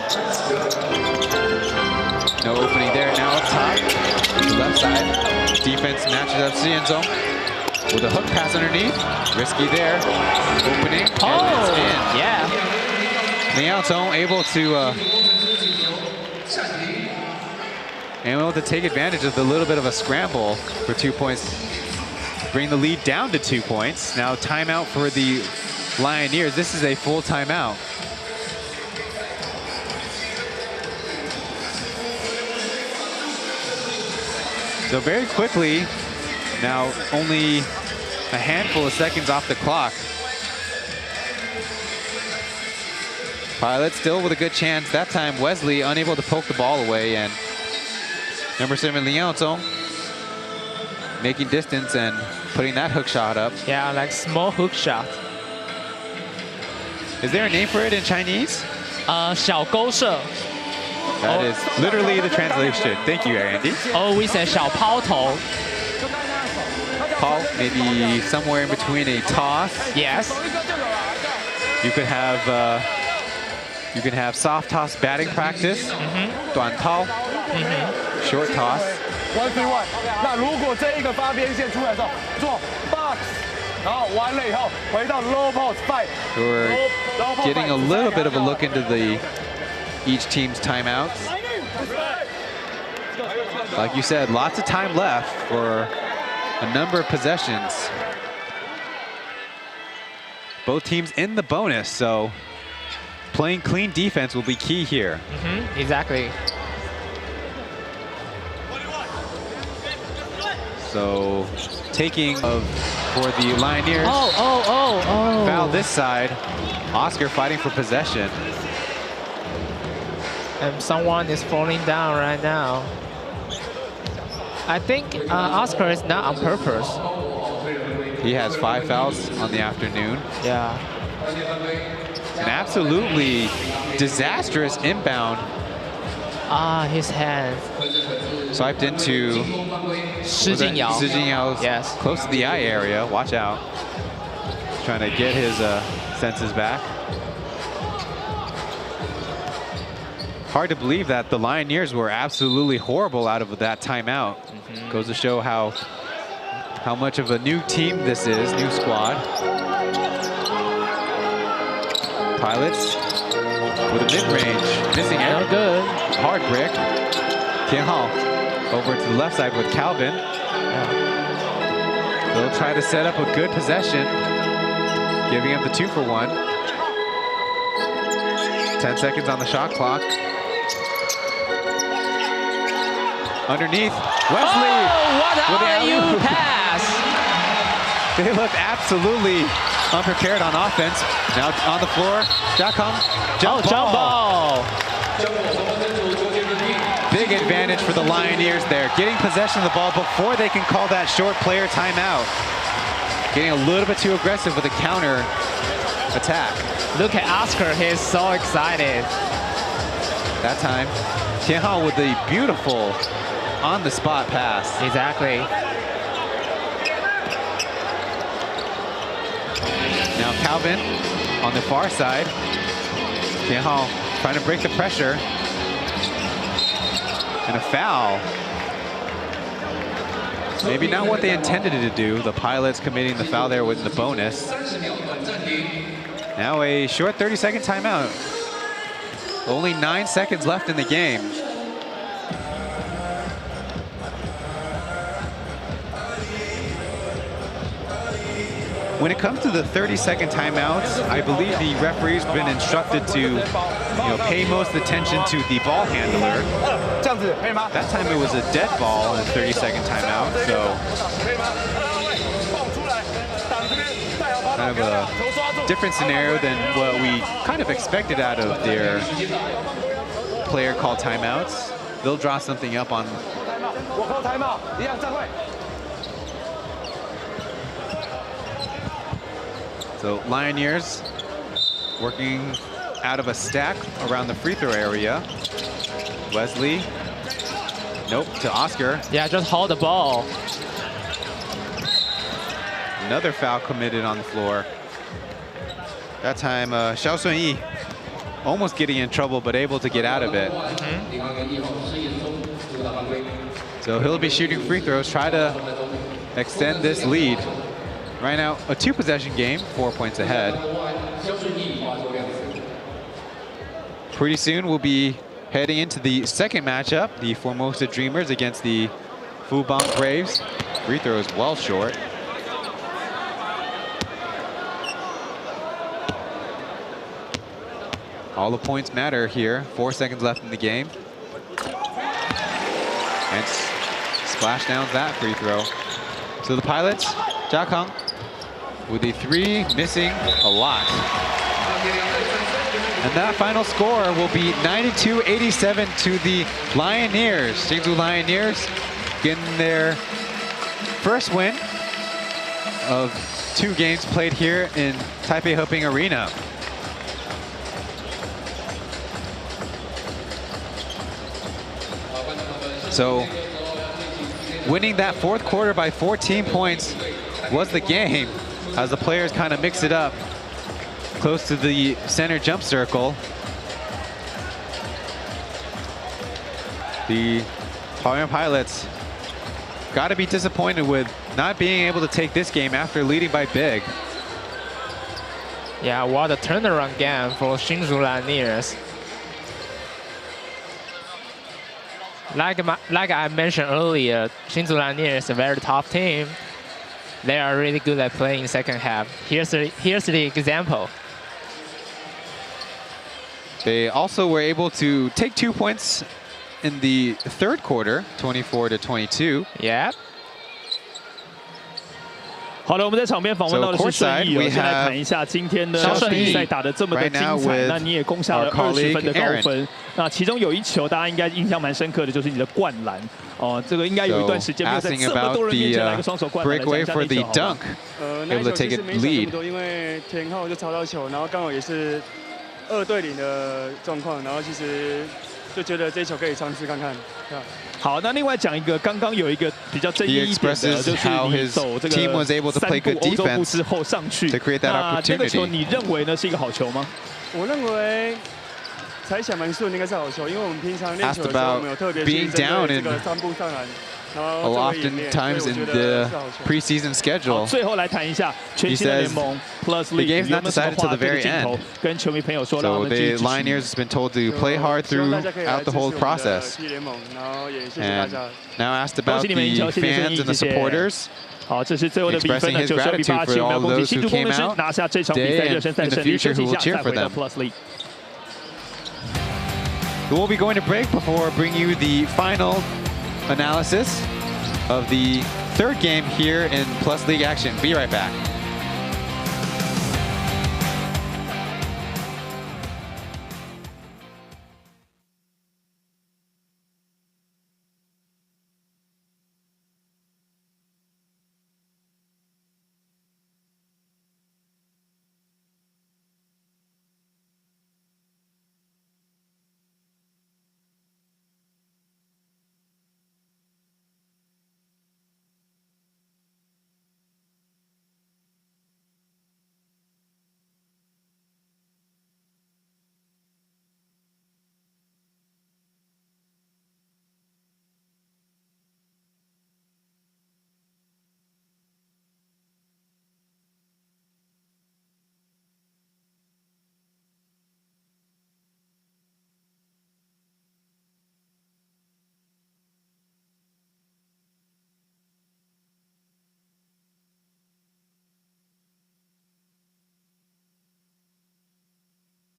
[SPEAKER 1] No opening there. Now up top, left side. Defense matches up Hsinchu with a hook pass underneath. Risky there. Opening. And it's in.
[SPEAKER 2] Yeah.
[SPEAKER 1] Liaotung able to take advantage of the little bit of a scramble for 2 points. Bring the lead down to 2 points. Now timeout for the Lioneers. This is a full timeout. So very quickly, now only a handful of seconds off the clock. Pilots still with a good chance. That time Wesley unable to poke the ball away, and number 7 Liaotung making distance and putting that hook shot up.
[SPEAKER 2] Yeah, like small hook shot.
[SPEAKER 1] Is there a name for it in Chinese?
[SPEAKER 2] 小勾射.
[SPEAKER 1] That is literally the translation. Thank you, Andy.
[SPEAKER 2] Oh, we say 小抛投.
[SPEAKER 1] Paul, maybe somewhere in between a toss.
[SPEAKER 2] Yes.
[SPEAKER 1] You could have soft toss batting practice. 短抛. Short toss.
[SPEAKER 6] 1-3-1。那如果这一个发边线出来之后，做 box。 然后完了以后回到 low post fight.
[SPEAKER 1] We're getting a little bit of a look into each team's timeouts. Like you said, lots of time left for a number of possessions. Both teams in the bonus, so playing clean defense will be key here.
[SPEAKER 2] Exactly.
[SPEAKER 1] So taking for the Lioneers.
[SPEAKER 2] Oh.
[SPEAKER 1] Foul this side. Oscar fighting for possession.
[SPEAKER 2] And someone is falling down right now. I think Oscar is not on purpose.
[SPEAKER 1] He has 5 fouls on the afternoon.
[SPEAKER 2] Yeah.
[SPEAKER 1] An absolutely disastrous inbound.
[SPEAKER 2] His hand.
[SPEAKER 1] Swiped into
[SPEAKER 2] Shi Jinyao's.
[SPEAKER 1] Yes. Close to the eye area. Watch out. Trying to get his senses back. Hard to believe that the Lioneers were absolutely horrible out of that timeout. Goes to show how much of a new team this is, new squad. Pilots with a mid-range, missing it.
[SPEAKER 2] No good.
[SPEAKER 1] Hard brick. Tianhao over to the left side with Calvin. They'll try to set up a good possession, giving up the 2-for-1. 10 seconds on the shot clock. Underneath, Wesley.
[SPEAKER 2] Oh, what
[SPEAKER 1] with the
[SPEAKER 2] alley-oop pass!
[SPEAKER 1] They looked absolutely unprepared on offense. Now on the floor, Jacom, jump ball. Big advantage for the Lioneers there. Getting possession of the ball before they can call that short player timeout. Getting a little bit too aggressive with a counter attack.
[SPEAKER 2] Look at Oscar, he's so excited.
[SPEAKER 1] That time, Tianhao with the beautiful on-the-spot pass.
[SPEAKER 2] Exactly.
[SPEAKER 1] Now Calvin on the far side. Tianhao trying to break the pressure. And a foul. Maybe not what they intended to do. The Pilots committing the foul there with the bonus. Now a short 30-second timeout. Only 9 seconds left in the game. When it comes to the 30-second timeouts, I believe the referee's been instructed to, pay most attention to the ball handler. That time it was a dead ball in a 30-second timeout, so kind of a different scenario than what we kind of expected out of their player called timeouts. They'll draw something up on. So Lioneers working out of a stack around the free throw area. Wesley, nope, to Oscar.
[SPEAKER 2] Yeah, just hold the ball.
[SPEAKER 1] Another foul committed on the floor. That time, Xiao Sun-yi almost getting in trouble, but able to get out of it. So he'll be shooting free throws, try to extend this lead. Right now, a 2-possession game, 4 points ahead. Pretty soon, we'll be heading into the second matchup, the Formosa Dreamers against the Fubon Braves. Free throw is well short. All the points matter here. 4 seconds left in the game. And splash downs that free throw. So the Pilots, Jiakang, with the 3 missing a lot. And that final score will be 92-87 to the Lioneers. Hsinchu Lioneers getting their first win of 2 games played here in Taipei Hoping Arena. So winning that 4th quarter by 14 points was the game, as the players kind of mix it up close to the center jump circle. The Taoyuan Pilots got to be disappointed with not being able to take this game after leading by big.
[SPEAKER 2] Yeah, what a turnaround game for Hsinchu Lioneers. Like I mentioned earlier, Hsinchu Lioneers is a very tough team. They are really good at playing second half. Here's the example.
[SPEAKER 1] They also were able to take 2 points in the 3rd quarter, 24-22.
[SPEAKER 2] Yeah.
[SPEAKER 7] 好了，我们在场边访问到的是顺义，我们先来谈一下今天的比赛打得这么的精彩，那你也攻下了20分的高分。那其中有一球大家应该印象蛮深刻的，就是你的灌篮。哦，这个应该有一段时间没有在这么多人面前来个双手灌篮来讲一下那球好吗？
[SPEAKER 1] 那一球其实没想那么
[SPEAKER 8] 多，因为田浩就抄到球，然后刚好也是2对0的状况，然后其实就觉得这一球可以尝试看看。
[SPEAKER 7] 好，那另外讲一个，刚刚有一个比较争议一点的，就是你走这个3步欧洲步之后上去，那这个球你认为呢是一个好球吗？
[SPEAKER 8] 我认为踩起来蛮顺，应该是好球，因为我们平常练球的时候，我们有特别去针对这个3步上篮。
[SPEAKER 1] Oftentimes in the preseason schedule,
[SPEAKER 7] 最后来谈一下全新的联盟 Plus League，
[SPEAKER 1] the game's not decided to the very end.
[SPEAKER 7] 跟球迷朋友说，
[SPEAKER 1] So the Lioneers has been told to play hard throughout the whole process. And now asked about the fans and the supporters.
[SPEAKER 7] 好，这是最后的比分呢，92-87，我们要恭喜新竹工程师拿下这场比赛热身赛胜利。休息一下，再回到 Plus League。We'll
[SPEAKER 1] be going to break before bringing you the final analysis of the third game here in Plus League action. Be right back.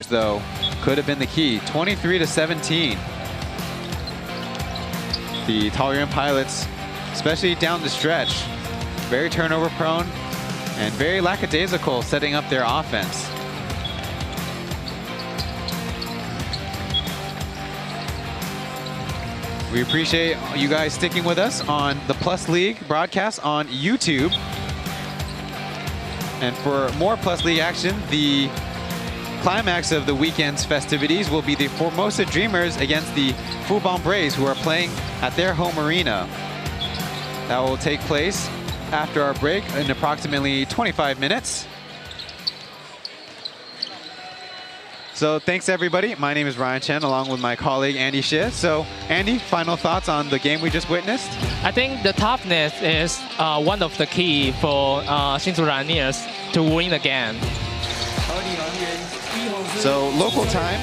[SPEAKER 1] Though could have been the key. 23-17. The Taoyuan pilots, especially down the stretch, very turnover prone and very lackadaisical setting up their offense. We appreciate you guys sticking with us on the Plus League broadcast on YouTube. And for more Plus League action, the climax of the weekend's festivities will be the Formosa Dreamers against the Fubon Braves, who are playing at their home arena. That will take place after our break in approximately 25 minutes. So thanks everybody. My name is Ryan Chen along with my colleague Andy Shih. So Andy, final thoughts on the game we just witnessed?
[SPEAKER 2] I think the toughness is one of the key for Hsinchu Lioneers to win the game.
[SPEAKER 1] So local time,